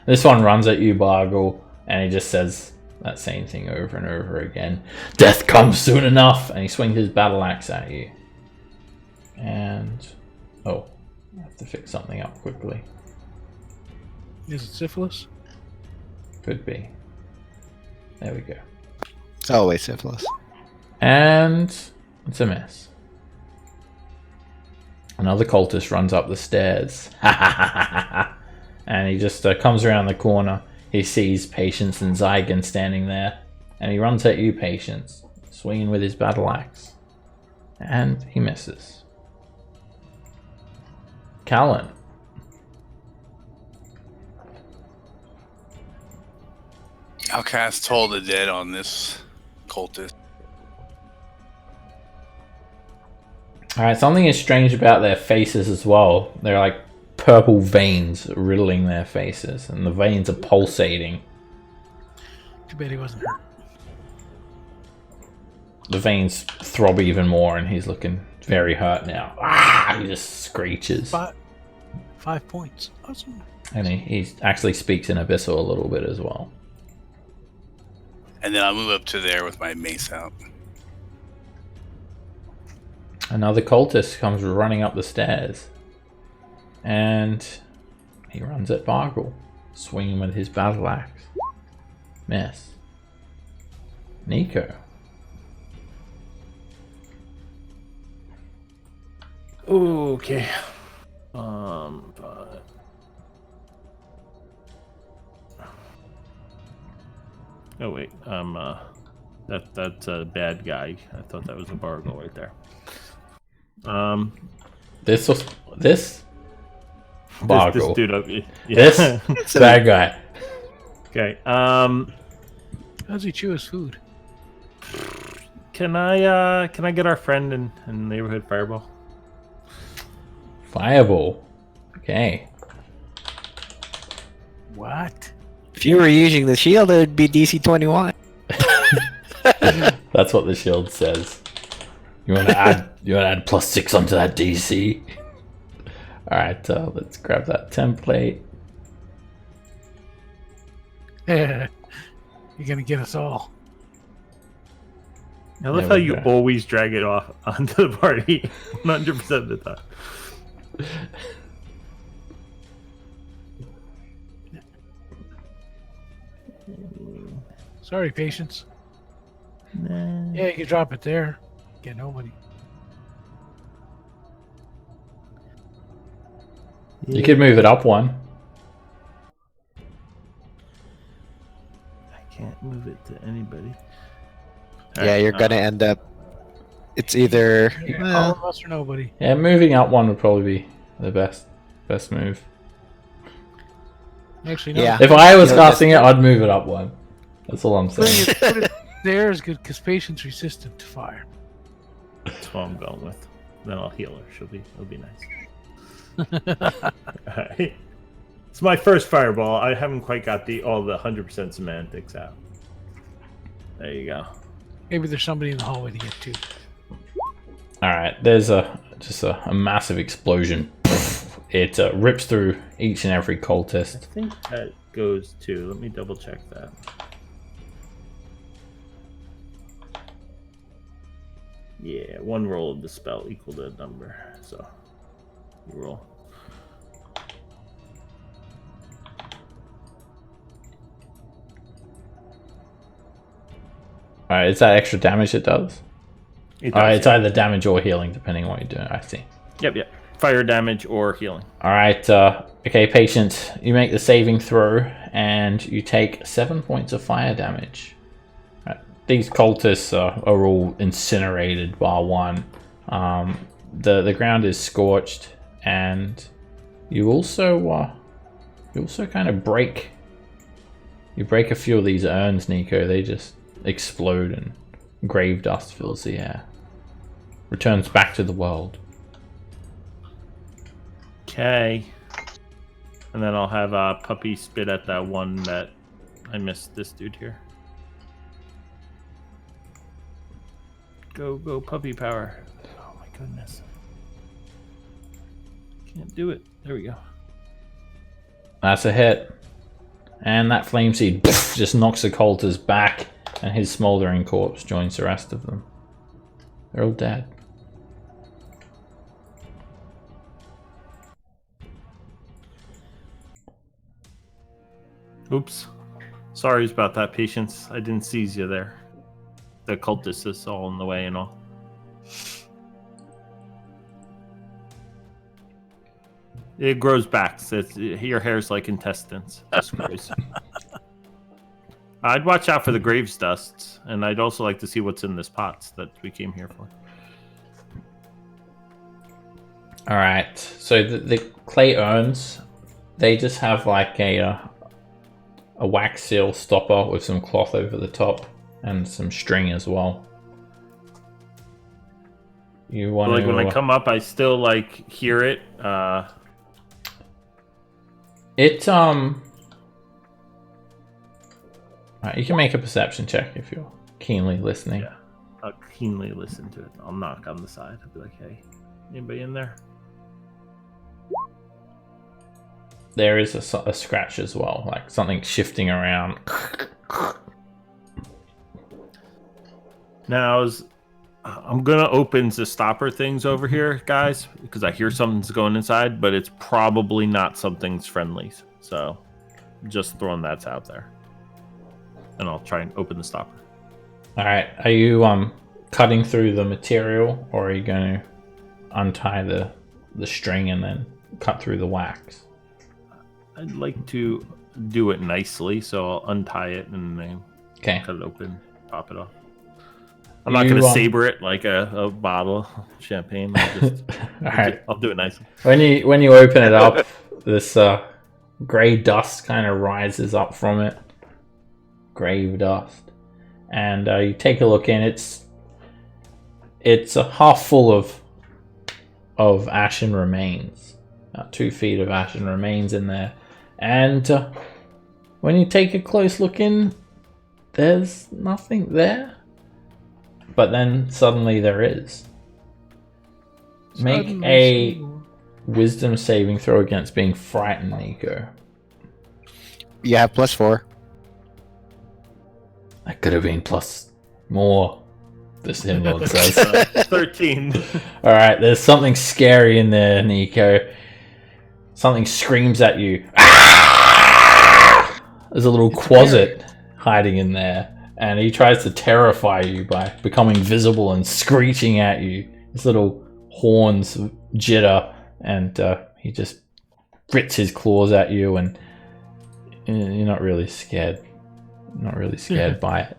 This one runs at you, Bargle, and he just says that same thing over and over again. Death comes soon enough! And he swings his battle axe at you. And... oh, I have to fix something up quickly. Is it syphilis? Could be. There we go. It's always syphilis. And it's a miss. Another cultist runs up the stairs. And he just comes around the corner. He sees Patience and Zygon standing there. And he runs at you, Patience, swinging with his battle axe. And he misses. Callan. I'll cast Toll the Dead on this cultist. Alright, something is strange about their faces as well. They're like purple veins riddling their faces, and the veins are pulsating. Too bad he wasn't hurt. The veins throb even more, and he's looking very hurt now. Ah! He just screeches. 5 points. Awesome. And he actually speaks in Abyssal a little bit as well. And then I'll move up to there with my mace out. Another cultist comes running up the stairs. And he runs at Bargle, swinging with his battle axe. Miss. Nico. Okay. Oh wait, that's a bad guy. I thought that was a Bargle right there. This Bargle. This dude up, yeah. This bad guy. Okay. How's he chew his food? Can I get our friend in neighborhood fireball? Fireball. Okay. What? If you were using the shield, it would be DC 21. That's what the shield says. You want to add +6 onto that DC. All right, let's grab that template. You're gonna get us all. I love There how we you go. always drag it off onto the party 100% of the time. Sorry, patience. Nah. Yeah, you can drop it there. Get nobody. You could move it up one. I can't move it to anybody. Yeah, you're gonna end up. It's either. Yeah, all of us or nobody. Yeah, moving up one would probably be the best move. Actually, no. Yeah. If I was Yeah, casting it, I'd move it up one. That's all I'm saying. Put it there is good because patience resistant to fire. That's what I'm going with. Then I'll heal her. It'll be nice. Alright. It's my first fireball. I haven't quite got all the 100% semantics out. There you go. Maybe there's somebody in the hallway to get to. Alright, there's just a massive explosion. It rips through each and every I cultist. think that goes to. Let me double check that. Yeah, one roll of the spell equal to a number. So you roll. Alright, is that extra damage it does? It Alright, does, it's yeah. either damage or healing, depending on what you're doing. I see. Yep. Fire damage or healing. Alright, okay, patient. You make the saving throw, and you take 7 points of fire damage. Right. These cultists are all incinerated, bar one. The ground is scorched, and you also kind of break. You break a few of these urns, Nico. They just explode, and grave dust fills the air. Returns back to the world. Okay. And then I'll have Puppy spit at that one that I missed this dude here. Go, Puppy power. Oh my goodness. Can't do it. There we go. That's a hit. And that flame seed just knocks the cultist back, and his smoldering corpse joins the rest of them. They're all dead. Oops. Sorry about that, Patience. I didn't seize you there. The cultist is all in the way and all. It grows back. So your hair's like intestines. Just grows. I'd watch out for the graves dusts, and I'd also like to see what's in this pots that we came here for. Alright, so the clay urns, they just have like a wax seal stopper with some cloth over the top and some string as well. You want Like to, when I come up, I still like hear it. Right, you can make a perception check if you're keenly listening. Yeah, I'll keenly listen to it. I'll knock on the side. I'll be like, "Hey, anybody in there?" There is a scratch as well, like something shifting around. Now, I'm gonna open the stopper things over here, guys, because I hear something's going inside, but it's probably not something's friendly. So, just throwing that out there, and I'll try and open the stopper. All right, are you cutting through the material, or are you going to untie the string and then cut through the wax? I'd like to do it nicely, so I'll untie it and then Okay. cut it open, pop it off. I'm not going to saber it like a bottle of champagne. I'll do it nicely. When you open it up, this gray dust kind of rises up from it. Grave dust. And you take a look in. It's a half full of ashen remains. 2 feet of ashen remains in there. And when you take a close look in, there's nothing there. But then suddenly there is. Make a wisdom saving throw against being frightened, Nico. You have +4. That could have been plus more. The Sin Lord says. 13. All right, there's something scary in there, Nico. Something screams at you. Ah! There's a little closet hiding in there, and he tries to terrify you by becoming visible and screeching at you. His little horns jitter, and he just grits his claws at you, and you're not really scared. Not really scared by it.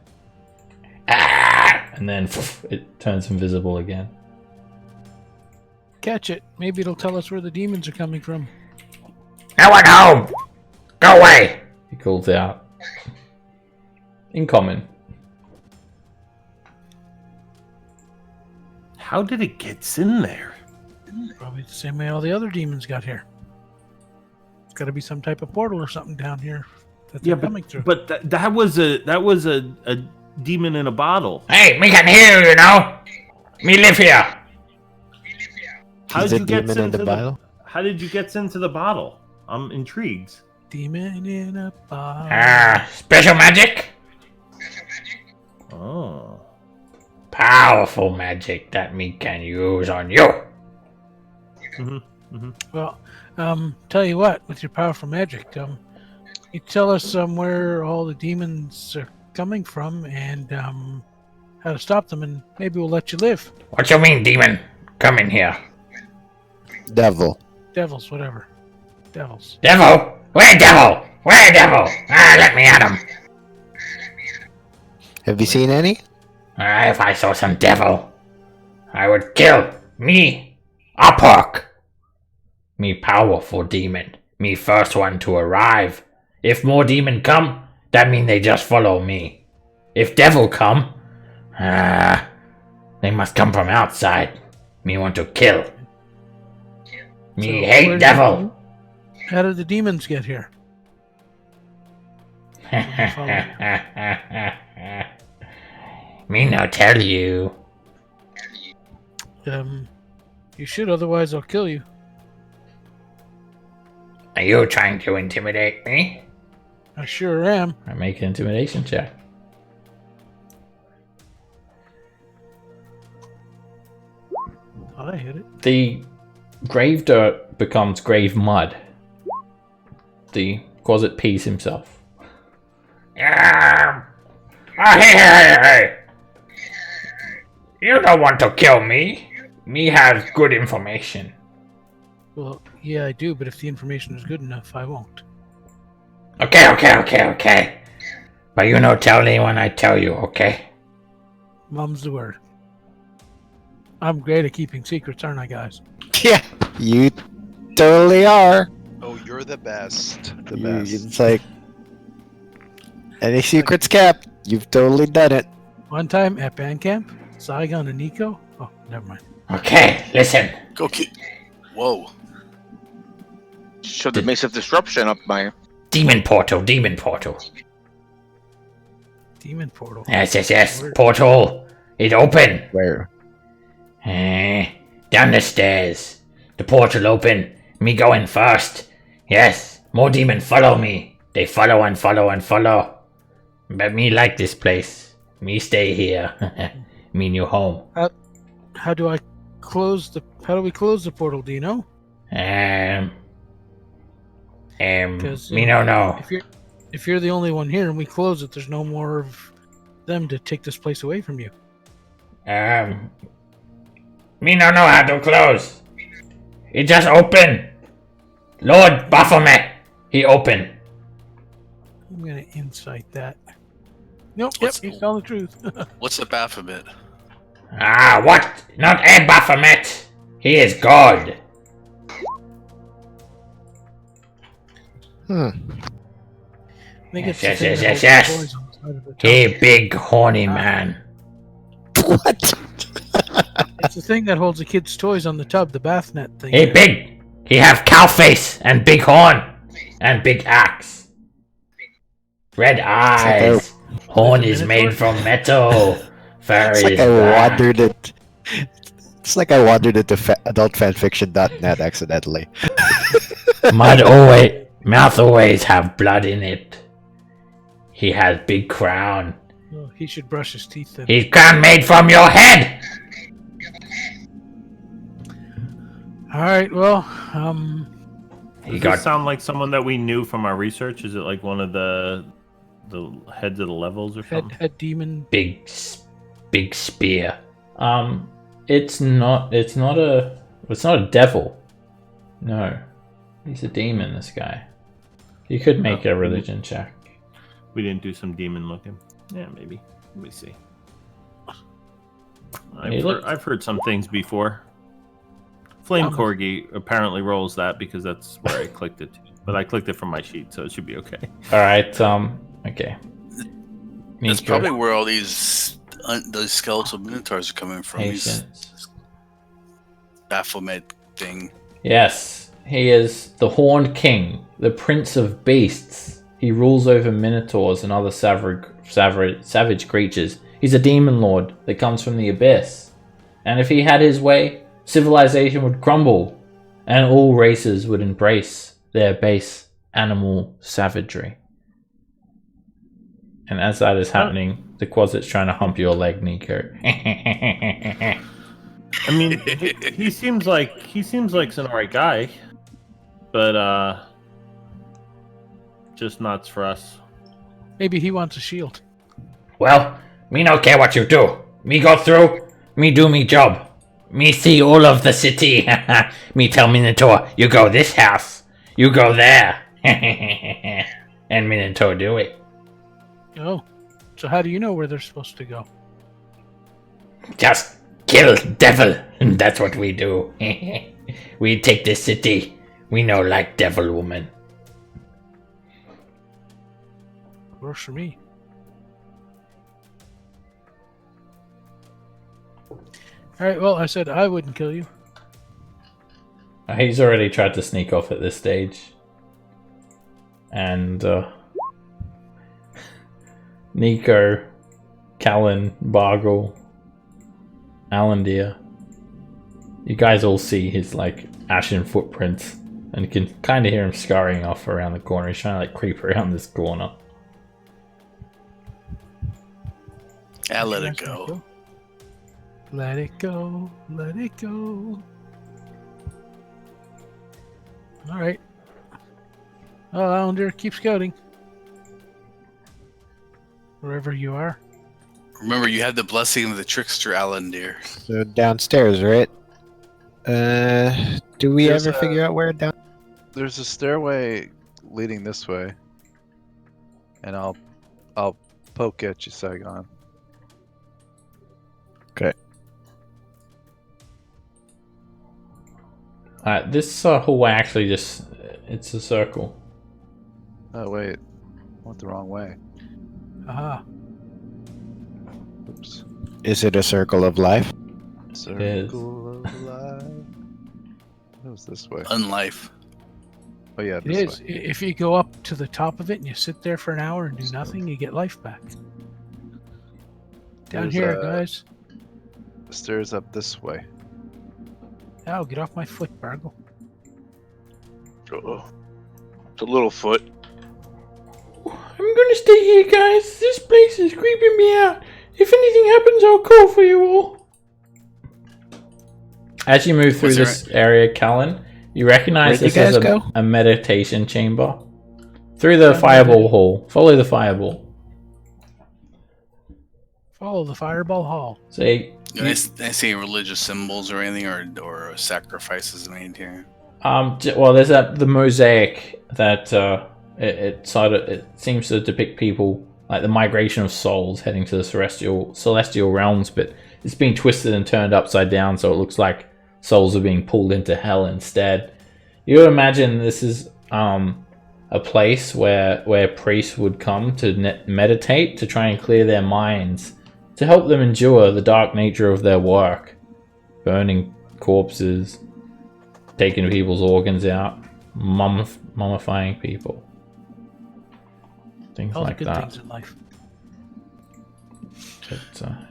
Ah! And then it turns invisible again. Catch it. Maybe it'll tell us where the demons are coming from. No one home! Go away! He calls out. In common. How did it get in there? Probably the same way all the other demons got here. It's got to be some type of portal or something down here that they're coming through. But that was a demon in a bottle. Hey, me can hear you, you know? Me live here. How Is did it you get demon in into the bottle? How did you get into the bottle? I'm intrigued. Demon in a bottle. Special magic? Oh. Powerful magic that me can use on you. Well, tell you what, with your powerful magic, you tell us where all the demons are coming from and how to stop them, and maybe we'll let you live. What you mean, demon? Come in here. Devil. Devils, whatever. Devils. Devil? Where devil? Where devil? Let me at him. Have you seen any? If I saw some devil, I would kill me. A pork. Me powerful demon. Me first one to arrive. If more demon come, that mean they just follow me. If devil come, they must come from outside. Me want to kill. Me So hate where devil. How did the demons get here? Me no tell you. You should, otherwise I'll kill you. Are you trying to intimidate me? I sure am. I make an intimidation check. Thought I hit it. The grave dirt becomes grave mud. The closet pees himself. Hey. You don't want to kill me. Me has good information. Well, yeah, I do, but if the information is good enough, I won't. Okay. But you no tell anyone I tell you, okay? Mum's the word. I'm great at keeping secrets, aren't I, guys? Yeah, you totally are. Oh, you're the best. The You- best. It's like any secrets kept. You've totally done it. One time at band camp, Saigon and Nico. Oh, never mind. Okay, listen. Go keep. Whoa. Showed the Mace of Disruption up my. Demon portal. Demon portal. Yes. Portal. It open. Where? Down the stairs. The portal open. Me going first. Yes. More demon follow me. They follow and follow and follow. But me like this place. Me stay here. Me new home. How do we close the portal? Do you know? Me no know. If you're the only one here and we close it, there's no more of them to take this place away from you. Me no know how to close. It just open. Lord Baphomet, he open. I'm gonna insight that. Nope. What's- Yep. He's telling the truth. What's the Baphomet? What? Not a Baphomet. He is God. I think it's the Yes, thing yes, that yes, holds yes. the toys on the side of the He tub. big horny man. What? It's the thing that holds the kids' toys on the tub, the bath net thing. He big. He have cow face and big horn and big axe. Red eyes. Horn is made from metal. Fur It's is like I black. wandered it. It's like I wandered into adultfanfiction.net accidentally. Mouth always have blood in it. He has big crown Well, he should brush his teeth then. He's crown made from your head! All right. Well, Does this sound like someone that we knew from our research? Is it like one of the heads of the levels or something? head demon. Big spear. It's not a devil. No. He's a demon, this guy. You could make a religion check. We didn't do some demon looking. Yeah, maybe. Let me see. I've heard some things before. Flame Corgi apparently rolls that because that's where I clicked it to. But I clicked it from my sheet, so it should be okay. Alright, okay. That's probably where all these skeletal minotaurs are coming from. Patience. Baphomet thing. Yes, he is the Horned King, the Prince of Beasts. He rules over minotaurs and other savage creatures. He's a demon lord that comes from the abyss. And if he had his way, civilization would crumble, and all races would embrace their base animal savagery. And as that is happening, the Quasit's trying to hump your leg, Nico. I mean, he seems like an alright guy, but just nuts for us. Maybe he wants a shield. Well, me no care what you do. Me go through, me do me job. Me see all of the city. Me tell Minotaur, you go this house. You go there. And Minotaur do it. Oh, so how do you know where they're supposed to go? Just kill devil. And that's what we do. We take the city. We know like devil woman. Works for me. Alright, well, I said I wouldn't kill you. He's already tried to sneak off at this stage. And, Nico, Callan, Bargle, Alandir. You guys all see his, like, ashen footprints. And you can kind of hear him scurrying off around the corner. He's trying to, like, creep around this corner. I let it go. Let it go. Let it go. Alright. Oh, Alandir, keep scouting. Wherever you are. Remember, you have the blessing of the trickster, Alandir. So downstairs, right? Do we There's ever figure out where down? There's a stairway leading this way, and I'll poke at you, Saigon. Okay. This hallway actually just... It's a circle. Oh wait, went the wrong way. Aha. Oops. Is it a circle of life? Circle of life. It was this way. Unlife. Oh yeah, It this is. way. If you go up to the top of it and you sit there for an hour and do nothing, you get life back. Down There's, here, guys. Stairs up this way. Ow, get off my foot, Bargle. Oh, it's a little foot. I'm gonna stay here, guys. This place is creeping me out. If anything happens, I'll call for you all. As you move through this area, Callan, you recognize Where'd this you as guys go? a meditation chamber. Through the fireball hall. Follow the fireball. Follow the fireball hall. See, Can I see religious symbols or anything, or sacrifices made here? well, there's the mosaic that it seems to depict people like the migration of souls heading to the celestial realms, but it's being twisted and turned upside down, so it looks like souls are being pulled into hell instead. You would imagine this is a place where priests would come to meditate to try and clear their minds, to help them endure the dark nature of their work, burning corpses, taking people's organs out, mummifying people, things All the like good that. things in life. But,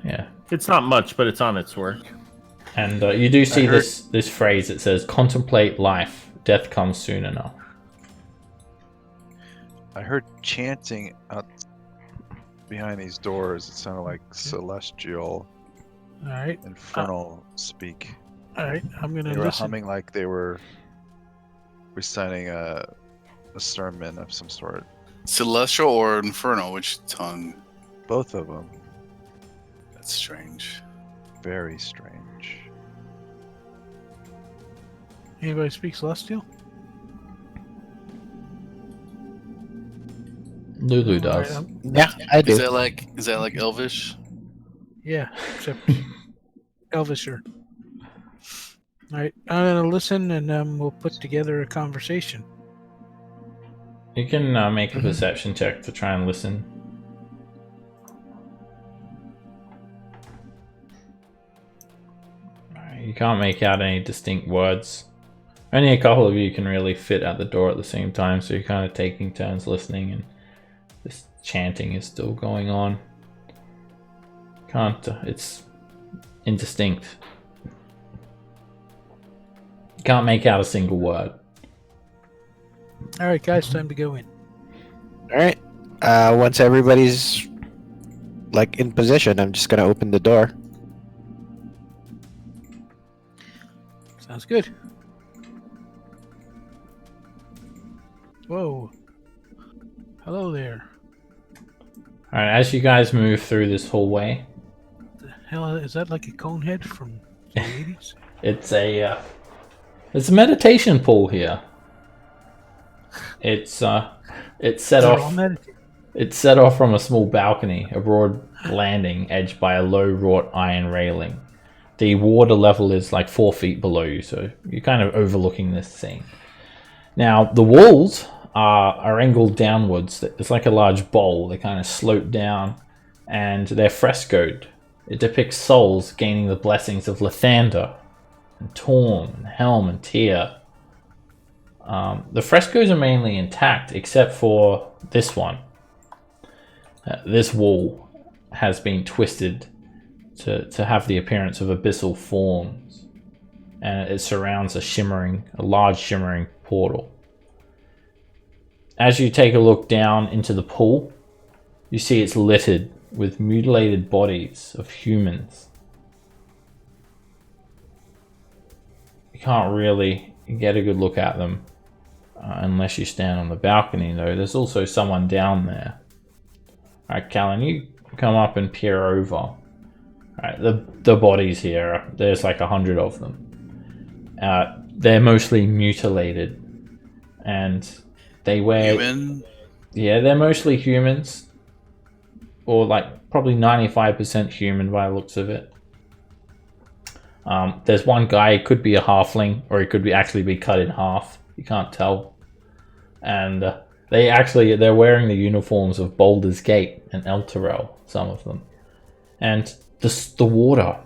yeah. It's not much, but it's on its work. And you do see this phrase that says, "Contemplate life. Death comes soon enough." I heard chanting behind these doors. It sounded like celestial, All right. infernal speak. All right. I'm gonna They were listen. humming like they were reciting a sermon of some sort. Celestial or infernal? Which tongue? Both of them. That's strange. Very strange. Anybody speak celestial? Lulu All right, does. Yeah, I do. Is that like Elvish? yeah, except Elvisher. All right. I'm gonna listen, and we'll put together a conversation. You can make a perception check to try and listen. You can't make out any distinct words. Only a couple of you can really fit at the door at the same time, so you're kind of taking turns listening, and this chanting is still going on. It's indistinct. You can't make out a single word. All right, guys, time to go in. All right. Once everybody's like in position, I'm just gonna open the door. Sounds good. Whoa. Hello there. Alright, as you guys move through this hallway, The hell is that? Like a cone head from the 80s? it's a meditation pool here. It's set They're all off. meditating. It's set off from a small balcony, a broad landing edged by a low wrought iron railing. The water level is like 4 feet below you, so you're kind of overlooking this scene. Now, the walls are angled downwards. It's like a large bowl. They kind of slope down, and they're frescoed. It depicts souls gaining the blessings of Lathander, and Torm, and Helm, and Tyr. The frescoes are mainly intact, except for this one. This wall has been twisted to have the appearance of abyssal forms, and it surrounds a large shimmering portal. As you take a look down into the pool, you see it's littered with mutilated bodies of humans. You can't really get a good look at them unless you stand on the balcony, though. There's also someone down there. Alright, Callan, you come up and peer over. Alright, the bodies here, there's like 100 of them. They're mostly mutilated, and they wear... Human? Yeah, they're mostly humans, or like probably 95% human by the looks of it. There's one guy, he could be a halfling, or he could actually be cut in half. You can't tell. And they're wearing the uniforms of Baldur's Gate and Elturel, some of them. And the water.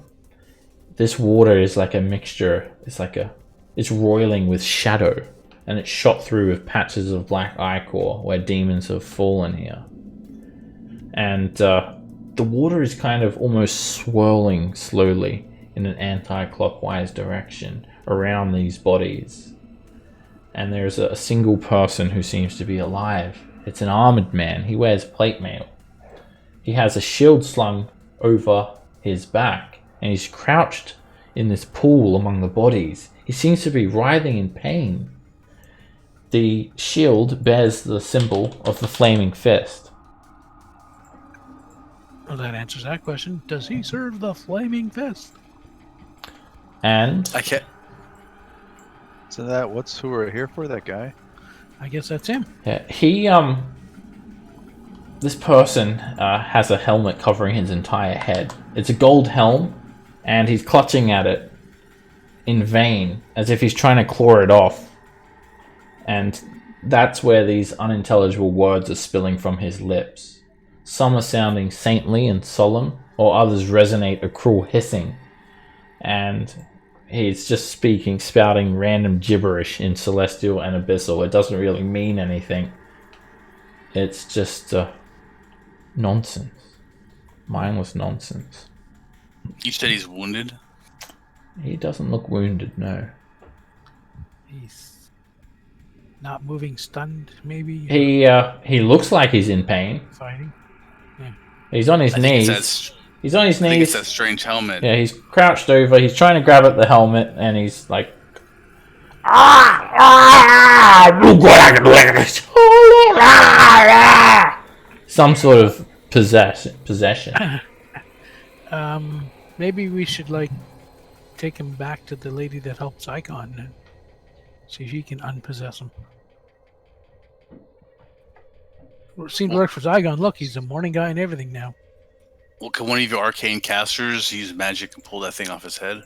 This water is like a mixture. It's roiling with shadow, and it's shot through with patches of black ichor where demons have fallen here. And the water is kind of almost swirling slowly in an anti-clockwise direction around these bodies. And there's a single person who seems to be alive. It's an armored man. He wears plate mail. He has a shield slung over his back, and he's crouched in this pool among the bodies. He seems to be writhing in pain. The shield bears the symbol of the flaming fist. Well, that answers that question. Does he serve the flaming fist? And I can't. So what's who we're here for? That guy? I guess that's him. yeah, this person has a helmet covering his entire head. It's a gold helm, and he's clutching at it in vain, as if he's trying to claw it off. And that's where these unintelligible words are spilling from his lips. Some are sounding saintly and solemn, or others resonate a cruel hissing. And he's just spouting random gibberish in Celestial and Abyssal. It doesn't really mean anything. It's just nonsense. Mindless nonsense. You said he's wounded? He doesn't look wounded, no. He's not moving, stunned, maybe? He looks like he's in pain. Fighting? Yeah. He's on his I think knees. it's He's on his I think it's knees. that strange helmet. Yeah, he's crouched over. He's trying to grab at the helmet, and he's like, some sort of possession. Maybe we should like take him back to the lady that helped Zygon and see if she can unpossess him. Well, it seemed to work for Zygon. Look, he's a morning guy and everything now. Well, can one of your arcane casters use magic and pull that thing off his head?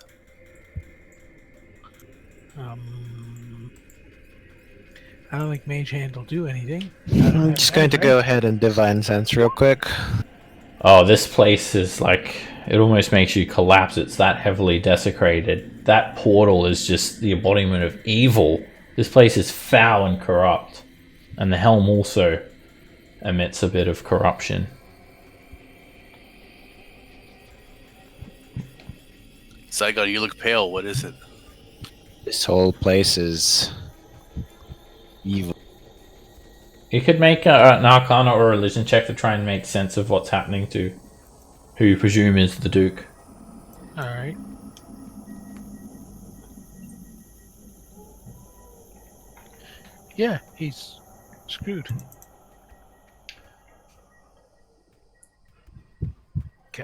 I don't think Mage Hand will do anything. I'm just going to go ahead and Divine Sense real quick. Oh, this place is like, it almost makes you collapse. It's that heavily desecrated. That portal is just the embodiment of evil. This place is foul and corrupt. And the helm also emits a bit of corruption. Zygon, you look pale. What is it? This whole place is evil. You could make an Arcana or a Religion check to try and make sense of what's happening to who you presume is the Duke. Alright. Yeah, he's screwed.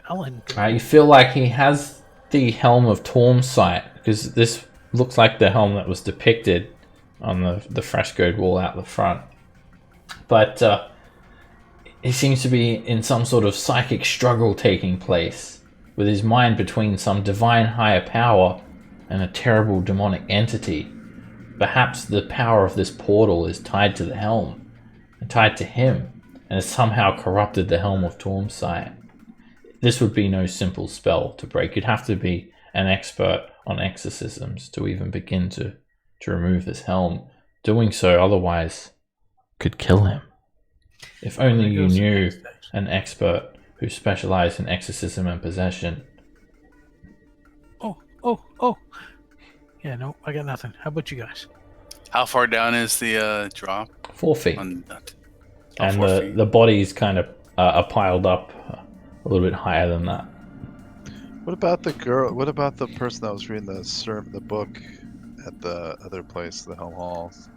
Alan. You feel like he has the Helm of Torm's sight, because this looks like the helm that was depicted on the frescoed wall out the front. But he seems to be in some sort of psychic struggle taking place, with his mind between some divine higher power and a terrible demonic entity. Perhaps the power of this portal is tied to the helm, and tied to him, and has somehow corrupted the Helm of Torm's sight. This would be no simple spell to break. You'd have to be an expert on exorcisms to even begin to remove this helm. Doing so otherwise could kill him. If only you knew an expert who specialized in exorcism and possession. Oh. Yeah, no, I got nothing. How about you guys? How far down is the drop? 4 feet. And The bodies kind of are piled up a little bit higher than that. What about the girl? What about the person that was reading the book at the other place, the Helm Halls?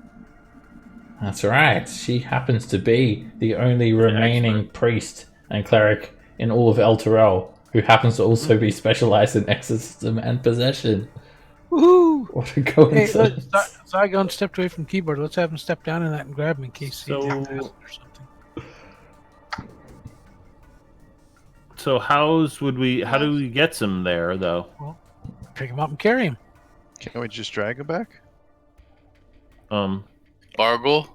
That's right. She happens to be the only remaining priest and cleric in all of El Terrell who happens to also be specialized in exorcism and possession. Woohoo! What a coincidence. Hey, Zygon stepped away from keyboard. Let's have him step down in that and grab him in case he So- takes acid or something. So how do we get some there though? Pick him up and carry him. Can't we just drag him back? Bargle?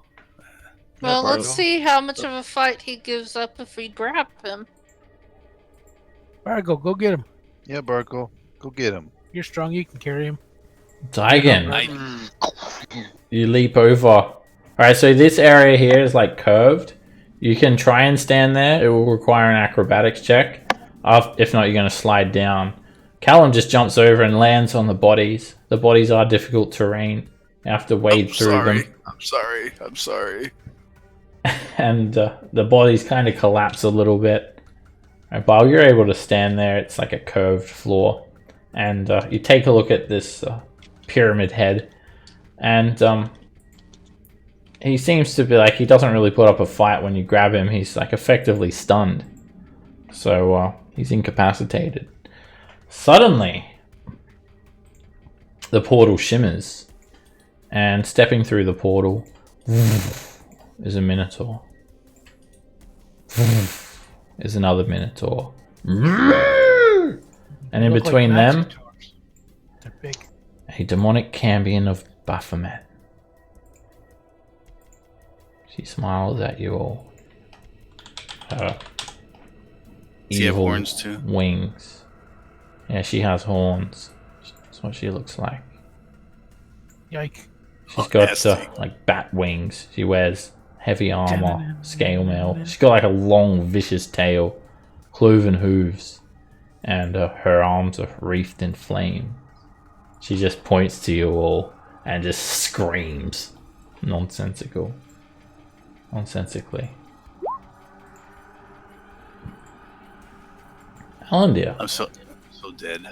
Well, let's Bartle. see how much of a fight he gives up if we grab him. Bargo, go get him. Yeah, Barkle, go get him. You're strong. You can carry him. Daigen, you leap over. Alright, so this area here is like curved. You can try and stand there. It will require an acrobatics check. If not, you're going to slide down. Callum just jumps over and lands on the bodies. The bodies are difficult terrain. You have to wade through them. I'm sorry. And the bodies kind of collapse a little bit. Right, while you're able to stand there, it's like a curved floor. And you take a look at this pyramid head. And he seems to be like, he doesn't really put up a fight when you grab him. He's like effectively stunned. So he's incapacitated. Suddenly, the portal shimmers. And stepping through the portal is a Minotaur. Is another Minotaur. And in Look like between them, Minotaurs. They're big. a demonic cambion of Baphomet. She smiles at you all. Her Does he have evil horns too? wings. Yeah, she has horns. That's what she looks like. Yike. She's got nasty. like bat wings. She wears heavy armor, scale mail. She's got like a long, vicious tail, cloven hooves, and her arms are wreathed in flame. She just points to you all and just screams, nonsensically. Palantir. I'm so dead.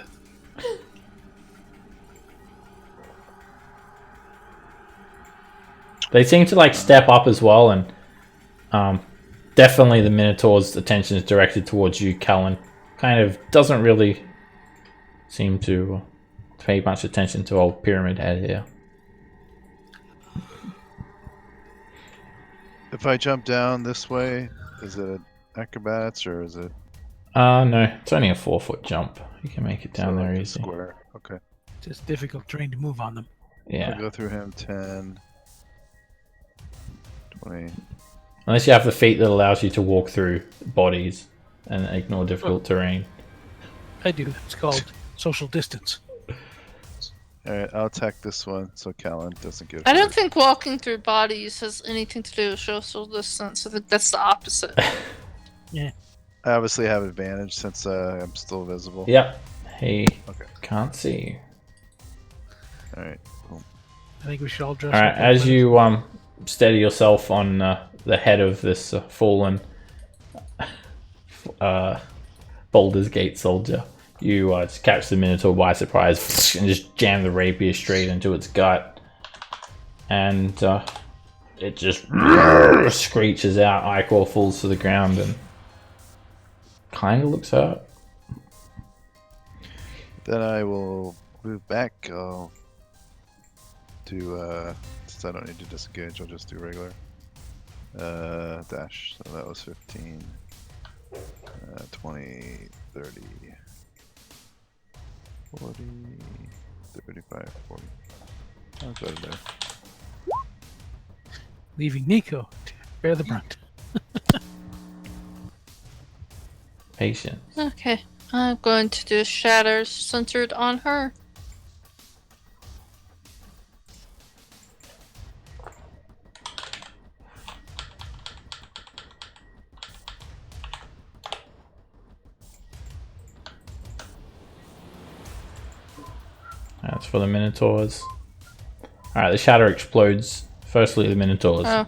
They seem to like step up as well, and definitely the Minotaur's attention is directed towards you, Callan. Kind of doesn't really seem to pay much attention to old Pyramid Head here. If I jump down this way, is it acrobatics or is it No, it's only a 4-foot jump. You can make it down so there like a easy. square? Okay. Just difficult terrain to move on them. Yeah. I'll go through him 10, 20. Unless you have the feat that allows you to walk through bodies and ignore difficult terrain. I do. It's called social distance. Alright, I'll attack this one so Callan doesn't get I don't hurt. think walking through bodies has anything to do with social distance. I think that's the opposite. I obviously have advantage since I'm still visible. Yep. He Okay. can't see you. Alright, cool. I think we should all dress Alright, up. as you steady yourself on the head of this fallen Baldur's Gate soldier, you just catch the Minotaur by surprise and just jam the rapier straight into its gut. And it just screeches out. Icor falls to the ground and kind of looks hurt. Then I will move back. I'll do, since I don't need to disengage, I'll just do regular. Dash. So that was 15, 20, 30, 40, 35, 40. I'll go there. Leaving Nico to bear the brunt. Patience. Okay, I'm going to do shatters centered on her. That's for the Minotaurs. Alright, the shatter explodes. Firstly, the Minotaurs. Oh,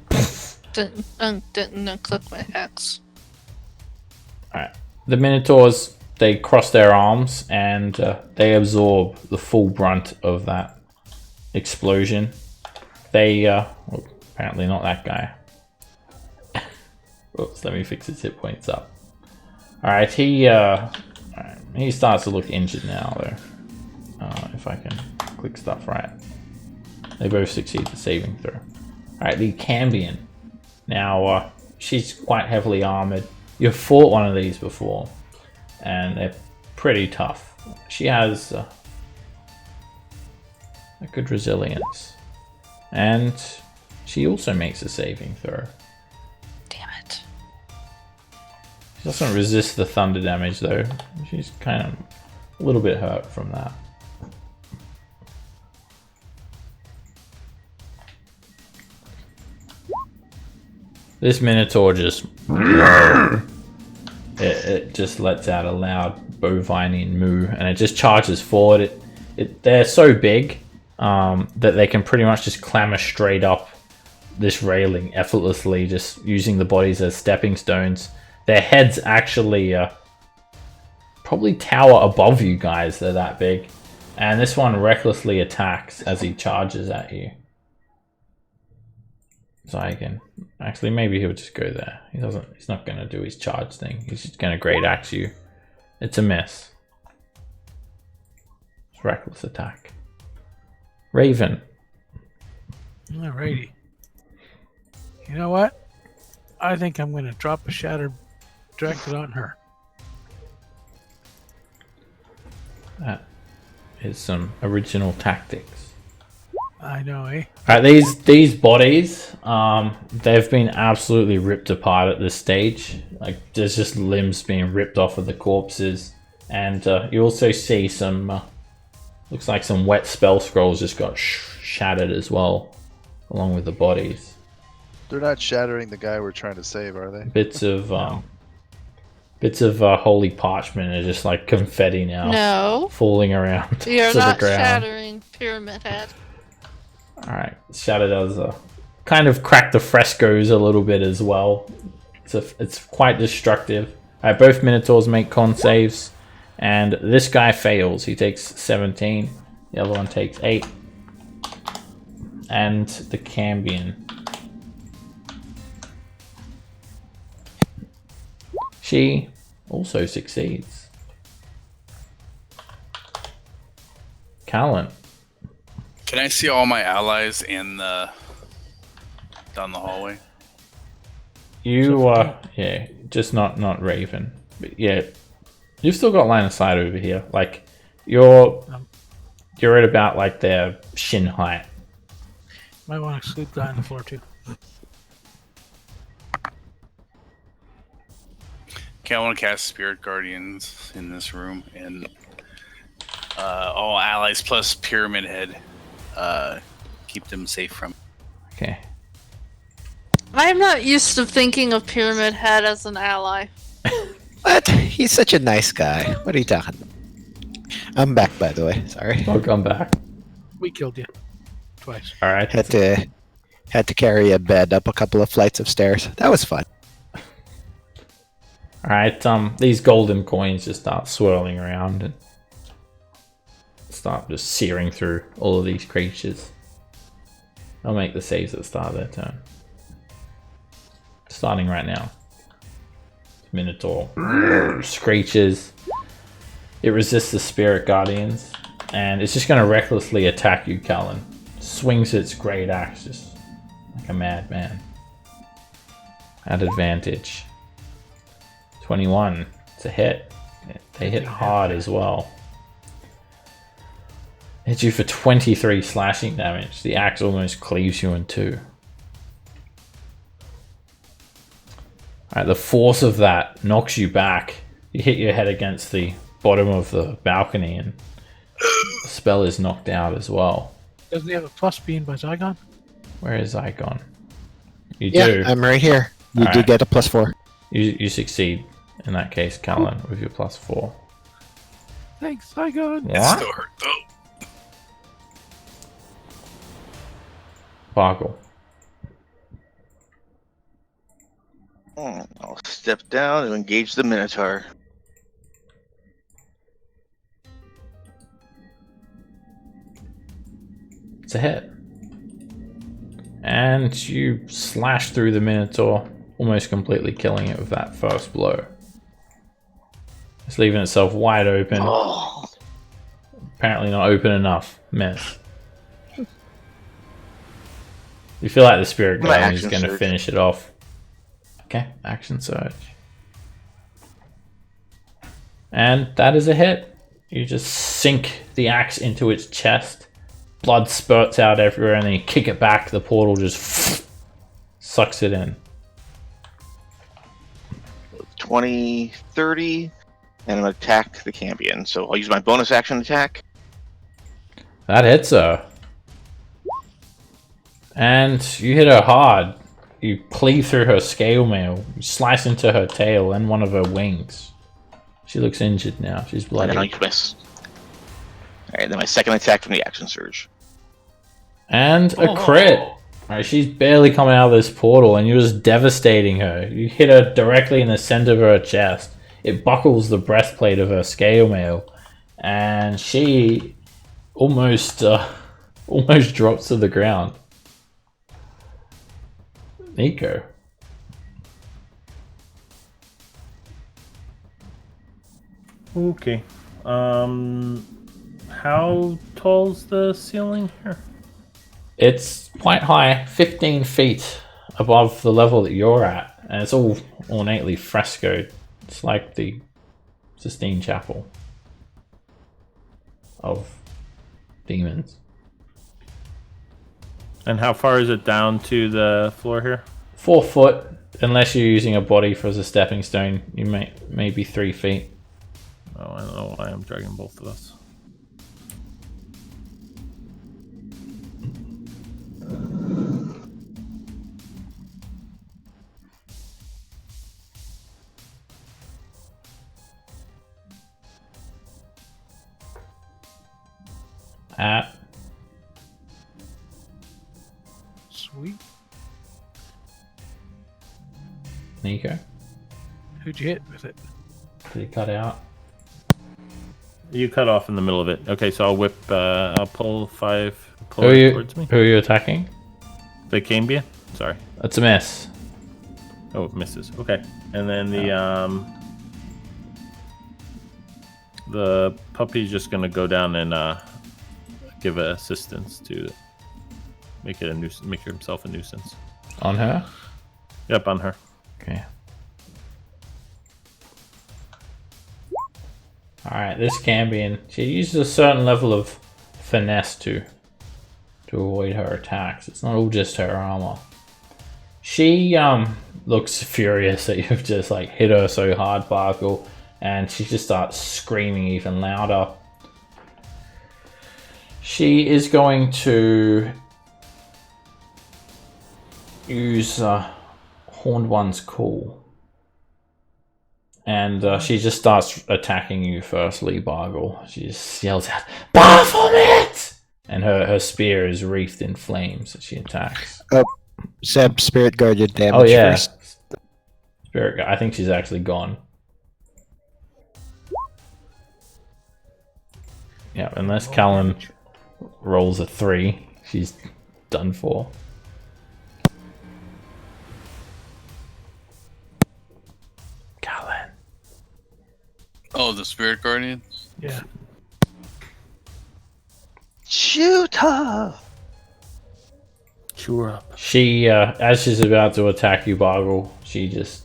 didn't click my X. Alright. The Minotaurs, they cross their arms and they absorb the full brunt of that explosion. They, well, apparently not that guy. Oops, let me fix his hit points up. Alright, he starts to look injured now, though. If I can click stuff right. They both succeed the saving throw. Alright, the Cambion. Now, she's quite heavily armored. You've fought one of these before, and they're pretty tough. She has a good resilience. And she also makes a saving throw. Damn it. She doesn't resist the thunder damage, though. She's kind of a little bit hurt from that. This Minotaur just... It just lets out a loud bovine moo, and it just charges forward. They're so big that they can pretty much just clamber straight up this railing effortlessly, just using the bodies as stepping stones. Their heads actually probably tower above you guys. They're that big. And this one recklessly attacks as he charges at you. So I can actually, maybe he'll just go there. He's not gonna do his charge thing. He's just gonna great axe you. It's a miss. It's reckless attack. Raven. Alrighty. You know what? I think I'm going to drop a shatter directed on her. That is some original tactics. I know, eh? Alright, these bodies, they've been absolutely ripped apart at this stage. Like, there's just limbs being ripped off of the corpses. And you also see some, looks like some wet spell scrolls just got shattered as well, along with the bodies. They're not shattering the guy we're trying to save, are they? Bits of holy parchment are just like confetti now, No, falling around you're to the not ground. shattering Pyramid Head. Alright, Shadow does kind of crack the frescoes a little bit as well. It's quite destructive. Alright, both Minotaurs make con saves. And this guy fails. He takes 17. The other one takes 8. And the Cambion. She also succeeds. Callan. Can I see all my allies in the down the hallway? You yeah, just not Raven. But yeah, you've still got line of sight over here. Like you're at about like their shin height. Might want to exclude guy on the floor too. Okay, I want to cast Spirit Guardians in this room, and all allies plus Pyramid Head. Keep them safe from. Okay. I'm not used to thinking of Pyramid Head as an ally. What? He's such a nice guy. What are you talking about? I'm back, by the way. Sorry. I'll come back. We killed you. Twice. Alright. Had to carry a bed up a couple of flights of stairs. That was fun. Alright, these golden coins just start swirling around and start just searing through all of these creatures. I'll make the saves at the start of their turn. Starting right now. Minotaur screeches. It resists the Spirit Guardians, and it's just going to recklessly attack you, Callan. Swings its great axe just like a madman. At advantage. 21. It's a hit. They hit hard as well. Hits you for 23 slashing damage. The axe almost cleaves you in two. Alright, the force of that knocks you back. You hit your head against the bottom of the balcony and the spell is knocked out as well. Doesn't he have a plus being by Zygon? Where is Zygon? You Yeah, do. I'm right here. You do Alright. get a +4. You succeed in that case, Callan, with your +4. Thanks, Zygon. It What? still hurt though. Sparkle. I'll step down and engage the Minotaur. It's a hit. And you slash through the Minotaur, almost completely killing it with that first blow. It's leaving itself wide open. Oh, Apparently not open enough. Miss. You feel like the Spirit My Guardian is action going to surge. finish it off. Okay, action surge. And that is a hit. You just sink the axe into its chest. Blood spurts out everywhere and then you kick it back. The portal just sucks it in. 20, 30, and I'm going to attack the Cambion. So I'll use my bonus action attack. That hits her. And you hit her hard. You cleave through her scale mail. You slice into her tail and one of her wings. She looks injured now. She's And then I'll bloody. use my... Alright, then my second attack from the action surge. And a crit. Alright, she's barely coming out of this portal and you're just devastating her. You hit her directly in the center of her chest. It buckles the breastplate of her scale mail. And she almost drops to the ground. Nico. Okay. How tall's the ceiling here? It's quite high, 15 feet above the level that you're at, and it's all ornately frescoed. It's like the Sistine Chapel of demons. And how far is it down to the floor here? 4 foot, unless you're using a body for as a stepping stone, you may be 3 feet. Oh, I don't know why I'm dragging both of us. At Sweet. Nico. Who'd you hit with it? Did he cut out? You cut off in the middle of it. Okay, so I'll whip. I'll pull 5 Who are pullers you? towards me. Who are you attacking? The Cambia. Sorry. That's a miss. Oh, it misses. Okay, and then the puppy's just gonna go down and give assistance to make it make himself a nuisance. On her? Yep, on her. Okay. Alright, this Cambion, she uses a certain level of finesse to avoid her attacks. It's not all just her armor. She looks furious that you've just like hit her so hard, Bargle, and she just starts screaming even louder. She is going to use Horned One's Call. And she just starts attacking you firstly, Bargle. She just yells out, Baphomet! And her spear is wreathed in flames as she attacks. Seb, Spirit Guardian damage Oh yeah. first. Spirit I think she's actually gone. Yeah, unless Callan rolls a 3, she's done for. Callan. Oh, the Spirit Guardian? Yeah. Shoot her! Chew her up. She, as she's about to attack you, Bargle, she just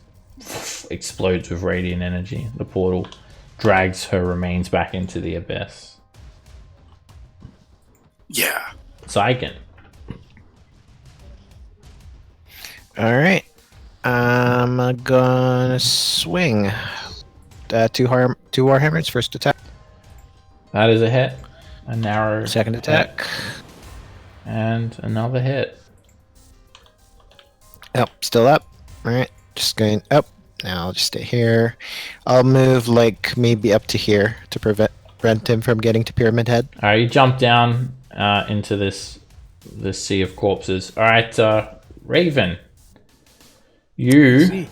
explodes with radiant energy. The portal drags her remains back into the abyss. Yeah. Zygon. Alright. I'm gonna swing. 2 Warhammers, first attack. That is a hit. A narrow Second attack. And another hit. Oh, still up. Alright, just going up. Now I'll just stay here. I'll move like maybe up to here to prevent him from getting to Pyramid Head. Alright, you jump down into this sea of corpses. Alright, Raven. You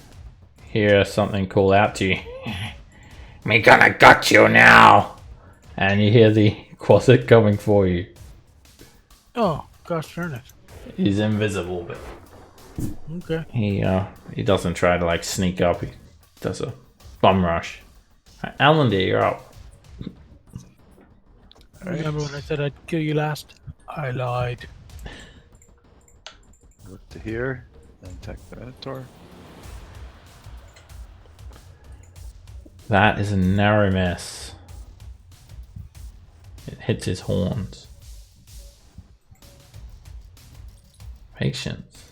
hear something call out to you. Me gonna gut you now! And you hear the Quasset coming for you. Oh, gosh darn it. He's invisible, but Okay. he doesn't try to like sneak up. He does a bum rush. Right, Alandir, you're up. Remember when I said I'd kill you last? I lied. Look to here, then attack the Minotaur. That is a narrow miss. It hits his horns. Patience.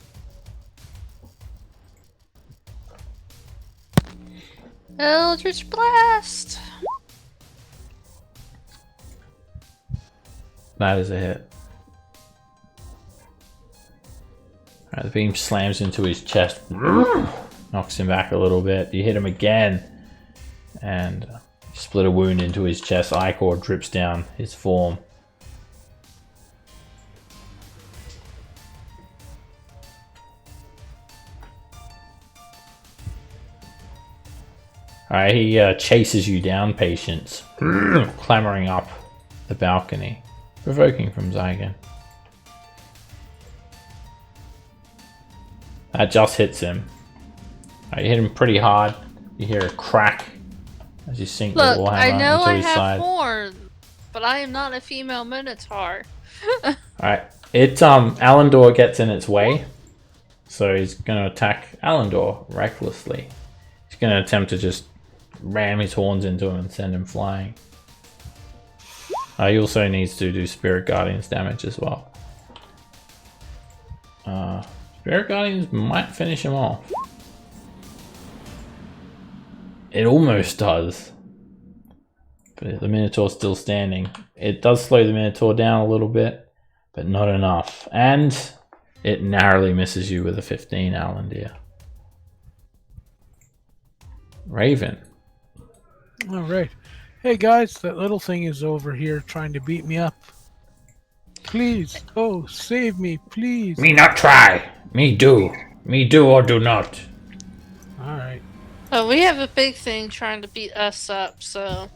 Eldritch Blast! That is a hit. Alright, the beam slams into his chest. Knocks him back a little bit. You hit him again. And split a wound into his chest. Ichor drips down his form. Alright, he chases you down, Patience. Clambering up the balcony. Provoking from Zygon. That just hits him. You hit him pretty hard. You hear a crack as you sink Look, the warhammer I know into I his have side. horns, but I am not a female Minotaur. Alright, Alandor gets in its way, so he's gonna attack Alandor recklessly. He's gonna attempt to just ram his horns into him and send him flying. He also needs to do Spirit Guardians damage as well. Spirit Guardians might finish him off. It almost does. But the Minotaur's still standing. It does slow the Minotaur down a little bit, but not enough. And it narrowly misses you with a 15, Alandir. Raven. All right. Hey guys, that little thing is over here trying to beat me up. Please, oh, save me, please. Me not try. Me do. Me do or do not. All right. Oh, we have a big thing trying to beat us up, so...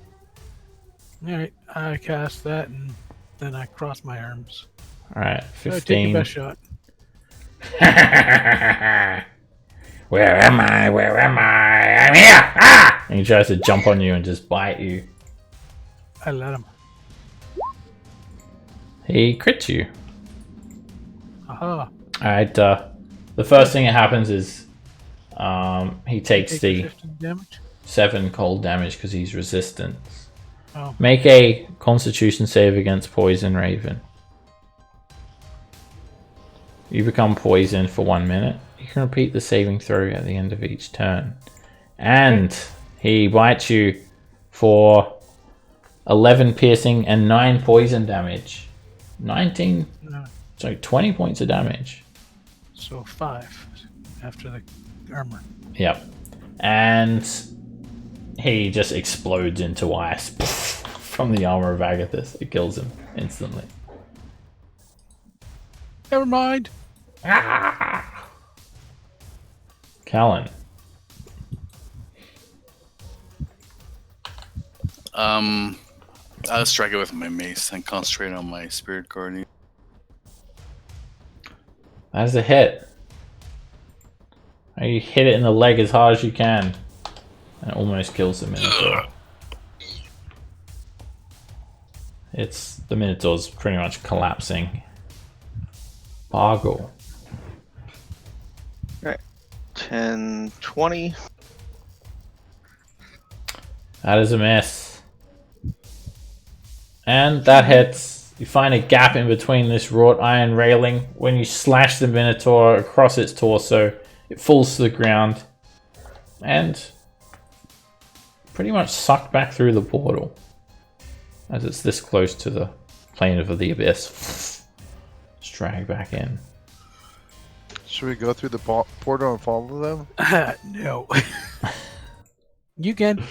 Alright, I cast that and then I cross my arms. Alright, Take your 15. best shot. Where am I? Where am I? I'm here! Ah! And he tries to jump on you and just bite you. I let him. He crits you. Aha. Alright, the first thing that happens is he takes Take the 15 damage. 7 cold damage because he's resistant. Oh. Make a Constitution save against Poison Raven. You become poisoned for 1 minute. You can repeat the saving throw at the end of each turn. And he bites you for 11 piercing and 9 poison damage. 19, No. sorry, 20 points of damage. So 5 after the armor. Yep. And he just explodes into ice from the armor of Agathis. It kills him instantly. Never mind. Callan. I'll strike it with my mace and concentrate on my spirit guardian. That's a hit. You hit it in the leg as hard as you can. And it almost kills the Minotaur. The Minotaur's pretty much collapsing. Bargle. 10, 20. That is a miss. And that hits. You find a gap in between this wrought iron railing. When you slash the Minotaur across its torso, it falls to the ground. And pretty much sucked back through the portal. As it's this close to the plane of the abyss. Just drag back in. Should we go through the portal and follow them? No. You can.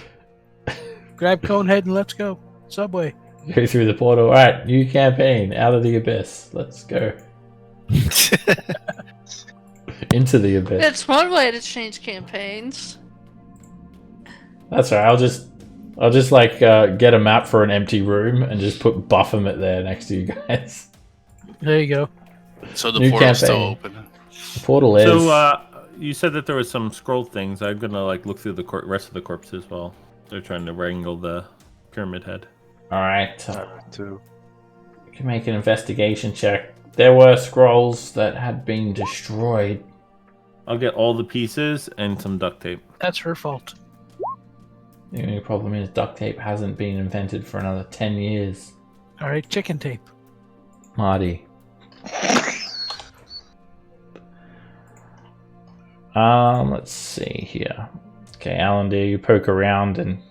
Grab Conehead and let's go. Subway. Go through the portal. Alright, new campaign. Out of the abyss. Let's go. Into the abyss. It's one way to change campaigns. That's right. I'll just like get a map for an empty room and just put Baphomet there next to you guys. There you go. So the New portal's still campaign. open. The portal is. So you said that there was some scroll things. I'm gonna like look through the rest of the corpses while they're trying to wrangle the pyramid head. All right. Too. You can make an investigation check. There were scrolls that had been destroyed. I'll get all the pieces and some duct tape. That's her fault. The only problem is duct tape hasn't been invented for another 10 years. Alright, chicken tape. Marty. Let's see here. Okay, Alan, you poke around, and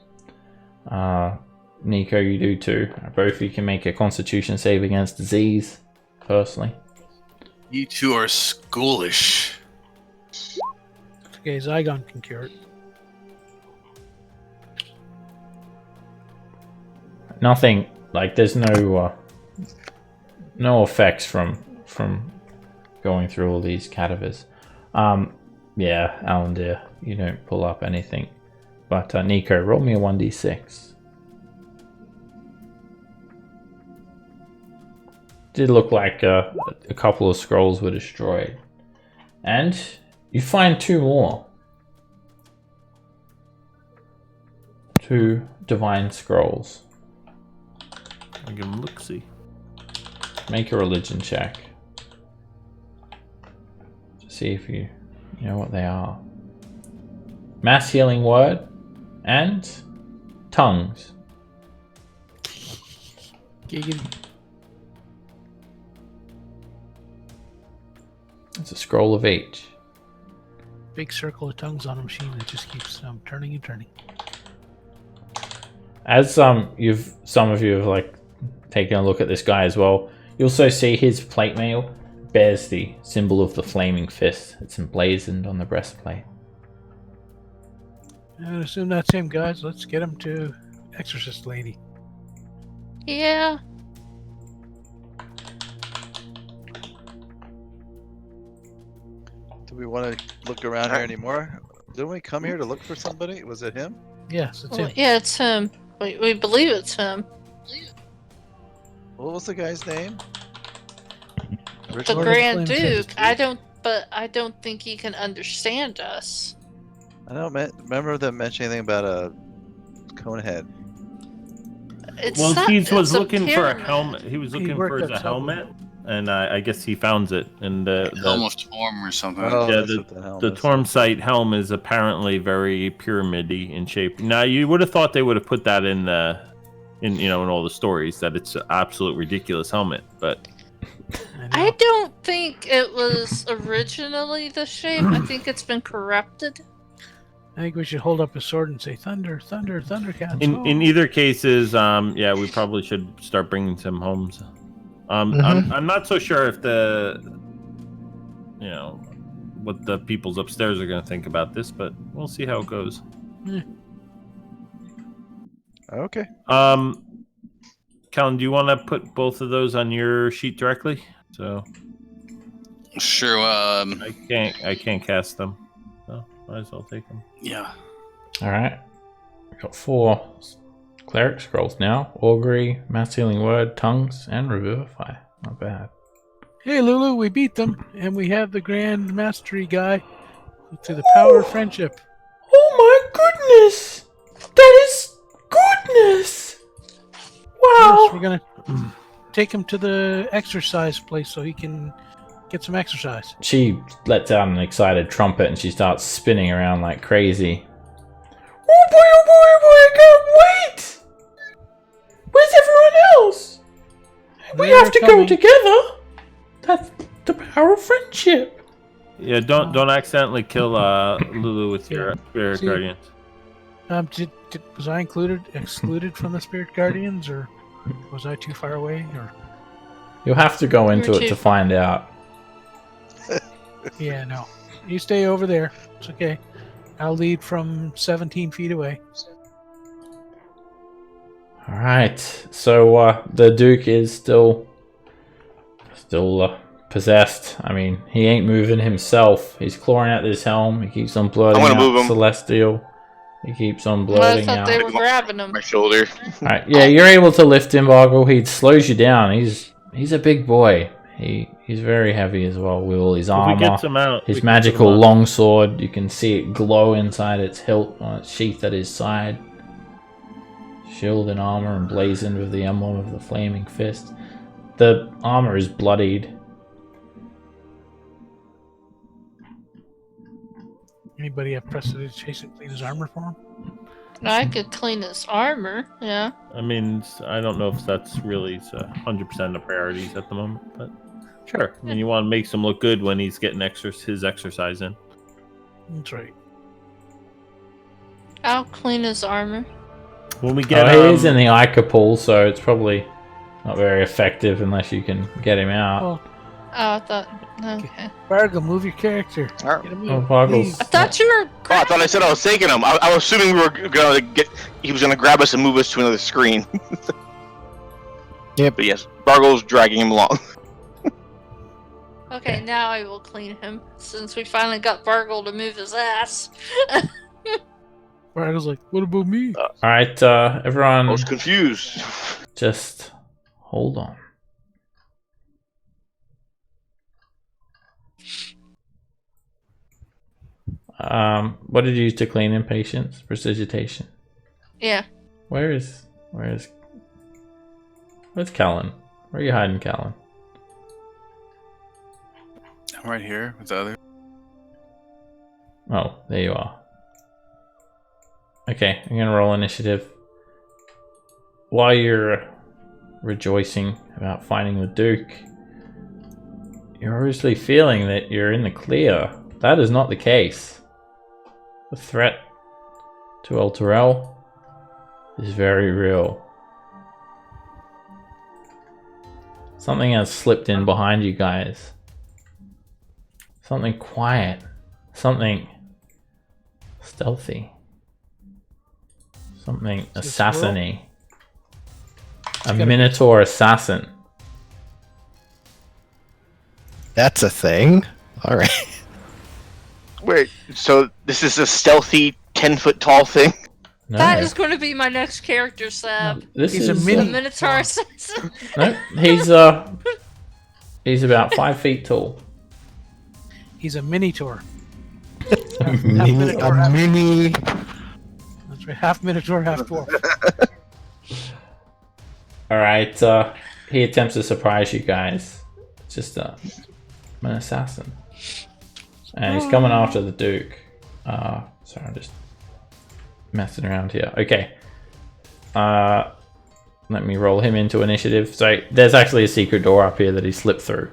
Nico, you do too. Both of you can make a Constitution save against disease. Personally, You two are schoolish. Okay, Zygon can cure it. nothing like there's no effects from going through all these cadavers. Yeah, Alan, dear, you don't pull up anything. But Nico, roll me a 1d6. Did look like a couple of scrolls were destroyed. And you find 2 more. 2 divine scrolls. I'll give them a look-see. Make a religion check. To see if you know what they are. Mass healing word and tongues. Giggity. It's a scroll of each. Big circle of tongues on a machine that just keeps turning and turning. As some of you have like taken a look at this guy as well, you also see his plate mail bears the symbol of the flaming fist. It's emblazoned on the breastplate. I assume that's him, guys. Let's get him to Exorcist Lady. Yeah. Do we want to look around here anymore? Didn't we come here to look for somebody? Was it him? Yes, it's Well, him. yeah, it's him. We believe it's him. What was the guy's name? The Richard? Lord of the Grand Flames Duke. Fist. I don't think he can understand us. I don't remember them mentioning anything about a cone head. It's Well, not, he it's was a looking for a pyramid. helmet. He was looking worked for at a Subway. helmet, and I guess he found it. And Helm of Torm or something. Oh, yeah, that's what the helm the is. Tormsite helm is apparently very pyramidy in shape. Now, you would have thought they would have put that in in all the stories, that it's an absolute ridiculous helmet, but I don't think it was originally the shape. I think it's been corrupted. I think we should hold up a sword and say, "Thunder, thunder, thundercats!" in either cases, yeah, we probably should start bringing some homes. Mhm. I'm not so sure if what the peoples upstairs are going to think about this, but we'll see how it goes. Okay. Callan, do you want to put both of those on your sheet directly? So Sure. I can't cast them, so might as well take them. Yeah. Alright. We've got 4 cleric scrolls now. Augury, Mass Healing Word, Tongues, and Revivify. Not bad. Hey, Lulu, we beat them, and we have the Grand Mastery guy to the power of friendship. Oh my goodness! That is goodness! Yes, we're gonna take him to the exercise place so he can get some exercise. She lets out an excited trumpet and she starts spinning around like crazy. Oh boy, I can't wait! Where's everyone else? We They're have to coming. go together. That's the power of friendship. Yeah, don't accidentally kill Lulu with your spirit See- guardians. Was I excluded from the Spirit Guardians, or was I too far away? Or You'll have to go into You're it too- to find out. yeah, no, you stay over there. It's okay. I'll lead from 17 feet away. Alright, so the Duke is still possessed. I mean, he ain't moving himself. He's clawing at this helm. He keeps on blurting I'm gonna out move him. Celestial. He keeps on I blurting thought out. they were grabbing him. My shoulder. Alright, yeah, you're able to lift him, Boggle. He slows you down. He's a big boy. He's very heavy as well with all his If we armor. get some out, His we can magical put 'em on. longsword, you can see it glow inside its hilt on its sheath at his side. Shield and armor emblazoned with the emblem of the flaming fist. The armor is bloodied. Anybody have prestidigitation clean his armor for him? I could clean his armor. Yeah. I mean, I don't know if that's really 100% the priorities at the moment, but sure. I mean, you want to make him look good when he's getting his exercise in. That's right. I'll clean his armor. When we get He is in the Ica pool, so it's probably not very effective unless you can get him out. Oh, Oh, I thought. Okay. Bargo, move your character. Alright. Get him Oh, in, Boggles. please. I thought you were. Oh, I thought I said I was taking him. I was assuming we were gonna get. He was gonna grab us and move us to another screen. Yep. But yes, Bargle's dragging him along. Okay, now I will clean him since we finally got Bargle to move his ass. Bargo's like, what about me? Alright, I everyone, was confused. just hold on. What did you use to clean impatience? Prestidigitation. Yeah. Where's Callan? Where are you hiding, Callan? I'm right here with the other. Oh, there you are. Okay, I'm gonna roll initiative. While you're rejoicing about finding the Duke, you're obviously feeling that you're in the clear. That is not the case. The threat to El Terrell is very real. Something has slipped in behind you guys. Something quiet. Something stealthy. Something Is it assassin-y. A gotta be- Minotaur assassin. That's a thing. All right. Wait, so this is a stealthy 10-foot tall thing? No. That is going to be my next character, Sab. This He's a is The mini- Minotaur assassin. no. He's about 5 feet tall. He's a Minotaur. A mini. That's right. Half Minotaur, half dwarf. All right. He attempts to surprise you guys. Just an assassin, and he's coming after the Duke. Sorry, I'm just messing around here. Okay. Let me roll him into initiative. So there's actually a secret door up here that he slipped through.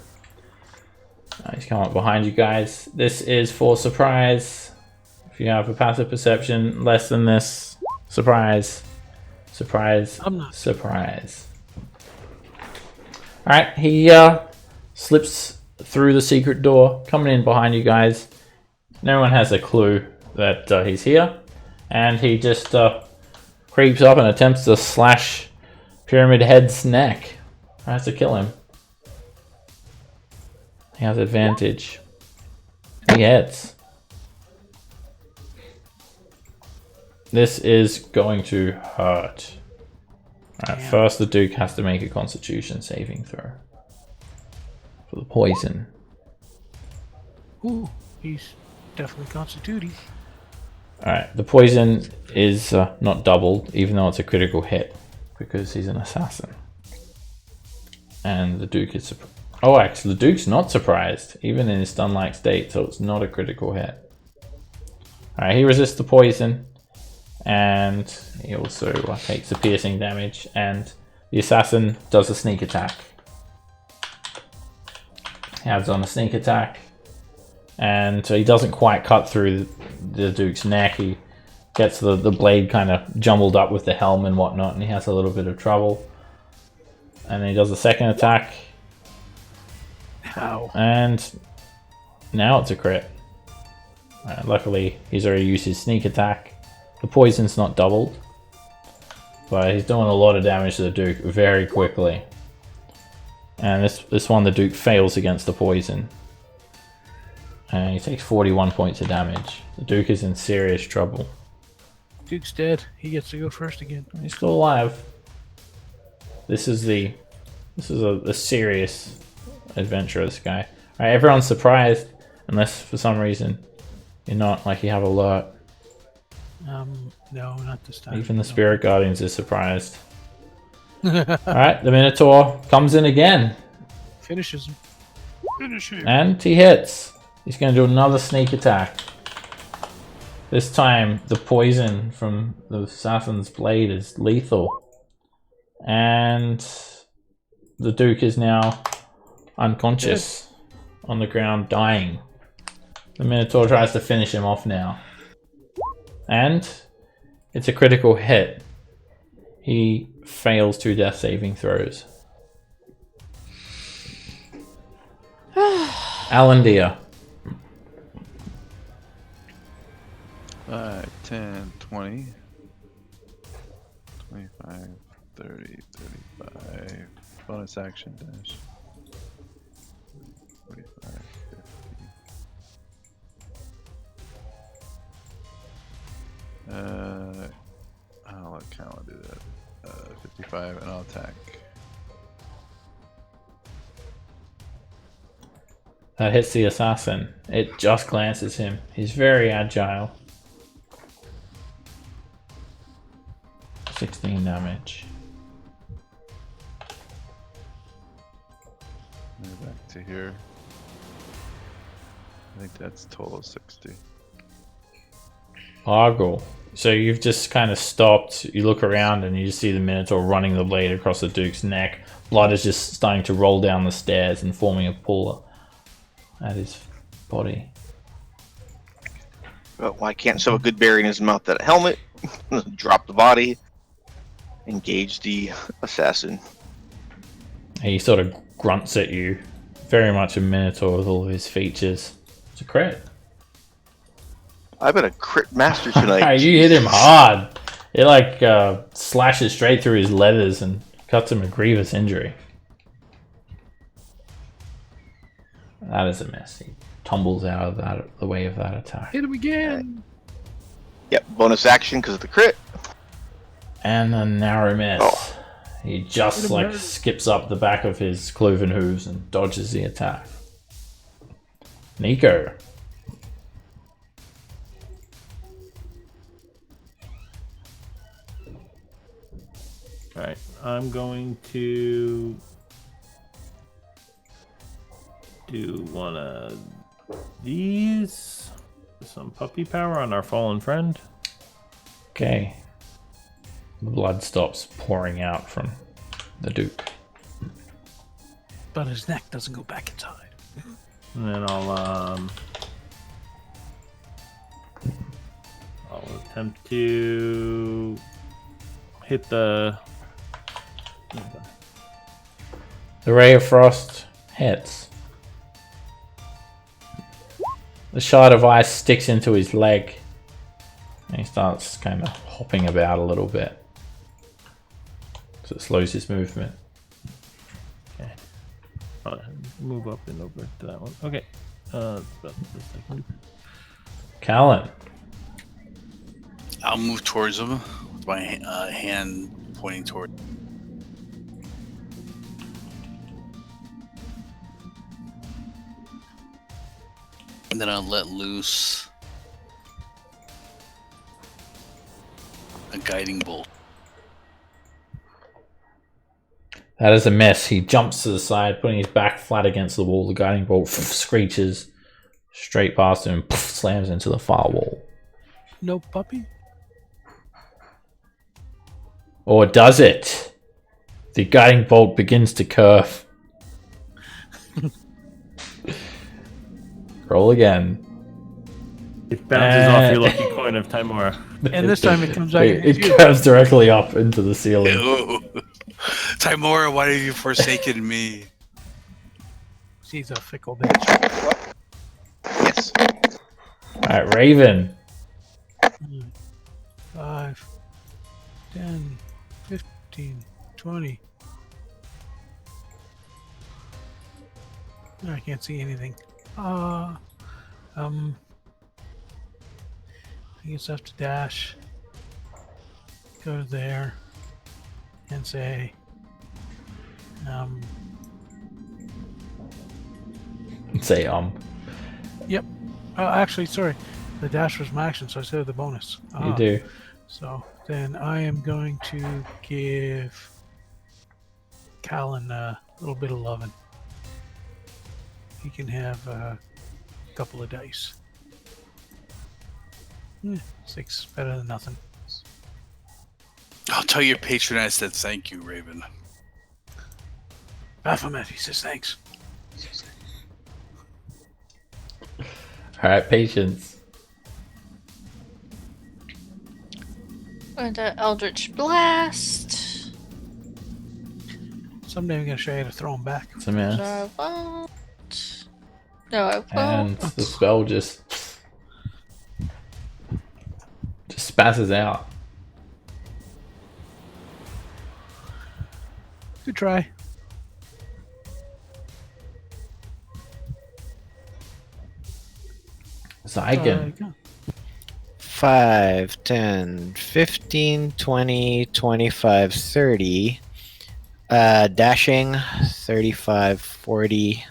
He's come up behind you guys. This is for surprise. If you have a passive perception less than this, surprise, surprise, I'm not. surprise. All right, he slips through the secret door, coming in behind you guys. No one has a clue that he's here, and he just creeps up and attempts to slash Pyramid Head's neck. Tries to kill him. He has advantage. He hits. This is going to hurt. Alright, first the Duke has to make a Constitution saving throw. For the poison. Ooh, he's definitely constituting. Alright, the poison is not doubled, even though it's a critical hit. Because he's an assassin. And the Duke is surprised. Oh, actually, the Duke's not surprised, even in his stun-like state, so it's not a critical hit. Alright, he resists the poison, and he also takes the piercing damage, and the assassin does a sneak attack. He adds on a sneak attack, and so he doesn't quite cut through the Duke's neck. He gets the blade kind of jumbled up with the helm and whatnot, and he has a little bit of trouble. And then he does a second attack. Ow. And now it's a crit. Luckily, he's already used his sneak attack. The poison's not doubled, but he's doing a lot of damage to the Duke very quickly. And this one, the Duke fails against the poison. And he takes 41 points of damage. The Duke is in serious trouble. Duke's dead. He gets to go first again. He's still alive. This is a serious adventure, this guy. Alright, everyone's surprised, unless for some reason you're not, like you have alert. No, not this time. Even the Spirit Guardians is surprised. Alright, the Minotaur comes in again. Finishes him. Finish him. And he hits. He's going to do another sneak attack. This time, the poison from the assassin's blade is lethal. And the Duke is now unconscious on the ground, dying. The Minotaur tries to finish him off now. And it's a critical hit. He fails 2 death saving throws. Alandir. 5, 10, 20, 25, 30, 35. Bonus action dash. 45, 50. I'll let Callan do that. 55, and I'll attack. That hits the assassin. It just glances him. He's very agile. 16 damage. Move back to here. I think that's total 60. Argle. So you've just kind of stopped. You look around and you just see the Minotaur running the blade across the Duke's neck. Blood is just starting to roll down the stairs and forming a pool at his body. But why can't shove a good berry in his mouth? That helmet, drop the body, engage the assassin. He sort of grunts at you. Very much a Minotaur with all of his features. It's a crit. I've been a crit master tonight. You hit him hard. It like slashes straight through his leathers and cuts him a grievous injury. That is a mess. He tumbles out of the way of that attack. Hit him again. Yep, bonus action because of the crit. And a narrow miss. He just skips up the back of his cloven hooves and dodges the attack. Nico. Alright, I'm going to do one of these. Some puppy power on our fallen friend. Okay. The blood stops pouring out from the Duke. But his neck doesn't go back inside. And then I'll attempt to hit the Ray of Frost hits. The shard of ice sticks into his leg. And he starts kind of hopping about a little bit. So it slows his movement. Okay. I'll move up and over to that one. Okay. About this second. Callan. I'll move towards him with my hand pointing toward. And then I'll let loose a guiding bolt. That is a miss. He jumps to the side, putting his back flat against the wall. The guiding bolt screeches straight past him and slams into the far wall. No puppy? Or does it? The guiding bolt begins to curve. Roll again. It bounces off your lucky coin of Timora. And this time it comes back. It curves directly up into the ceiling. Ew. Timora, why have you forsaken me? She's a fickle bitch. Yes. Alright, Raven. 5, 10, 15, 20. I can't see anything. I guess I have to dash. Go to there and say, Say Yep. Actually, sorry. The dash was my action, so I said the bonus. You do. So then I am going to give Callan a little bit of loving. He can have a couple of dice. 6, better than nothing. I'll tell your patron I said thank you, Raven. Baphomet, he says thanks. Alright, patience. And Eldritch Blast. Someday I'm going to show you how to throw him back. It's a miss. No, I won't. No, I And won't. the spell just spazzes out. Good try. Zygon. 5, 10, 15, 20, 25, 30. Dashing, 35, 40.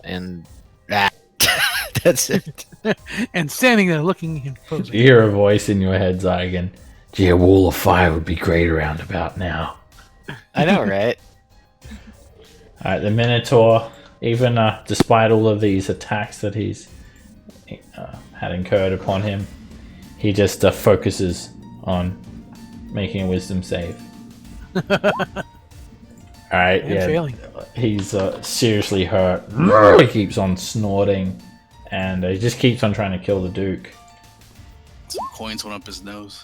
And that's it. And standing there looking imposing. You hear a voice in your head, Zygon. Gee, a wall of fire would be great around about now. I know, right? Alright, the Minotaur, even despite all of these attacks that he's had incurred upon him, he just focuses on making a wisdom save. Alright, And yeah. failing. He's seriously hurt. He keeps on snorting, and he just keeps on trying to kill the Duke. Some coins went up his nose.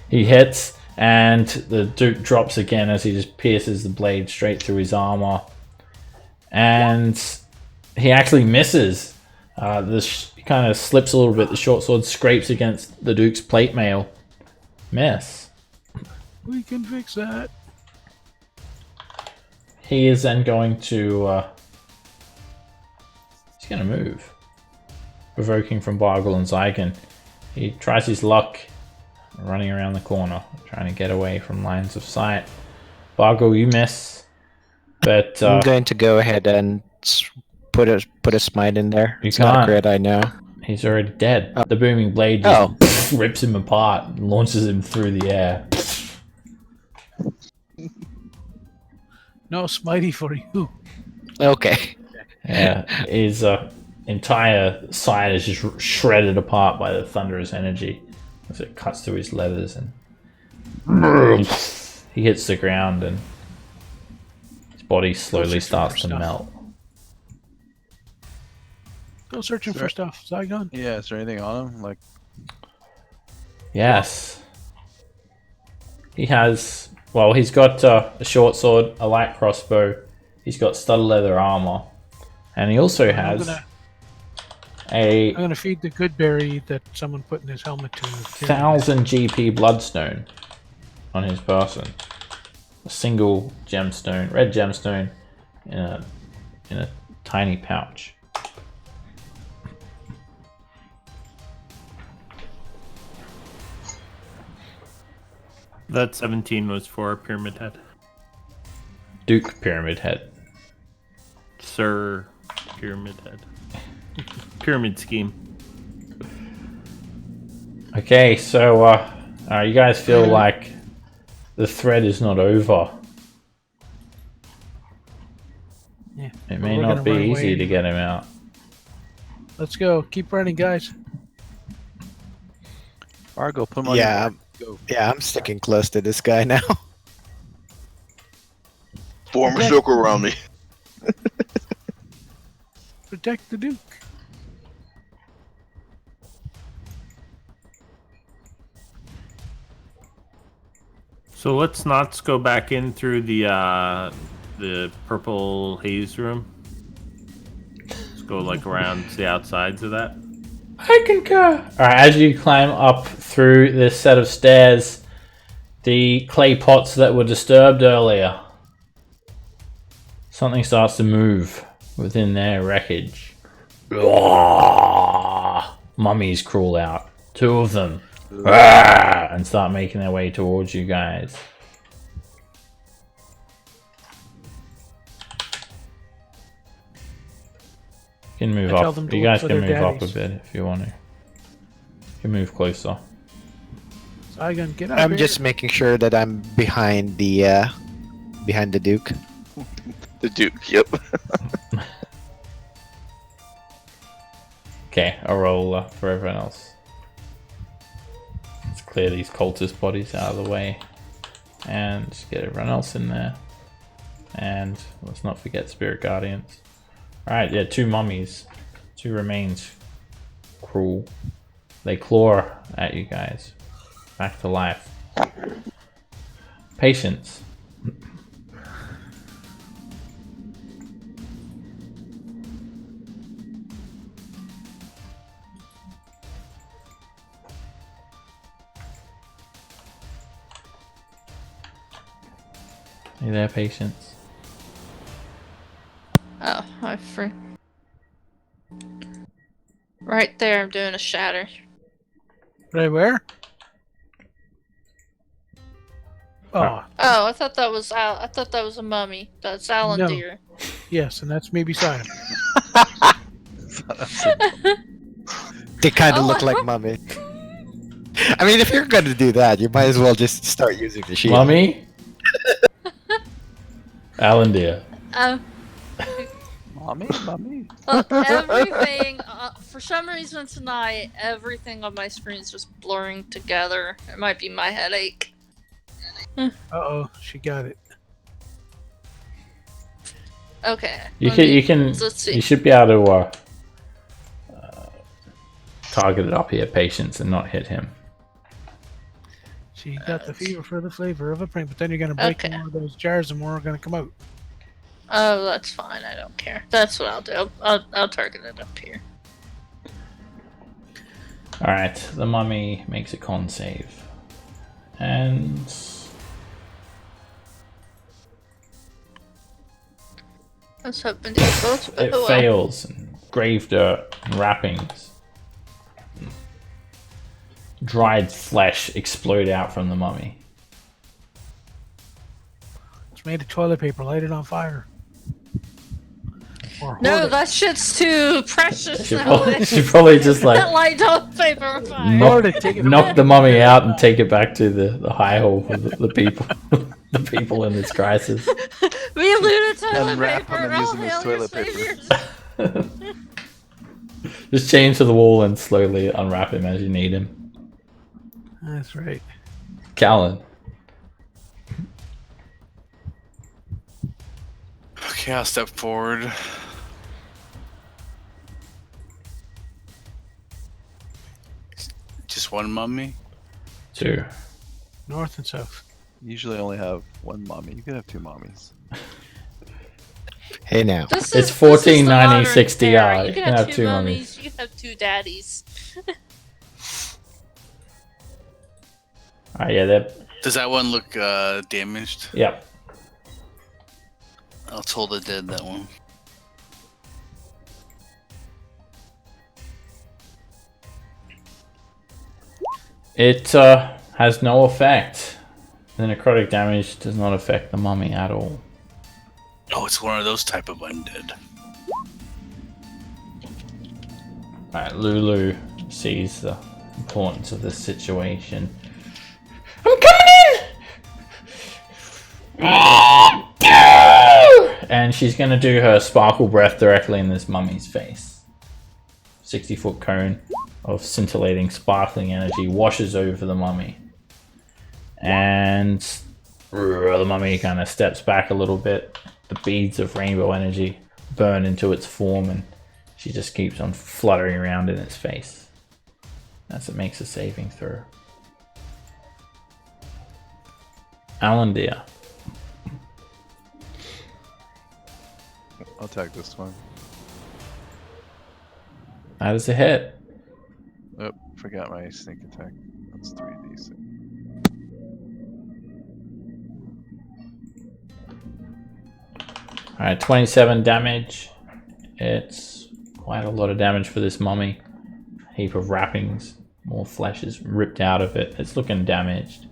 He hits, and the Duke drops again as he just pierces the blade straight through his armor. And he actually misses. He kind of slips a little bit. The short sword scrapes against the Duke's plate mail. Miss. We can fix that. He is then going to... he's going to move. Provoking from Bargle and Zygon. He tries his luck running around the corner, trying to get away from lines of sight. Bargle, you miss, but I'm going to go ahead and put a smite in there. You It's not a can't. crit, I know. he's already dead. Oh. The booming blade just rips him apart and launches him through the air. No smitey for you. Okay. Yeah, his entire side is just shredded apart by the thunderous energy as it cuts through his leathers, and he hits the ground, and his body slowly searching starts for to stuff. melt. Go searching for stuff. Zygon. Yeah, is there anything on him? Like, Yes, he has. Well, he's got a short sword, a light crossbow. He's got studded leather armor, and he also has I'm gonna feed the good berry that someone put in his helmet to him. 1000 GP bloodstone on his person. A single gemstone, red gemstone, in a tiny pouch. That 17 was for Pyramid Head. Duke Pyramid Head. Sir Pyramid Head. Pyramid Scheme. Okay, so you guys feel like the thread is not over. Yeah. It may We're not gonna be run easy away. to get him out. Let's go. Keep running, guys. Argo, put him on Yeah, your back. Go. Yeah, I'm sticking close to this guy now. Form a circle around me. Protect the Duke. So let's not go back in through the purple haze room. Let's go like around the outsides of that. I concur. Alright, as you climb up through this set of stairs, the clay pots that were disturbed earlier, something starts to move within their wreckage. Mummies crawl out. 2 of them. And start making their way towards you guys. You can move I tell up. them to You look guys for can their move up a daddies. bit if you want to. You can move closer. Zygon, get out I'm here. just making sure that I'm behind the Duke. The Duke, yep. Okay, a roll for everyone else. Let's clear these cultist bodies out of the way. And just get everyone else in there. And let's not forget Spirit Guardians. Alright, yeah, 2 mummies. 2 remains. Cruel. They claw at you guys. Back to life. Patience. Are you there, Patience? Oh, I free. Right there, I'm doing a shatter. Right where? Oh, Oh, I thought that was I thought that was a mummy. That's Alan No. Deer. yes, and that's me beside him. They kind of Oh, look like mummy. I mean, if you're gonna do that, you might as well just start using the shield. Mummy? Alan Deer. Mommy? Look, everything. For some reason tonight, everything on my screen is just blurring together. It might be my headache. Uh-oh, she got it. Okay. You can Let's see. you should be able to target it up here, Patience, and not hit him. She got the fever for the flavor of a prank, but then you're gonna break Okay. one of those jars and more are gonna come out. Oh, that's fine. I don't care. That's what I'll do. I'll target it up here. Alright, the mummy makes a con save. And I was hoping to get both, but it oh well. fails. And grave dirt and wrappings dried flesh explode out from the mummy. It's made of toilet paper. Light it on fire. Or No, hoard it. that shit's too precious Should nowadays. probably just like That light on paper fire. Hoard it, take it knock away. the mummy out and take it back to the high hall for the people, the people in this crisis. We looted toilet Unwrap paper. them and use them as All hail your toilet paper. saviors. Just chain to the wall and slowly unwrap him as you need him. That's right. Callan. Okay, I'll step forward. Just one mummy? 2. North and south. Usually only have one mommy. You could have 2 mommies. Hey now. This It's is 14, the 90, modern 60 era. yard. You can have 2 mummies. You can have 2 daddies. Alright, yeah, they're... Does that one look damaged? Yep. I'll toll the dead that one. It has no effect. The necrotic damage does not affect the mummy at all. Oh, it's one of those type of undead. Alright, Lulu sees the importance of this situation. I'm coming in! And she's going to do her sparkle breath directly in this mummy's face. 60-foot cone of scintillating, sparkling energy washes over the mummy. And the mummy kind of steps back a little bit. The beads of rainbow energy burn into its form, and she just keeps on fluttering around in its face as it makes a saving throw. Alandir. I'll tag this one. That is a hit. Oh, forgot my sneak attack. That's 3d6. Alright, 27 damage. It's quite a lot of damage for this mummy. Heap of wrappings. More flesh is ripped out of it. It's looking damaged.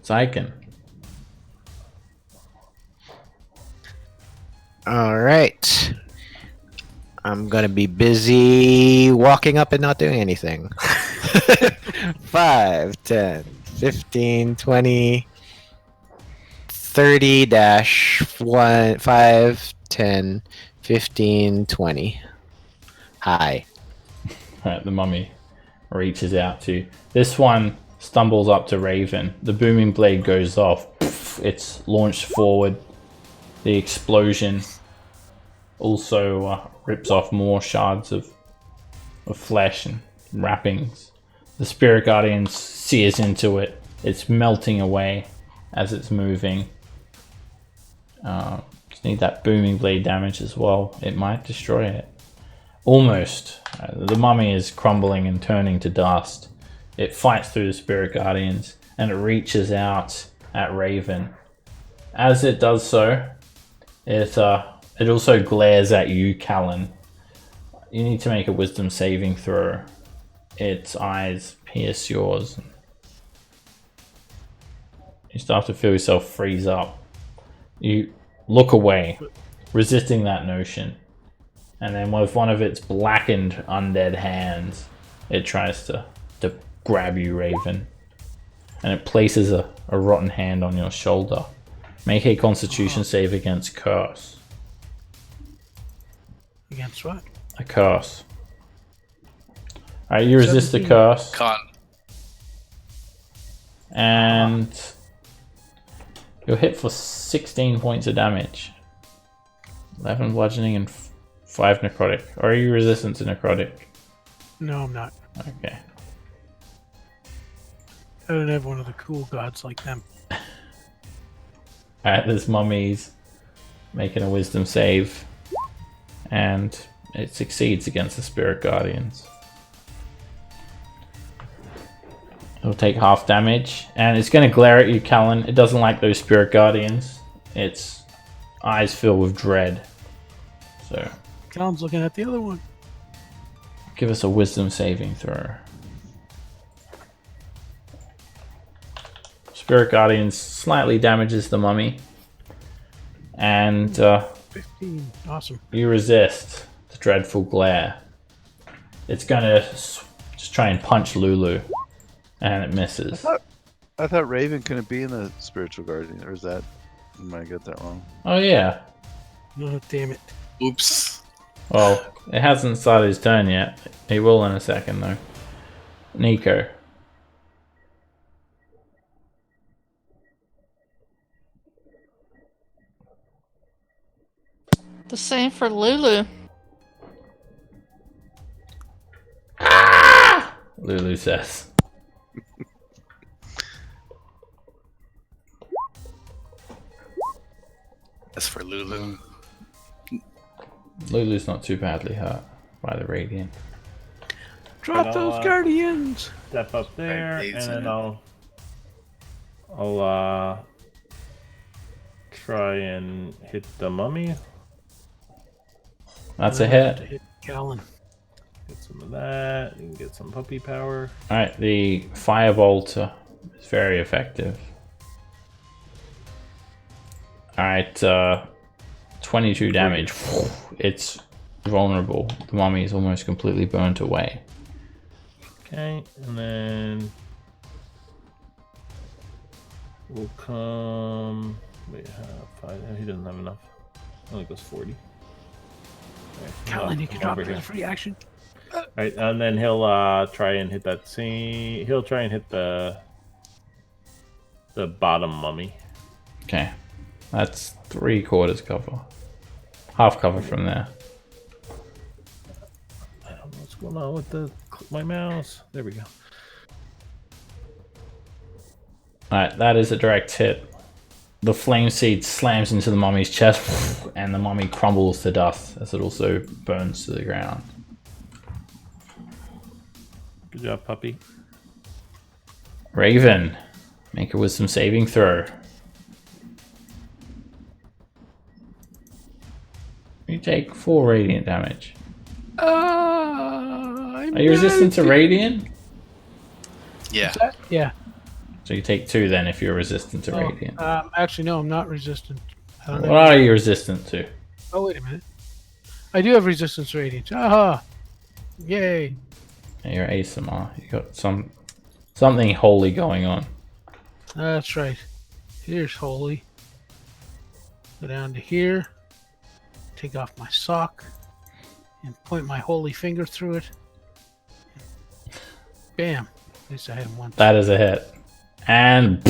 Zyken. All right. I'm gonna be busy walking up and not doing anything. 5, 10, 15, 20, 30 dash 1, 5, 10, 15, 20. Hi. Alright, the mummy reaches out to you. This one stumbles up to Raven. The booming blade goes off. It's launched forward. The explosion also rips off more shards of flesh and wrappings. The spirit guardian sears into it. It's melting away as it's moving. Just need that booming blade damage as well. It might destroy it. Almost. The mummy is crumbling and turning to dust. It fights through the spirit guardians and it reaches out at Raven. As it does so, it also glares at you, Callan. You need to make a wisdom saving throw. Its eyes pierce yours. You start to feel yourself freeze up. You look away, resisting that notion. And then with one of its blackened undead hands, it tries to grab you, Raven. And it places a rotten hand on your shoulder. Make a constitution save against curse. Against what? A curse. Alright, you resist the 17. curse. Con. And you'll hit for 16 points of damage. 11 bludgeoning and 5 necrotic. Or are you resistant to necrotic? No, I'm not. Okay. I don't have one of the cool gods like them. Alright, this mummy's making a wisdom save. And it succeeds against the spirit guardians. It'll take half damage, and it's going to glare at you, Callan. It doesn't like those spirit guardians. Its eyes fill with dread. So, Callan's looking at the other one. give us a wisdom saving throw. Spirit guardians slightly damages the mummy, and 15. Awesome. you resist the dreadful glare. It's going to just try and punch Lulu, and it misses. I thought Raven couldn't be in the spiritual guardian, or is that? Am I get that wrong? Oh yeah. Oh, damn it. Oops. Well, it hasn't started his turn yet. He will in a second, though. Nico. The same for Lulu. Lulu says. As for Lulu. Lulu's not too badly hurt by the radiant. Drop But I'll, those guardians. Step up there, Right, and dates in then it. I'll try and hit the mummy. That's a hit. To hit Callan. Get some of that. You can get some puppy power. Alright, the firebolt is very effective. Alright, 22 damage. It's vulnerable. The mummy is almost completely burnt away. Okay, and then we'll come. Wait, 5. He doesn't have enough. Only goes 40. Okay, Callan, you can drop over it here. as a free action. Right, and then he'll try and hit that same. He'll try and hit the bottom mummy. Okay. That's 3/4 cover. Half cover from there. I don't know what's going on with my mouse. There we go. Alright, that is a direct hit. The flame seed slams into the mummy's chest, and the mummy crumbles to dust as it also burns to the ground. Good job, puppy. Raven, make a wisdom saving throw. You take 4 radiant damage. Are you resistant to radiant? Yeah. Yeah. So you take 2 then if you're resistant to radiant. Actually, no, I'm not resistant. I don't What know. are you resistant to? Oh, wait a minute. I do have resistance to radiant. Aha! Yay! Yeah, you're ASMR. You got something holy going on. That's right. Here's holy. Go down to here. Take off my sock. And point my holy finger through it. Bam. At least I hit him once. That is a hit. And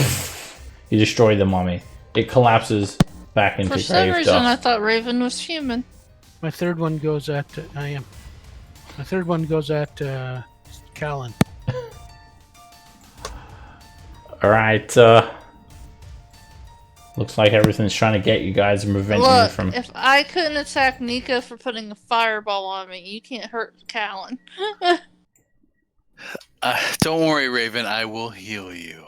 you destroy the mummy. It collapses back into For some grave reason, I dust. thought Raven was human. My third one goes at... I am. My third one goes at Callan. Alright, looks like everything's trying to get you guys and prevent you Look, from... if I couldn't attack Nico for putting a fireball on me, you can't hurt Callan. Don't worry, Raven. I will heal you.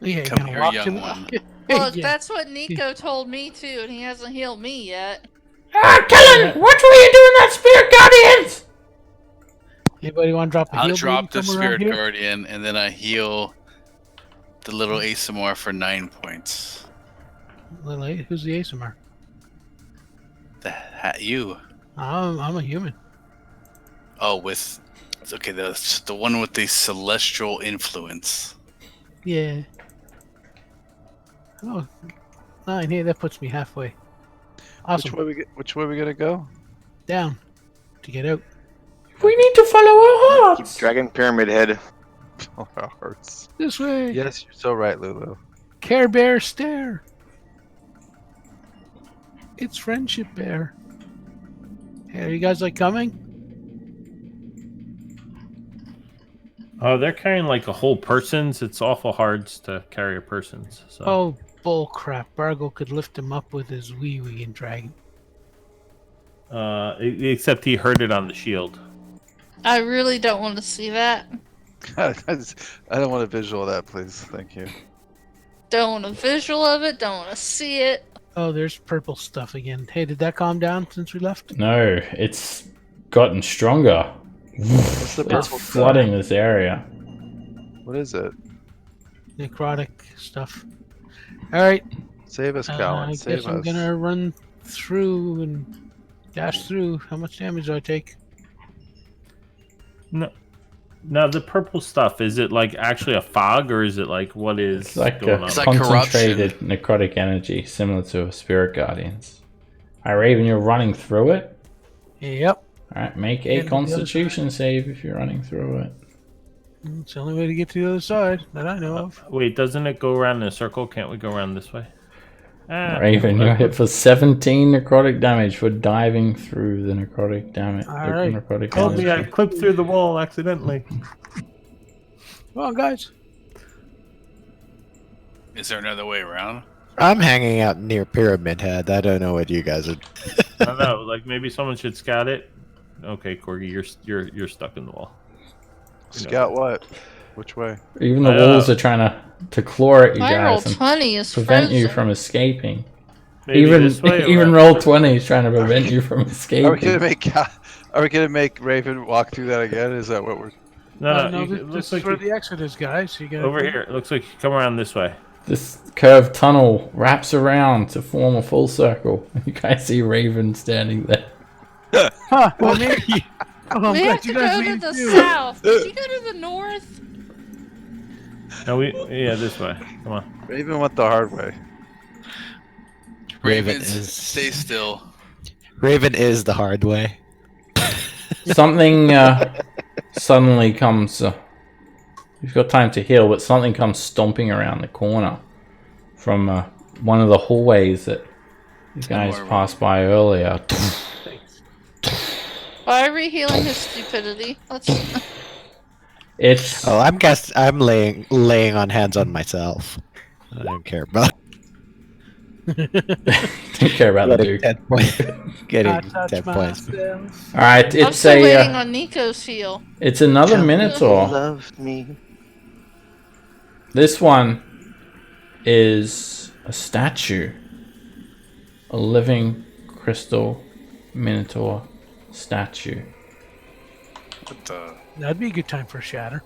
Yeah, Come kinda here, walked young him- one. Look, Yeah. that's what Nico told me too, and he hasn't healed me yet. Ah, Callan! What were you doing that, Spirit Guardians? Anybody want to drop a I'll heal drop the beam somewhere around Spirit here? Guardian, and then I heal the little ASMR for 9 points. Lily, who's the ASMR? You. I'm a human. Oh, with... Okay, the one with the celestial influence. Yeah. Oh, 9. Hey, that puts me halfway. Awesome. Which way we gotta go? Down to get out. We need to follow our hearts. Dragon Pyramid Head. Oh, our hearts. This way. Yes, you're so right, Lulu. Care Bear stare. It's Friendship Bear. Hey, are you guys like coming? Oh, they're carrying like a whole person's. It's awful hard to carry a person's. So. Oh, bull crap. Bargo could lift him up with his wee and drag him. Except he heard it on the shield. I really don't want to see that. I don't want a visual of that, please. Thank you. Don't want a visual of it. Don't want to see it. Oh, there's purple stuff again. Hey, did that calm down since we left? No, it's gotten stronger. What's the It's purple flooding this area. stuff? What is it? Necrotic stuff. All right. Save us, I Colin. guess Save I'm us. gonna run through and dash through. How much damage do I take? No. Now the purple stuff, is it like actually a fog, or is it like what is It's like going a on? It's like concentrated necrotic energy, similar to a spirit guardians. Alright, Raven, you're running through it. Yep. Alright, make Get a to the other constitution save if you're running through it. It's the only way to get to the other side that I know of. Wait, doesn't it go around in a circle? Can't we go around this way? Raven, you're hit for 17 necrotic damage for diving through the necrotic damage. Alright. Necrotic Told me energy. I clipped through the wall accidentally. Come on, guys. Is there another way around? I'm hanging out near Pyramid Head. I don't know what you guys are. I don't know. Like maybe someone should scout it. Okay, Corgi, you're stuck in the wall. Scout what? Which way? Even the walls are trying to claw at you My roll guys and 20 is prevent frozen. you from escaping. Maybe Even this way or even what? roll 20 is trying to prevent you from Are we escaping. gonna make? Are we gonna make Raven walk through that again? Is that what we're? No, No, you- this it looks is like where you- the exit is, guys. You gotta over here. It looks like you come around this way. This curved tunnel wraps around to form a full circle. You guys see Raven standing there. Huh, well, maybe. Oh, I'm We glad have to you guys go to made it the too. south. Did you go to the north? No, yeah, this way. Come on. Raven went the hard way. Raven Ravens, is- stay still. Raven is the hard way. Something suddenly comes. You've got time to heal, but something comes stomping around the corner from one of the hallways that you guys more passed by earlier. Why are we healing his stupidity? Let's. It's Oh, I'm laying on hands on myself. I don't care about don't care about the getting Duke. 10 points. Getting I touch 10 points. myself. All right, I'm it's still a waiting on Nico's heal. it's another Tell me Minotaur. you loved me. This one is a statue, a living crystal Minotaur statue. What the? That'd be a good time for a shatter.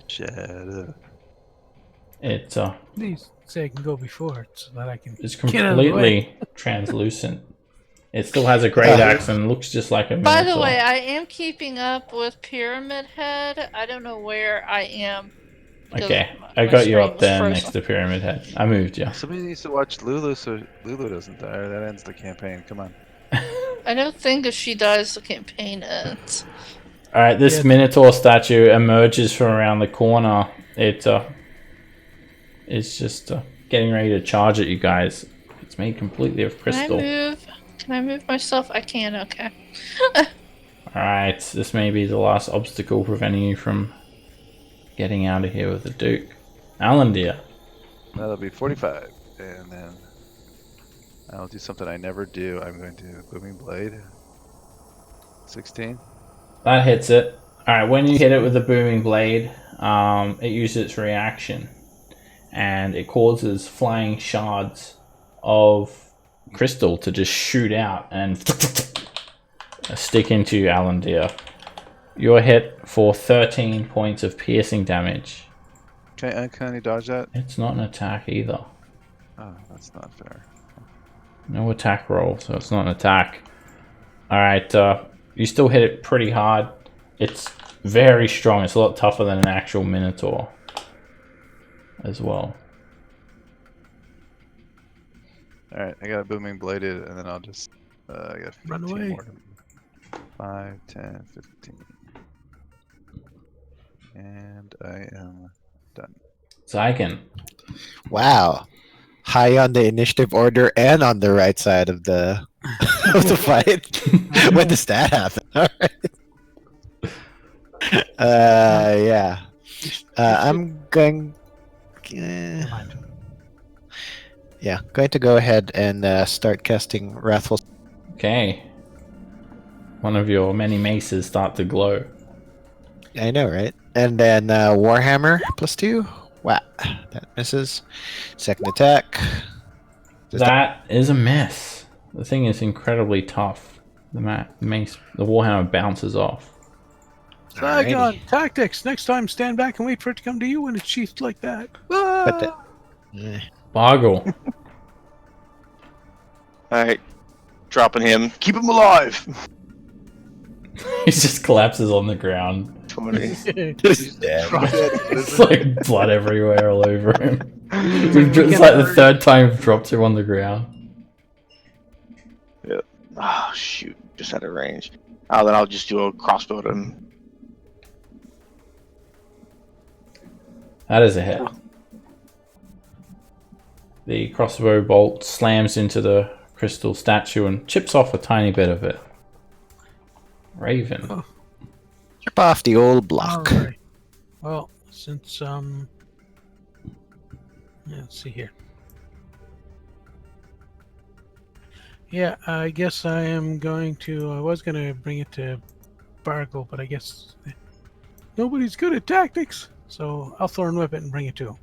Shadow. It Please say I can go before it so that I can is get out of the way. completely translucent. It still has a great axe and looks just like a Minotaur. By the way, I am keeping up with Pyramid Head. I don't know where I am. because Okay, my- I my got you screen up was there frozen. next to Pyramid Head. I moved you. Somebody needs to watch Lulu so Lulu doesn't die. That ends the campaign. Come on. I don't think if she dies, the campaign ends. All right, this Yeah. Minotaur statue emerges from around the corner. It is just getting ready to charge at you guys. It's made completely of crystal. Can I move myself? I can. Okay. All right, this may be the last obstacle preventing you from getting out of here with the Duke. Alan, dear. That'll be 45, and then I'll do something I never do. I'm going to Booming Blade. 16. That hits it. All right, when you hit it with the booming blade, it uses its reaction, and it causes flying shards of crystal to just shoot out and stick into you, Alan, dear. You're hit for 13 points of piercing damage. Can I uncanny dodge that? It's not an attack either. Oh, that's not fair. No attack roll, so it's not an attack. Alright, you still hit it pretty hard. It's very strong. It's a lot tougher than an actual Minotaur as well. Alright, I got a Booming Bladed, and then I'll just I got 15 Run away. more. 5, 10, 15. And I am done. Zygon. Wow. High on the initiative order and on the right side of the of the fight. When does that happen? All right. Yeah. I'm going. Yeah, going to go ahead and start casting Wrathful. Okay. One of your many maces start to glow. I know, right? And then Warhammer +2. Wow, that misses. Second attack. That is a miss. The thing is incredibly tough. The Warhammer bounces off. Saigon, Alrighty. tactics. Next time, stand back and wait for it to come to you when it's sheathed like that. But Ah! Bargle. Alright. Dropping him. Keep him alive! He just collapses on the ground. 20. He's dead. It's like blood everywhere all over him. It's like the third time we've dropped him on the ground. Oh, shoot. Just out of range. Oh, then I'll just do a crossbow to him. That is a hit. The crossbow bolt slams into the crystal statue and chips off a tiny bit of it. Raven. Chip off the old block. Alright. Well, since let's see here. Yeah, I guess I am going to. I was going to bring it to Bargle, but I guess nobody's good at tactics, so I'll thorn whip it and bring it to him.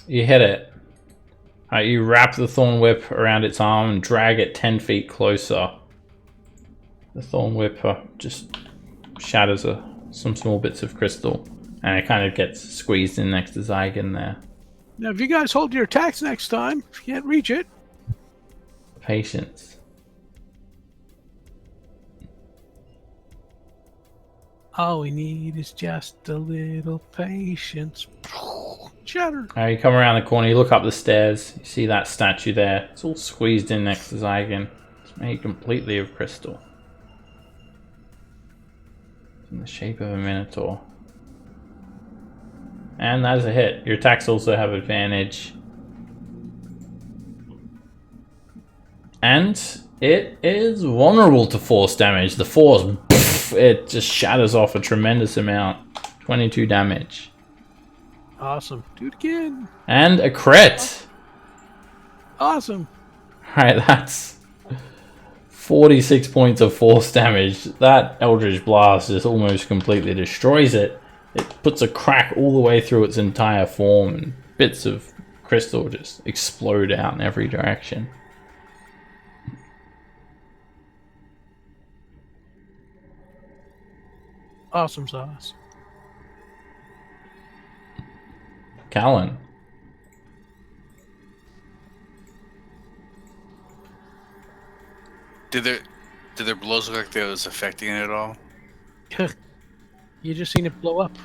You hit it. You wrap the thorn whip around its arm and drag it 10 feet closer. The thorn whip just shatters some small bits of crystal, and it kind of gets squeezed in next to Zygon there. Now, if you guys hold your attacks next time, if you can't reach it, Patience. all we need is just a little patience. Shatter. You come around the corner, you look up the stairs, you see that statue there. It's all squeezed in next to Zygon. It's made completely of crystal. It's in the shape of a Minotaur. And that is a hit. Your attacks also have advantage. And it is vulnerable to force damage. The force, it just shatters off a tremendous amount. 22 damage. Awesome. Do it again. And a crit. Awesome. Alright, that's 46 points of force damage. That Eldritch Blast just almost completely destroys it. It puts a crack all the way through its entire form, and bits of crystal just explode out in every direction. Awesome sauce. Callan. Did their blows look like they was affecting it at all? You just seen it blow up.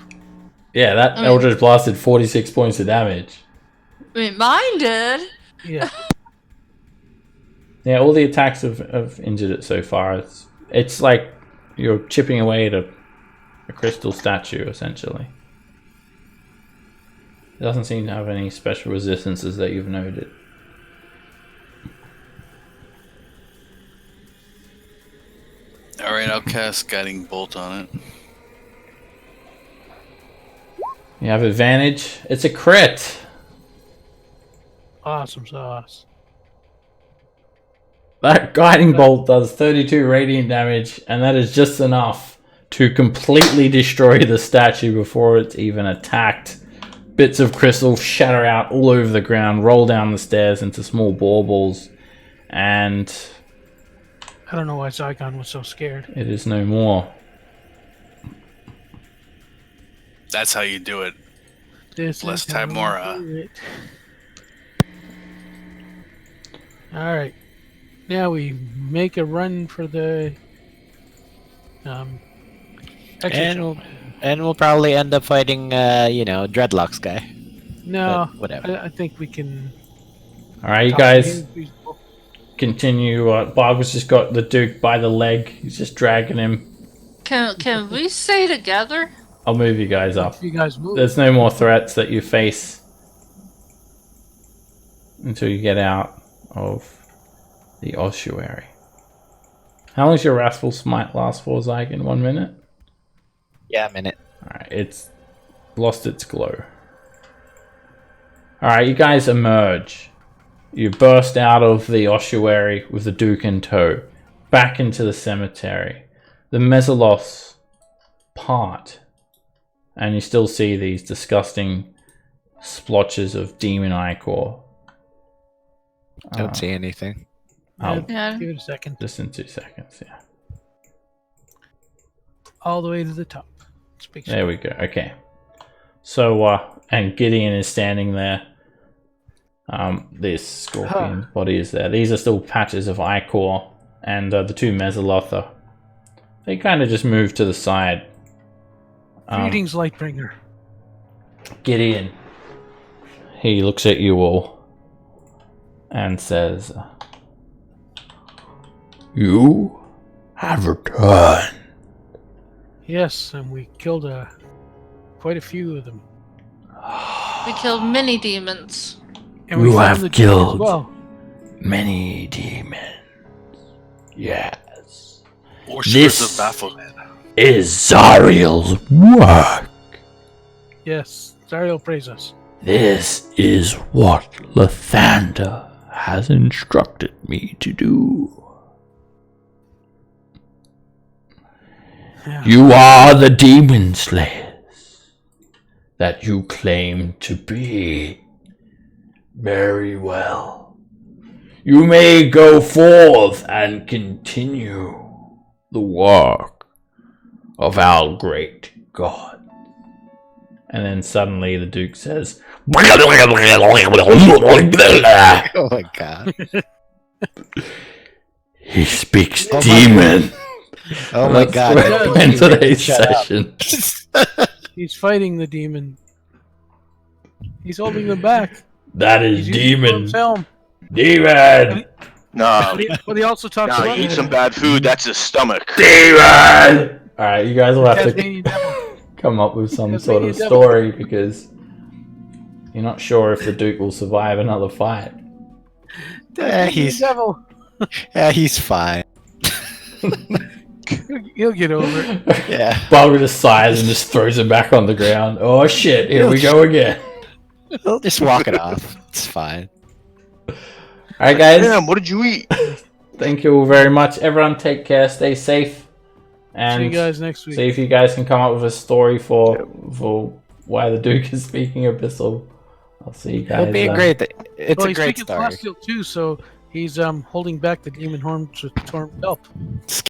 Yeah, that Eldritch Blast did 46 points of damage. I mean, mine did. Yeah. Yeah, all the attacks have injured it so far. It's like you're chipping away at a crystal statue, essentially. It doesn't seem to have any special resistances that you've noted. Alright, I'll cast Guiding Bolt on it. You have advantage. It's a crit. Awesome sauce. That Guiding Bolt does 32 radiant damage, and that is just enough to completely destroy the statue before it's even attacked. Bits of crystal shatter out all over the ground, roll down the stairs into small baubles, and I don't know why Zygon was so scared. it is no more. That's how you do it. This Bless is how Timora. we do it. All right. Now we make a run for the exit. And we'll probably end up fighting, Dreadlocks guy. No, But whatever. I think we can. Alright, you talk to guys him. continue. Bargle's just got the Duke by the leg. He's just dragging him. Can we stay together? I'll move you guys up. You guys move. There's no more threats that you face until you get out of the ossuary. How long does your Wrathful Smite last for, Zygon? 1 minute? Yeah, a minute. Alright, it's lost its glow. Alright, you guys emerge. You burst out of the ossuary with the Duke in tow. back into the cemetery. The Mesoloths part, and you still see these disgusting splotches of demon ichor. Don't see anything. I'll Yeah. Give it a second. just in 2 seconds, yeah. All the way to the top. Speak There we go. Okay. So, and Gideon is standing there. This scorpion's body is there. These are still patches of ichor, and the two Mesoloth they kind of just move to the side. Greetings, Lightbringer. Gideon, he looks at you all and says, "You have returned." Yes, and we killed quite a few of them. We killed many demons. And we You found have the demon as killed well. many demons. Yes. Worshippers of Baphomet. Is Zariel's work. Yes, Zariel praise us. This is what Lathander has instructed me to do. Yeah. You are the demon slayers that you claim to be. Very well. You may go forth and continue the work of our great God. And then suddenly the Duke says, Oh my god. he speaks Oh my demon. Oh my god. That's where we end today's Shut up. session. He's fighting the demon. He's holding them back. That is He's using demon. Thorpe's helm. Demon. No, But he also talks no, about he eats some bad food. That's his stomach. Demon. All right, you guys will have to Tasmanian devil. come up with some sort of Tasmanian devil. story because you're not sure if the Duke will survive another fight. He's devil. he's fine. He'll get over it. Yeah. Baldur just sighs and just throws him back on the ground. Oh shit! Here we go again. Just walk it off. It's fine. All right, guys. Damn, what did you eat? Thank you all very much. Everyone, take care. Stay safe. And See you guys next week. see if you guys can come up with a story for why the Duke is speaking Abyssal. I'll see you guys. It'll be a great. It's Well, a he's great speaking story. Celestial too, so he's holding back the demon horns with Torm's help.